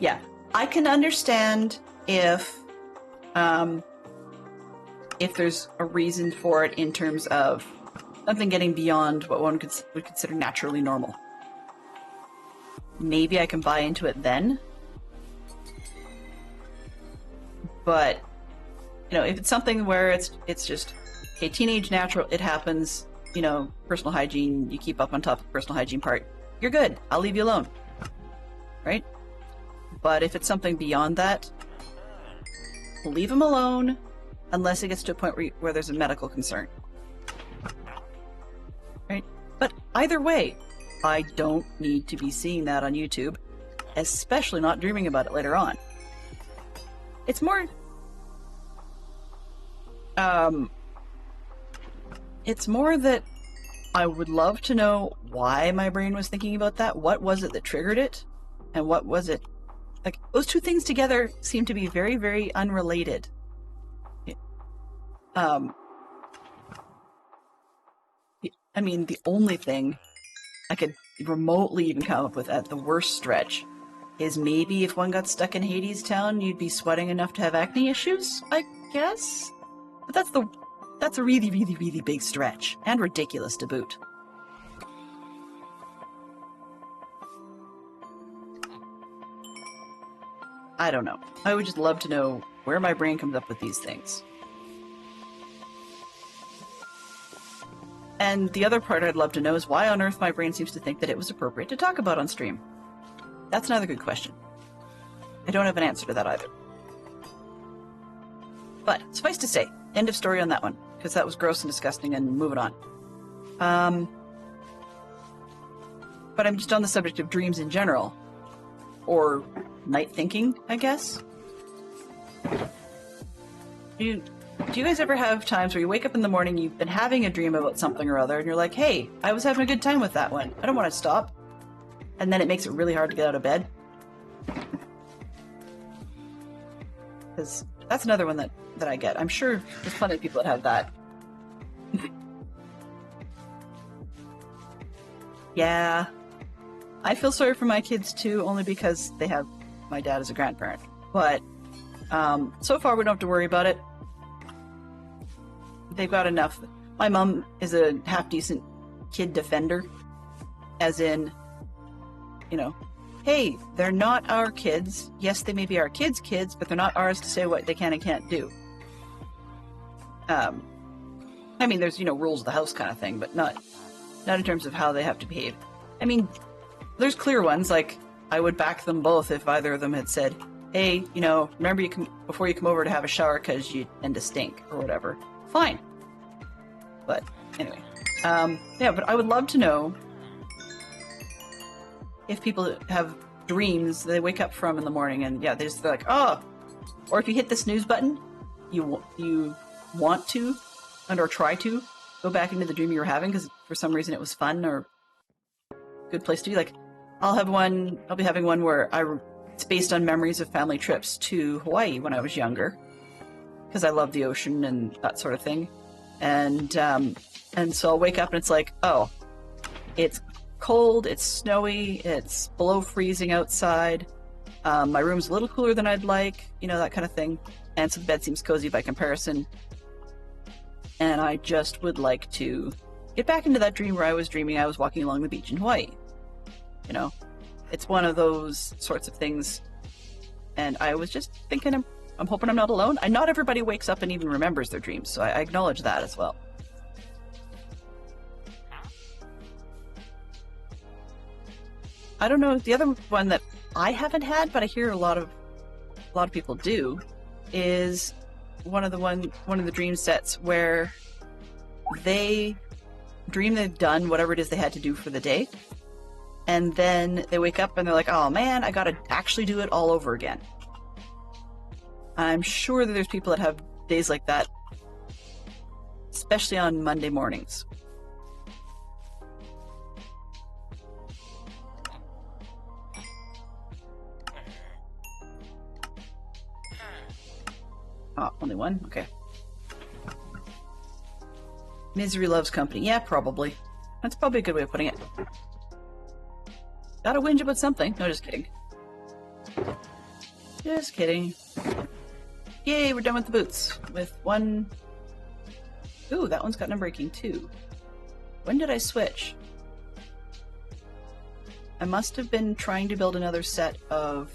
Yeah, I can understand if there's a reason for it in terms of something getting beyond what one would consider naturally normal. Maybe I can buy into it then. But, you know, if it's something where it's just, okay, teenage natural, it happens, you know, personal hygiene, you keep up on top of the personal hygiene part, you're good. I'll leave you alone. Right? But if it's something beyond that, leave him alone unless it gets to a point where there's a medical concern. Right? But either way, I don't need to be seeing that on YouTube, especially not dreaming about it later on. It's more... it's more that I would love to know why my brain was thinking about that. What was it that triggered it? And what was it? Like, those two things together seem to be very, very unrelated. I mean, the only thing I could remotely even come up with at the worst stretch is maybe if one got stuck in Hades Town, you'd be sweating enough to have acne issues, I guess? But that's a really, really, really big stretch, and ridiculous to boot. I don't know. I would just love to know where my brain comes up with these things. And the other part I'd love to know is why on earth my brain seems to think that it was appropriate to talk about on stream. That's another good question. I don't have an answer to that either. But suffice to say, end of story on that one, because that was gross and disgusting, and moving on. But I'm just on the subject of dreams in general. Or night thinking, I guess. Do you guys ever have times where you wake up in the morning, you've been having a dream about something or other, and you're like, hey, I was having a good time with that one. I don't want to stop. And then it makes it really hard to get out of bed? Because that's another one that I get. I'm sure there's plenty of people that have that. Yeah. I feel sorry for my kids too, only because they have my dad as a grandparent. But so far we don't have to worry about it. They've got enough. My mom is a half-decent kid defender, as in, you know, hey, they're not our kids. Yes, they may be our kids' kids, but they're not ours to say what they can and can't do. I mean, there's, rules of the house kind of thing, but not in terms of how they have to behave. I mean, there's clear ones, like, I would back them both if either of them had said, hey, remember before you come over to have a shower because you tend to stink, or whatever. Fine. But, anyway. Yeah, but I would love to know if people have dreams they wake up from in the morning and, yeah, they're like, oh! Or if you hit the snooze button, you want to, or try to, go back into the dream you were having because for some reason it was fun or good place to be. Like, I'll be having one where it's based on memories of family trips to Hawaii when I was younger, because I love the ocean and that sort of thing. And so I'll wake up and it's like, oh, it's cold, it's snowy, it's below freezing outside. My room's a little cooler than I'd like, that kind of thing. And so the bed seems cozy by comparison. And I just would like to get back into that dream where I was dreaming I was walking along the beach in Hawaii. It's one of those sorts of things. And I was just thinking, I'm hoping I'm not alone. Not everybody wakes up and even remembers their dreams, so I acknowledge that as well. I don't know, the other one that I haven't had, but I hear a lot of people do, is one of the dream sets where they dream they've done whatever it is they had to do for the day, and then they wake up and they're like, oh man, I gotta actually do it all over again. I'm sure that there's people that have days like that, especially on Monday mornings. Oh, only one? Okay. Misery loves company. Yeah, probably. That's probably a good way of putting it. Gotta whinge about something. No, just kidding. Just kidding. Yay, we're done with the boots. With one... Ooh, that one's got an unbreaking too. When did I switch? I must have been trying to build another set of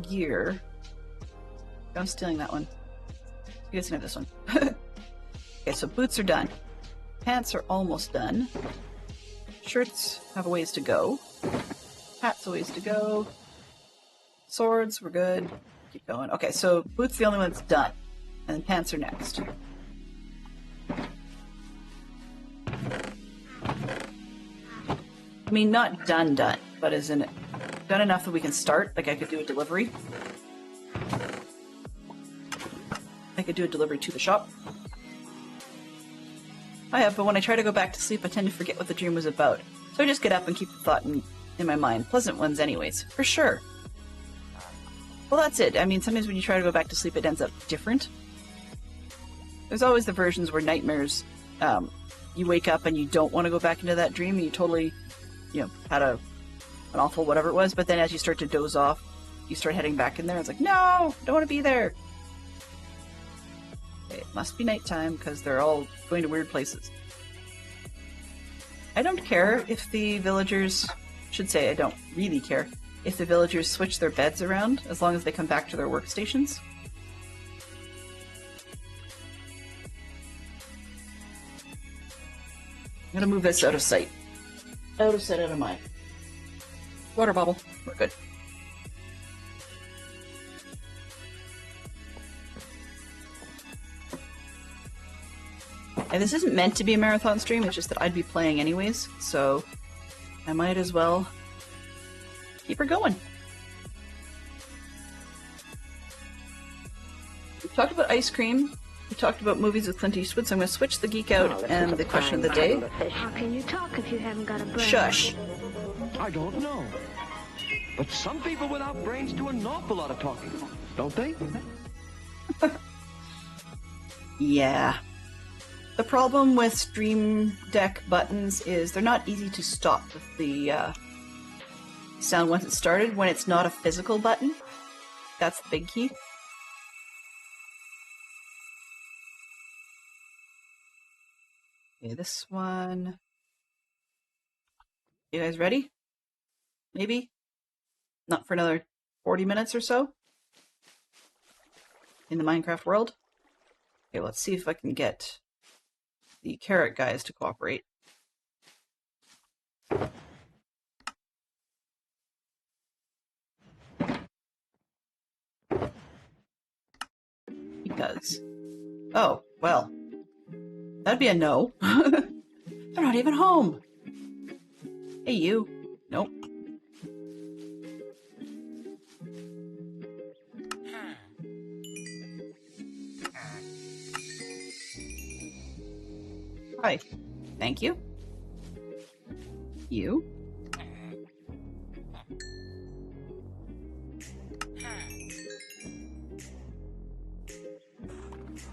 gear. I'm stealing that one. You guys can have this one. Okay, so boots are done. Pants are almost done. Shirts have a ways to go. Hats a ways to go. Swords, we're good. Keep going. Okay, so boots the only one that's done. And then pants are next. I mean, not done, but as in done enough that we can start. Like I could do a delivery. I could do a delivery to the shop. I have, but when I try to go back to sleep, I tend to forget what the dream was about. So I just get up and keep the thought in my mind. Pleasant ones anyways, for sure. Well, that's it. I mean, sometimes when you try to go back to sleep, it ends up different. There's always the versions where nightmares, you wake up and you don't want to go back into that dream, and you totally, had an awful whatever it was, but then as you start to doze off, you start heading back in there, and it's like, no, don't want to be there. It must be nighttime, because they're all going to weird places. I don't care if the villagers, I don't really care, if the villagers switch their beds around, as long as they come back to their workstations. I'm gonna move this out of sight. Out of sight, out of mind. Water bottle. We're good. And this isn't meant to be a marathon stream, it's just that I'd be playing anyways, so I might as well keep her going. We talked about ice cream, we talked about movies with Clint Eastwood, so I'm going to switch the geek out and the question of the day. How can you talk if you haven't got a brain? Shush. I don't know. But some people without brains do an awful lot of talking, don't they? Yeah. The problem with Stream Deck buttons is they're not easy to stop with the sound once it's started when it's not a physical button. That's the big key. Okay, this one. You guys ready? Maybe? Not for another 40 minutes or so? In the Minecraft world? Okay, let's see if I can get the carrot guys to cooperate. Because... Oh, well. That'd be a no. They're not even home! Hey, you. Nope. Hi. Thank you. You.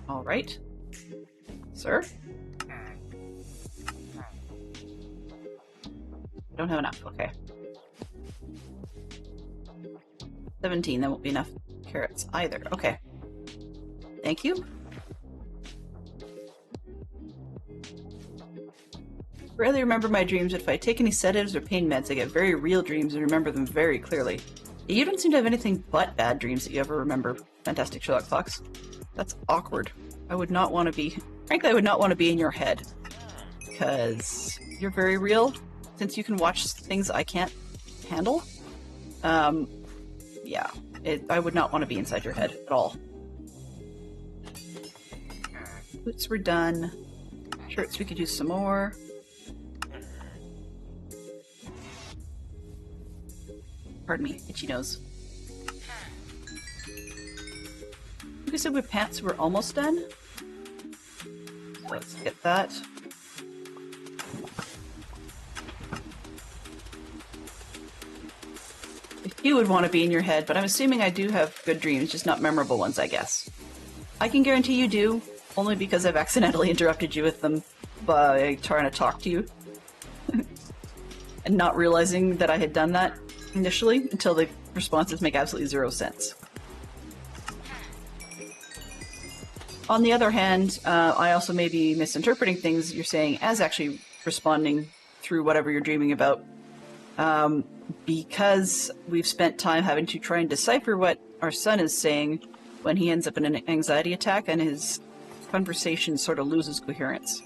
All right. Sir? Don't have enough. Okay. 17. That won't be enough carrots either. Okay. Thank you. Rarely remember my dreams, but if I take any sedatives or pain meds, I get very real dreams and remember them very clearly. You don't seem to have anything but bad dreams that you ever remember, Fantastic Sherlock Fox. That's awkward. I would not want to be... Frankly, I would not want to be in your head. Because you're very real, since you can watch things I can't handle. Yeah. I would not want to be inside your head at all. Boots were done. Shirts, we could use some more. Pardon me, itchy nose. We said with pants we're almost done. So let's get that. If you would want to be in your head, but I'm assuming I do have good dreams, just not memorable ones, I guess. I can guarantee you do, only because I've accidentally interrupted you with them by trying to talk to you. And not realizing that I had done that initially, until the responses make absolutely zero sense. On the other hand, I also may be misinterpreting things you're saying as actually responding through whatever you're dreaming about. Because we've spent time having to try and decipher what our son is saying when he ends up in an anxiety attack and his conversation sort of loses coherence.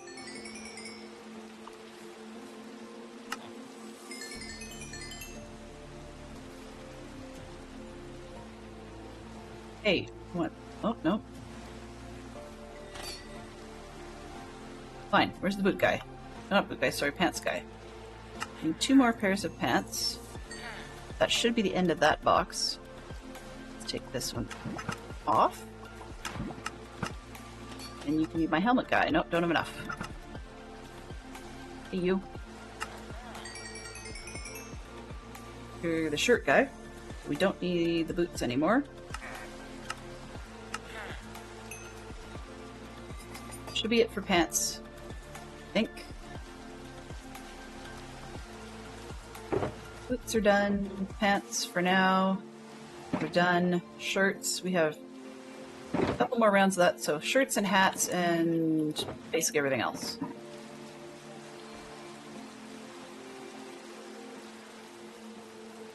Hey, what? Oh, no. Fine, where's the boot guy? Not boot guy, sorry, pants guy. Need 2 more pairs of pants. That should be the end of that box. Let's take this one off. And you can be my helmet guy. Nope, don't have enough. Hey, you. You're the shirt guy. We don't need the boots anymore. Should be it for pants, I think. Boots are done. Pants for now. We're done. Shirts, we have a couple more rounds of that, so shirts and hats and basically everything else.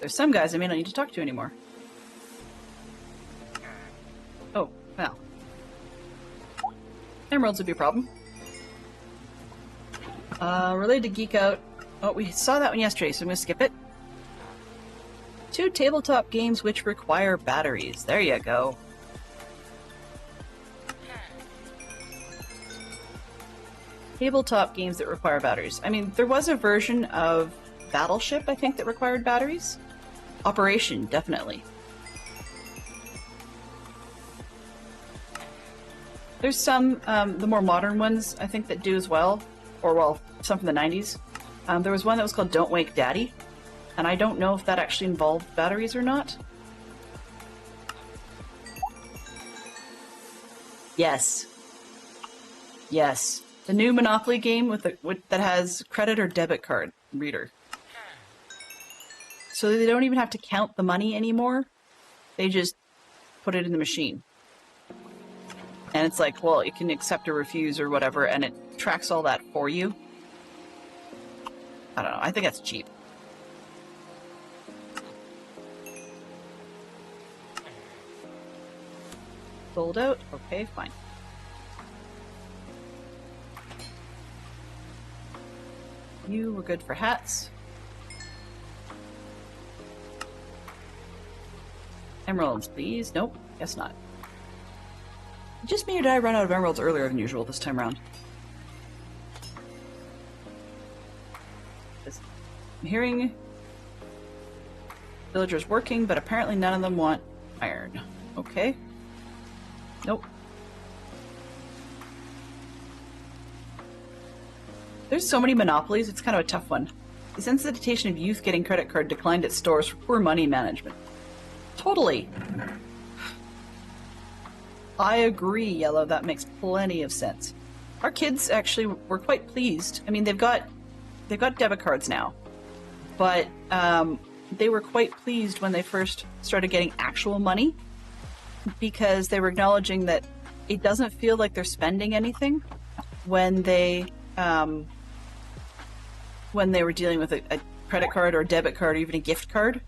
There's some guys I may not need to talk to anymore. Oh, well. Emeralds would be a problem. Related to Geek Out. Oh, we saw that one yesterday, so I'm gonna skip it. 2 tabletop games which require batteries. There you go. Tabletop games that require batteries. I mean, there was a version of Battleship, I think, that required batteries. Operation, definitely. There's some, the more modern ones, I think, that do as well. Or, well, some from the 90s. There was one that was called Don't Wake Daddy. And I don't know if that actually involved batteries or not. Yes. Yes. The new Monopoly game that has credit or debit card reader. So they don't even have to count the money anymore. They just put it in the machine. And it's like, well, you can accept or refuse or whatever, and it tracks all that for you. I don't know. I think that's cheap. Sold out? Okay, fine. You were good for hats. Emeralds, please. Nope, guess not. Just me, or did I run out of emeralds earlier than usual this time around? I'm hearing villagers working, but apparently none of them want iron. Okay. Nope. There's so many monopolies, it's kind of a tough one. The sensitization of youth getting credit card declined at stores for poor money management. Totally. I agree, Yellow. That makes plenty of sense. Our kids actually were quite pleased. I mean, they've got debit cards now, but they were quite pleased when they first started getting actual money, because they were acknowledging that it doesn't feel like they're spending anything when they were dealing with a credit card or a debit card or even a gift card.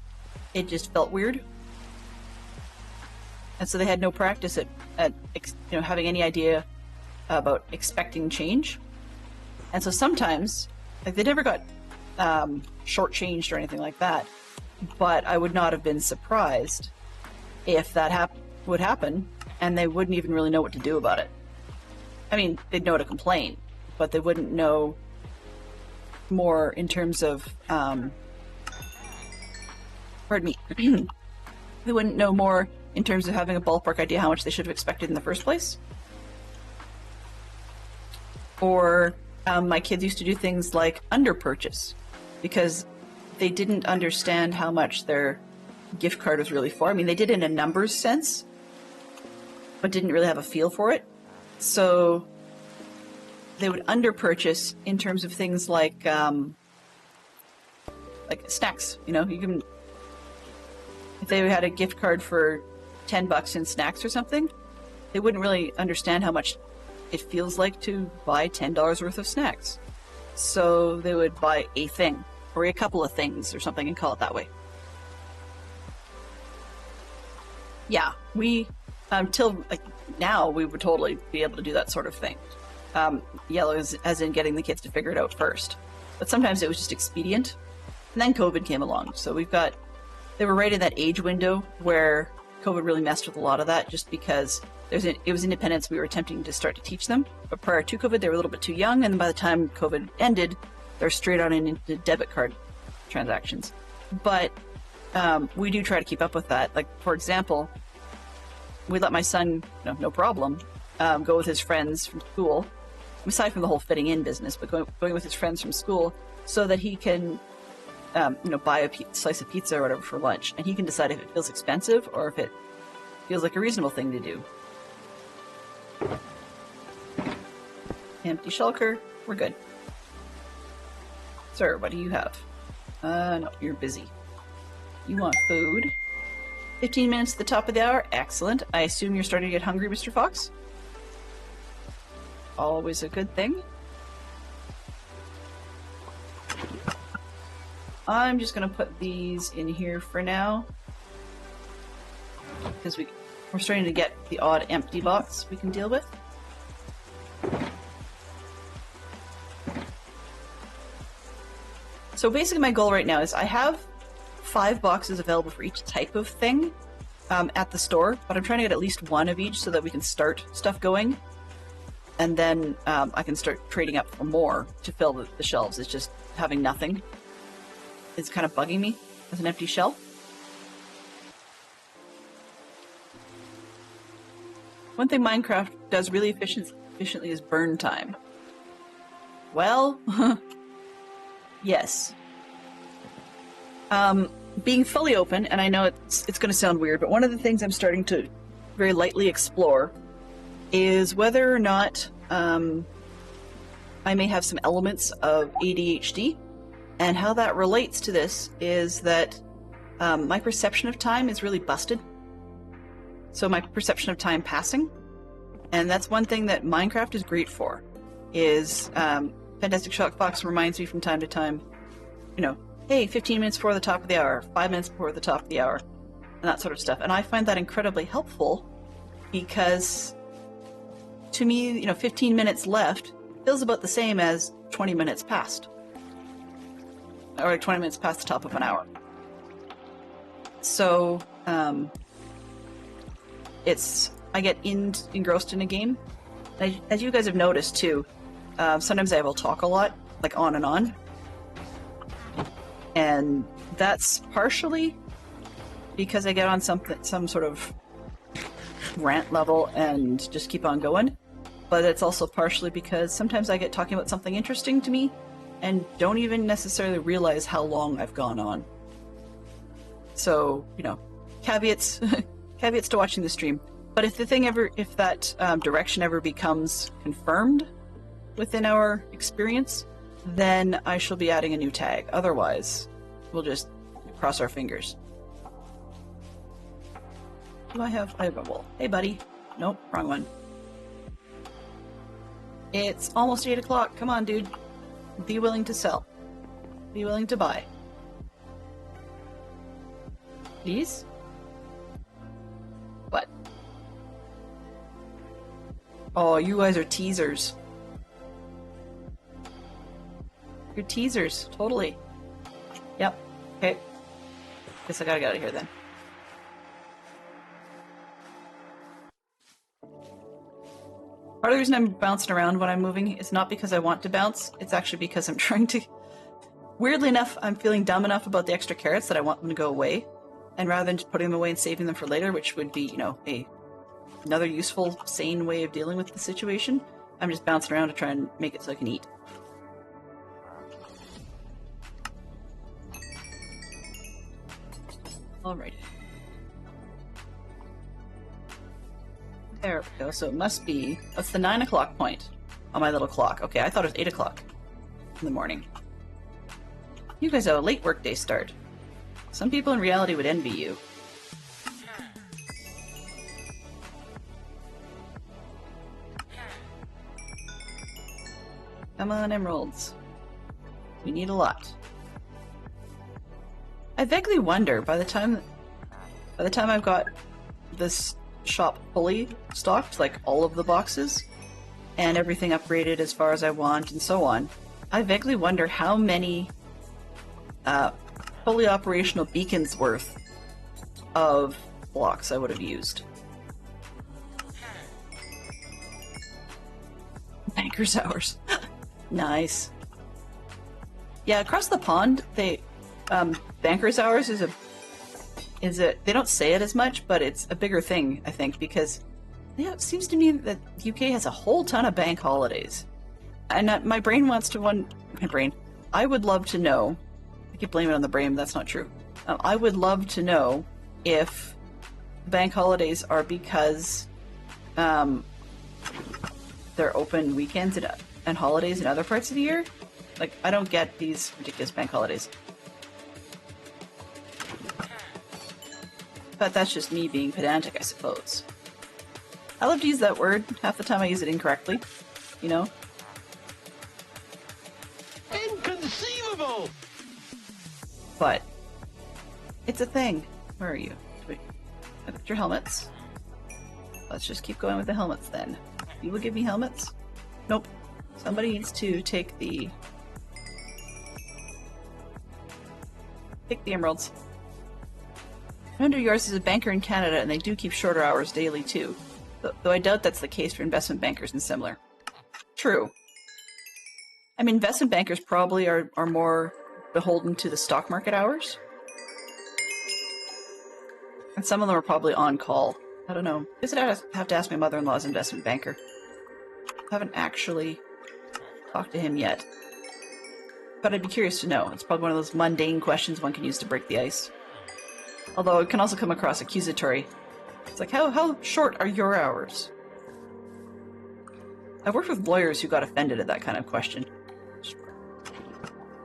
It just felt weird. And so they had no practice at having any idea about expecting change. And so sometimes, like, they never got shortchanged or anything like that, but I would not have been surprised if that would happen and they wouldn't even really know what to do about it. I mean, they'd know to complain, but they wouldn't know more in terms of, pardon me, they wouldn't know more in terms of having a ballpark idea how much they should have expected in the first place. Or my kids used to do things like under-purchase because they didn't understand how much their gift card was really for. I mean, they did in a numbers sense, but didn't really have a feel for it. So they would under-purchase in terms of things like snacks. You know, you can, if they had a gift card for $10 in snacks or something, they wouldn't really understand how much it feels like to buy $10 worth of snacks. So they would buy a thing or a couple of things or something and call it that way. Yeah, we till like now we would totally be able to do that sort of thing. Yellow is as in getting the kids to figure it out first, but sometimes it was just expedient. And then COVID came along, so they were right in that age window where COVID really messed with a lot of that, just because it was independence we were attempting to start to teach them. But prior to COVID, they were a little bit too young, and by the time COVID ended, they're straight on into debit card transactions. But we do try to keep up with that. Like, for example, we let my son, no problem, go with his friends from school, aside from the whole fitting in business, but going with his friends from school so that he can buy a slice of pizza or whatever for lunch, and he can decide if it feels expensive or if it feels like a reasonable thing to do. Empty shulker, we're good. Sir, what do you have? No, you're busy. You want food? 15 minutes to the top of the hour, excellent. I assume you're starting to get hungry, Mr. Fox? Always a good thing. I'm just going to put these in here for now, because we're starting to get the odd empty box we can deal with. So basically my goal right now is I have 5 boxes available for each type of thing at the store, but I'm trying to get at least 1 of each so that we can start stuff going, and then I can start trading up for more to fill the shelves. It's just having nothing. It's kind of bugging me as an empty shelf. One thing Minecraft does really efficiently is burn time. Well, yes. Being fully open, and I know it's going to sound weird, but one of the things I'm starting to very lightly explore is whether or not I may have some elements of ADHD, and how that relates to this is that my perception of time is really busted. So my perception of time passing, and that's one thing that Minecraft is great for, is Fantastic Shockbox reminds me from time to time, you know, hey, 15 minutes before the top of the hour, 5 minutes before the top of the hour, and that sort of stuff. And I find that incredibly helpful because, to me, 15 minutes left feels about the same as 20 minutes past. Or 20 minutes past the top of an hour. So, I get engrossed in a game. As you guys have noticed too, sometimes I will talk a lot, like on and on. And that's partially because I get on some sort of rant level and just keep on going. But it's also partially because sometimes I get talking about something interesting to me and don't even necessarily realize how long I've gone on. So, caveats caveats to watching the stream. But if that direction ever becomes confirmed within our experience, then I shall be adding a new tag. Otherwise, we'll just cross our fingers. I have a wolf. Hey, buddy. Nope, wrong one. It's almost 8 o'clock. Come on, dude. Be willing to sell. Be willing to buy. Please? What? Oh, you guys are teasers. You're teasers, totally. Yep. Okay. Guess I gotta get out of here then. Part of the reason I'm bouncing around when I'm moving is not because I want to bounce, it's actually because I'm trying to... Weirdly enough, I'm feeling dumb enough about the extra carrots that I want them to go away. And rather than just putting them away and saving them for later, which would be, another useful, sane way of dealing with the situation, I'm just bouncing around to try and make it so I can eat. Alrighty. There we go. So it must be... That's the 9 o'clock point on my little clock. Okay, I thought it was 8 o'clock in the morning. You guys have a late workday start. Some people in reality would envy you. Come on, emeralds. We need a lot. I vaguely wonder, by the time I've got this shop fully stocked, like all of the boxes, and everything upgraded as far as I want, and so on, I vaguely wonder how many fully operational beacons worth of blocks I would have used. Banker's hours. Nice. Yeah, across the pond, Banker's hours is they don't say it as much, but it's a bigger thing, I think, because it seems to me that UK has a whole ton of bank holidays. And my brain wants to I would love to know, I keep blaming it on the brain, but that's not true. I would love to know if bank holidays are because they're open weekends and holidays in other parts of the year. Like, I don't get these ridiculous bank holidays. But that's just me being pedantic, I suppose. I love to use that word. Half the time I use it incorrectly. Inconceivable! But it's a thing. Where are you? Wait. I got your helmets. Let's just keep going with the helmets then. You will give me helmets? Nope. Somebody needs to take the emeralds. Under yours is a banker in Canada, and they do keep shorter hours daily too. Though I doubt that's the case for investment bankers and similar. True. I mean, investment bankers probably are more beholden to the stock market hours. And some of them are probably on call. I don't know. I guess I'd have to ask my mother-in-law's investment banker. I haven't actually talked to him yet. But I'd be curious to know. It's probably one of those mundane questions one can use to break the ice. Although it can also come across accusatory. It's like, how short are your hours? I've worked with lawyers who got offended at that kind of question.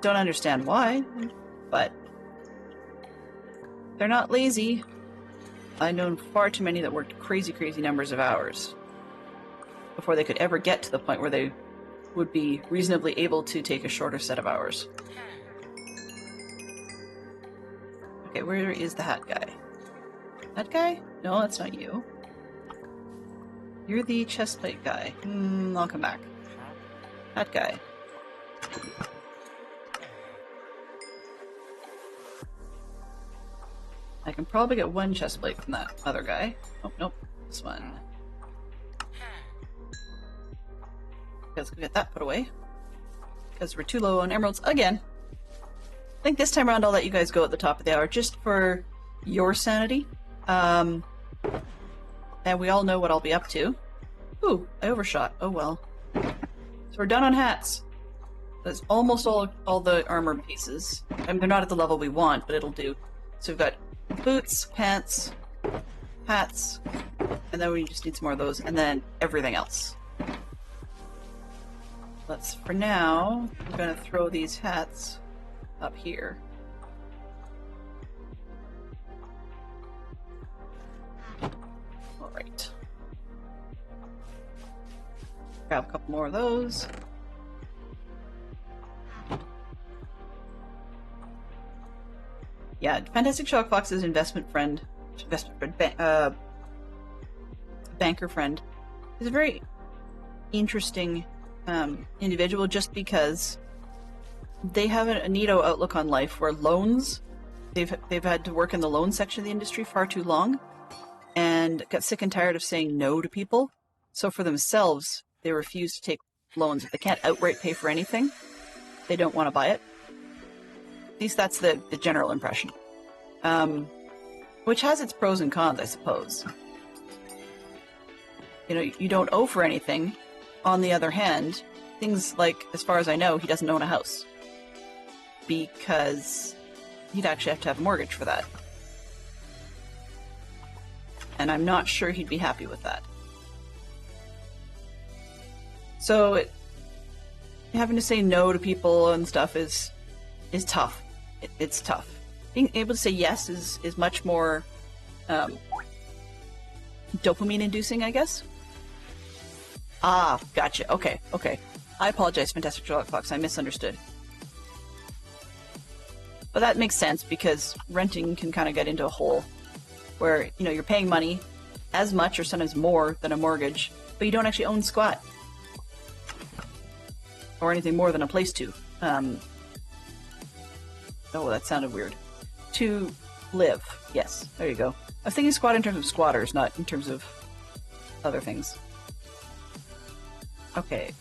Don't understand why, but they're not lazy. I've known far too many that worked crazy numbers of hours before they could ever get to the point where they would be reasonably able to take a shorter set of hours. Okay, where is the hat guy? That guy? No, that's not you. You're the chestplate guy. I'll come back. That guy. I can probably get one chestplate from that other guy. Oh, nope. This one. Let's go get that put away. Because we're too low on emeralds again. I think this time around I'll let you guys go at the top of the hour just for your sanity. And we all know what I'll be up to. Ooh, I overshot. Oh well. So we're done on hats. That's almost all the armor pieces. I mean, they're not at the level we want, but it'll do. So we've got boots, pants, hats, and then we just need some more of those, and then everything else. Let's, for now, we're gonna throw these hats up here. Alright. Grab a couple more of those. Yeah, Fantastic Shock Fox's banker friend, is a very interesting individual just because they have a neato outlook on life where loans, they've had to work in the loan section of the industry far too long and got sick and tired of saying no to people. So for themselves, they refuse to take loans. If they can't outright pay for anything, they don't want to buy it. At least that's the general impression. Which has its pros and cons, I suppose. You know, you don't owe for anything. On the other hand, things like, as far as I know, he doesn't own a house. Because he'd actually have to have a mortgage for that. And I'm not sure he'd be happy with that. So, having to say no to people and stuff is tough. It's tough. Being able to say yes is much more dopamine-inducing, I guess. Ah, gotcha. Okay. I apologize, Fantastic Sherlock Fox. I misunderstood. But that makes sense because renting can kind of get into a hole where, you know, you're paying money as much or sometimes more than a mortgage, but you don't actually own squat. Or anything more than a place to. Oh, that sounded weird. To live. Yes, there you go. I was thinking squat in terms of squatters, not in terms of other things. Okay.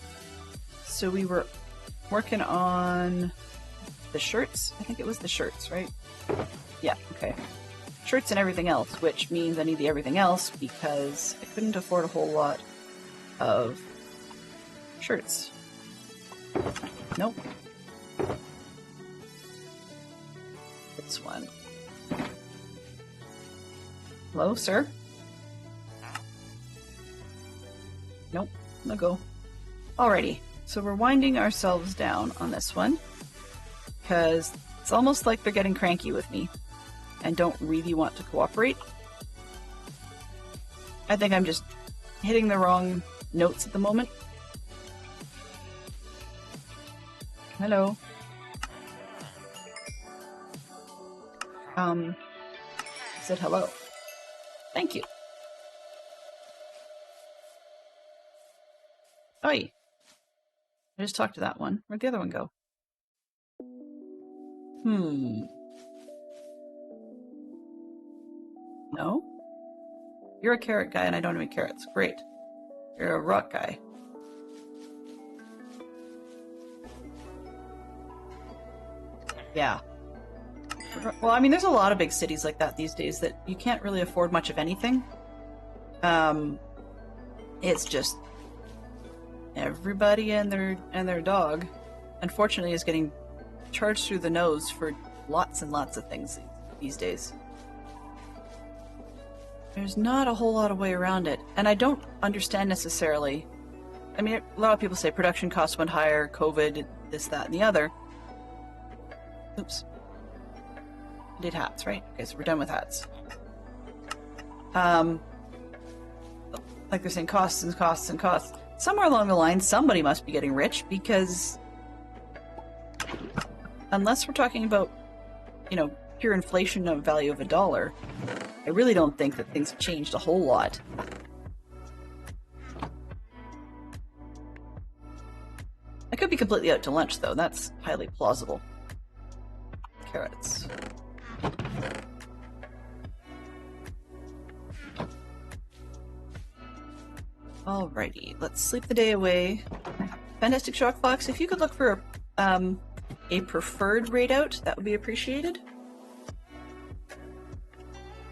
So we were working on the shirts? I think it was the shirts, right? Yeah, okay. Shirts and everything else, which means I need the everything else because I couldn't afford a whole lot of shirts. Nope. This one. Hello, sir? Nope, no go. Alrighty, so we're winding ourselves down on this one because it's almost like they're getting cranky with me and don't really want to cooperate. I think I'm just hitting the wrong notes at the moment. Hello. Said hello. Thank you. Oi. I just talked to that one. Where'd the other one go? No? You're a carrot guy and I don't have any carrots. Great. You're a rock guy. Yeah. Well, I mean, there's a lot of big cities like that these days that you can't really afford much of anything. It's just everybody and their dog, unfortunately, is getting charged through the nose for lots and lots of things these days. There's not a whole lot of way around it, and I don't understand necessarily I mean, a lot of people say production costs went higher, COVID, this, that, and the other. Oops. I did hats, right? Okay, so we're done with hats. Like they're saying costs and costs and costs. Somewhere along the line, somebody must be getting rich, because unless we're talking about, you know, pure inflation of value of $1, I really don't think that things have changed a whole lot. I could be completely out to lunch, though. That's highly plausible. Carrots. Alrighty, let's sleep the day away. Fantastic Shock Fox, if you could look for a preferred raid out, that would be appreciated.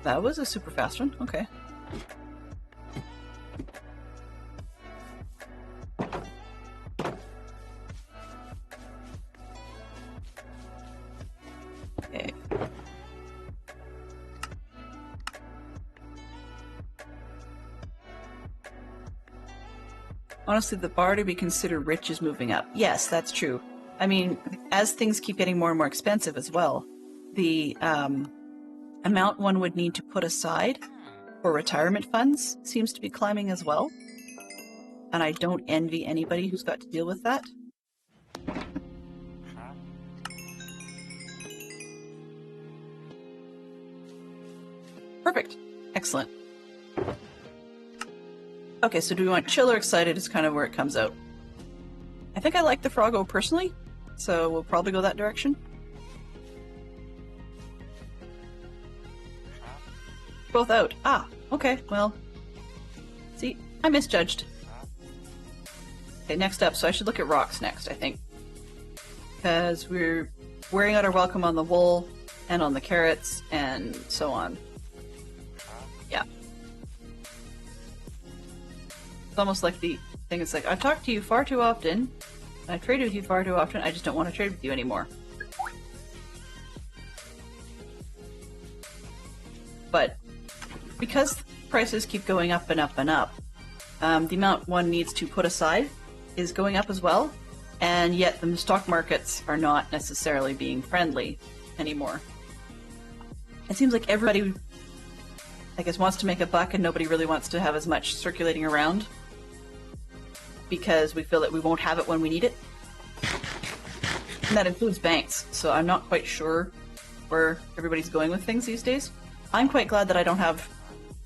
That was a super fast one, okay. Okay. Honestly, the bar to be considered rich is moving up. Yes, that's true. I mean, as things keep getting more and more expensive as well, the amount one would need to put aside for retirement funds seems to be climbing as well. And I don't envy anybody who's got to deal with that. Perfect. Excellent. Okay, so do we want chill or excited is kind of where it comes out. I think I like the Froggo personally, so we'll probably go that direction. Both out. Ah, okay, well. See, I misjudged. Okay, next up, so I should look at rocks next, I think. Because we're wearing out our welcome on the wool, and on the carrots, and so on. Yeah. It's almost like the thing is like, I've talked to you far too often, I've traded with you far too often, I just don't want to trade with you anymore. But because prices keep going up and up and up, the amount one needs to put aside is going up as well, and yet the stock markets are not necessarily being friendly anymore. It seems like everybody, I guess, wants to make a buck and nobody really wants to have as much circulating around because we feel that we won't have it when we need it. And that includes banks, so I'm not quite sure where everybody's going with things these days. I'm quite glad that I don't have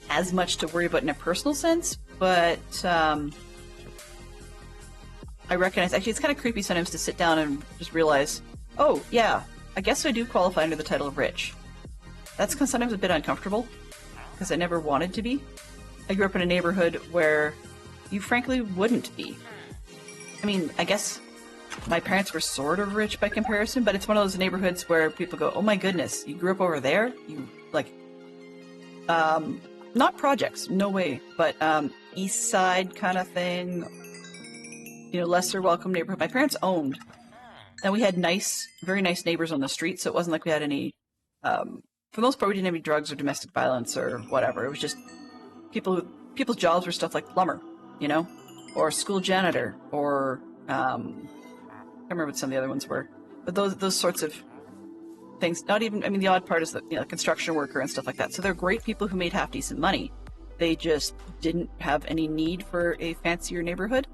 as much to worry about in a personal sense, but I recognize, actually it's kind of creepy sometimes to sit down and just realize, oh yeah, I guess I do qualify under the title of rich. That's sometimes a bit uncomfortable, because I never wanted to be. I grew up in a neighborhood where you frankly wouldn't be. I mean, I guess my parents were sort of rich by comparison, but it's one of those neighborhoods where people go, oh my goodness, you grew up over there? You, like, not projects, no way, but east side kind of thing, you know, lesser welcome neighborhood. My parents owned, and we had nice, very nice neighbors on the street, so it wasn't like we had any, for the most part, we didn't have any drugs or domestic violence or whatever. It was just people's jobs were stuff like plumber, you know, or school janitor, or I can't remember what some of the other ones were, but those sorts of things. Not even, I mean, the odd part is that, you know, construction worker and stuff like that. So they're great people who made half decent money. They just didn't have any need for a fancier neighborhood,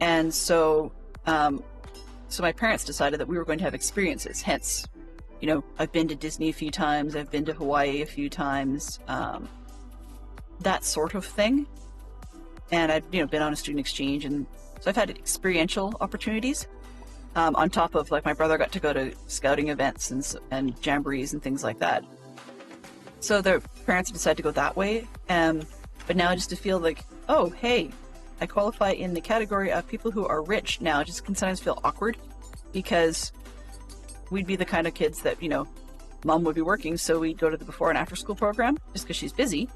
and so so my parents decided that we were going to have experiences. Hence, you know, I've been to Disney a few times, I've been to Hawaii a few times, that sort of thing. And I've, you know, been on a student exchange, and so I've had experiential opportunities. On top of, like, my brother got to go to scouting events and jamborees and things like that. So their parents decided to go that way. But now just to feel like, oh, hey, I qualify in the category of people who are rich now, just can sometimes feel awkward, because we'd be the kind of kids that, you know, mom would be working, so we'd go to the before and after school program just because she's busy,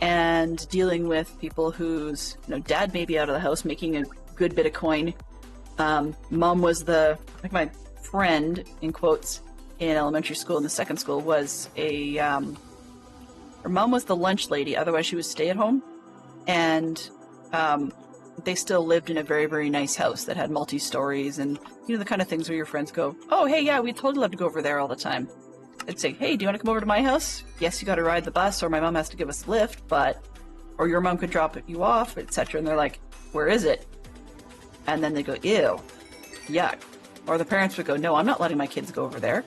and dealing with people whose, you know, dad may be out of the house making a good bit of coin. Mom was like my friend, in quotes, in elementary school, in the second school, was her mom was the lunch lady, otherwise she was stay at home. And they still lived in a very, very nice house that had multi-stories and, you know, the kind of things where your friends go, oh, hey, yeah, we'd totally love to go over there all the time. I'd say, hey, do you want to come over to my house? Yes, you got to ride the bus, or my mom has to give us a lift, but, or your mom could drop you off, etc. And they're like, where is it? And then they go, ew, yuck. Or the parents would go, no, I'm not letting my kids go over there.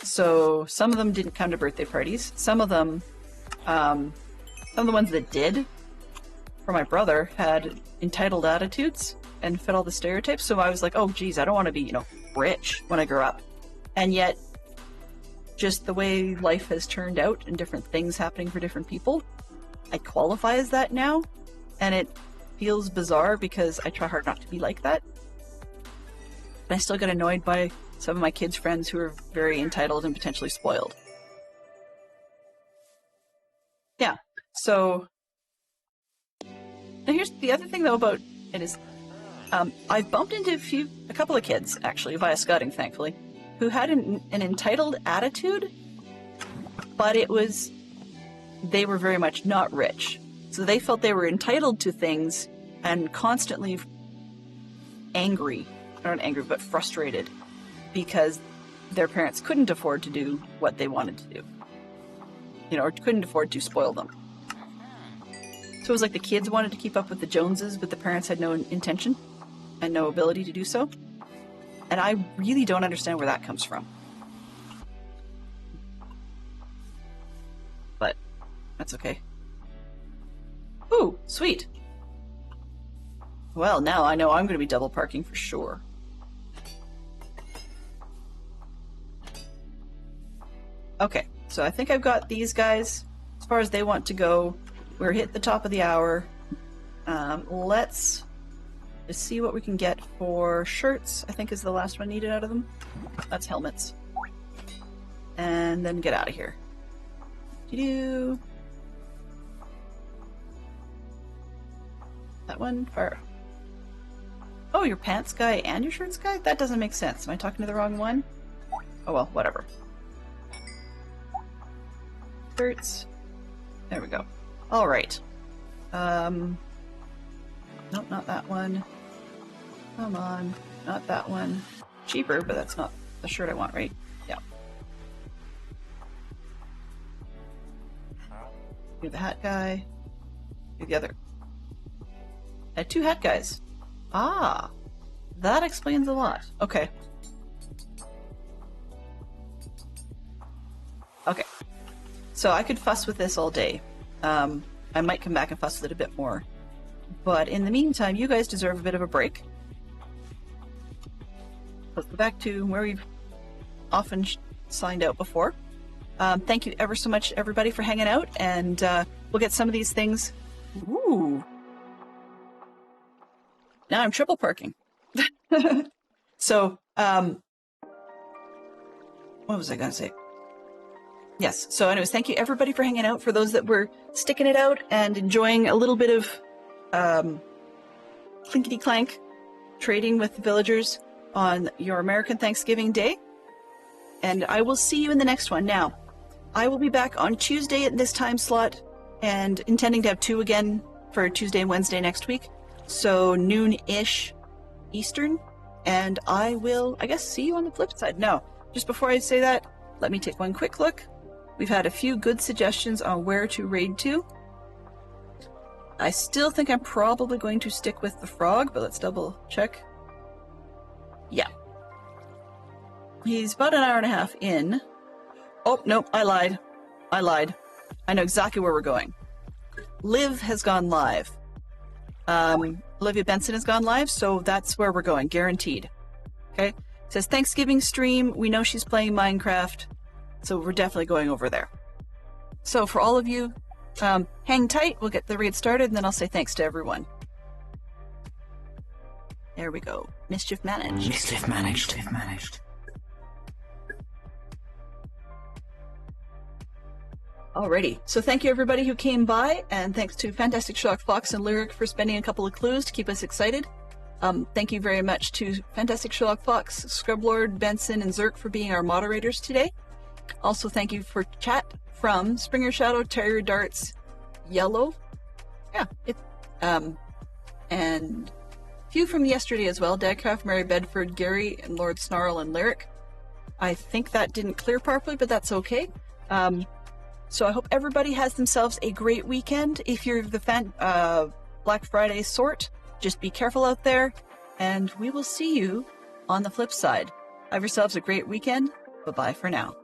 So some of them didn't come to birthday parties. Some of the ones that did, for my brother, had entitled attitudes and fit all the stereotypes. So I was like, oh, geez, I don't want to be, you know, rich when I grow up. And yet, just the way life has turned out and different things happening for different people, I qualify as that now. And it feels bizarre because I try hard not to be like that. But I still get annoyed by some of my kids' friends who are very entitled and potentially spoiled. Yeah, so now here's the other thing though about it is I've bumped into a couple of kids actually via scouting, thankfully, who had an entitled attitude, but they were very much not rich. So they felt they were entitled to things and constantly angry, not angry, but frustrated because their parents couldn't afford to do what they wanted to do, you know, or couldn't afford to spoil them. So it was like the kids wanted to keep up with the Joneses, but the parents had no intention and no ability to do so. And I really don't understand where that comes from. But that's okay. Ooh, sweet. Well, now I know I'm going to be double parking for sure. Okay, so I think I've got these guys as far as they want to go. We're hit the top of the hour. Let's see what we can get for shirts. I think is the last one needed out of them. That's helmets. And then get out of here. Doo-doo. That one for... Oh, your pants guy and your shirts guy? That doesn't make sense. Am I talking to the wrong one? Oh well, whatever. Shirts. There we go. Alright. Nope, not that one. Come on. Not that one. Cheaper, but that's not the shirt I want, right? Yeah. You're the hat guy. You're the other. I had 2 hat guys. Ah, that explains a lot. Okay. Okay. So I could fuss with this all day. I might come back and fuss with it a bit more. But in the meantime, you guys deserve a bit of a break. Let's go back to where we've often signed out before. Thank you ever so much, everybody, for hanging out, and we'll get some of these things. Ooh. Now I'm triple parking. So, what was I going to say? Yes. So anyways, thank you everybody for hanging out. For those that were sticking it out and enjoying a little bit of clinkety clank trading with the villagers on your American Thanksgiving Day. And I will see you in the next one. Now, I will be back on Tuesday at this time slot and intending to have 2 again for Tuesday and Wednesday next week. So noon-ish Eastern. And I will, I guess, see you on the flip side. No, just before I say that, let me take one quick look. We've had a few good suggestions on where to raid to. I still think I'm probably going to stick with the frog, but let's double check. Yeah. He's about an hour and a half in. Oh, nope, I lied. I know exactly where we're going. Liv has gone live. Olivia Benson has gone live, so that's where we're going, guaranteed. Okay? It says Thanksgiving stream. We know she's playing Minecraft, so we're definitely going over there. So for all of you, hang tight. We'll get the raid started, and then I'll say thanks to everyone. There we go. Mischief managed. Mischief managed. Alrighty, so thank you everybody who came by, and thanks to Fantastic Sherlock Fox and Lyric for spending a couple of clues to keep us excited. Thank you very much to Fantastic Sherlock Fox, Scrublord, Benson, and Zerk for being our moderators today. Also thank you for chat from Springer Shadow, Terrier Darts, Yellow, and a few from yesterday as well. Dagcraft, Mary Bedford, Gary, and Lord Snarl and Lyric. I think that didn't clear properly, but that's okay. So I hope everybody has themselves a great weekend. If you're the Black Friday sort, just be careful out there, and we will see you on the flip side. Have yourselves a great weekend. Bye-bye for now.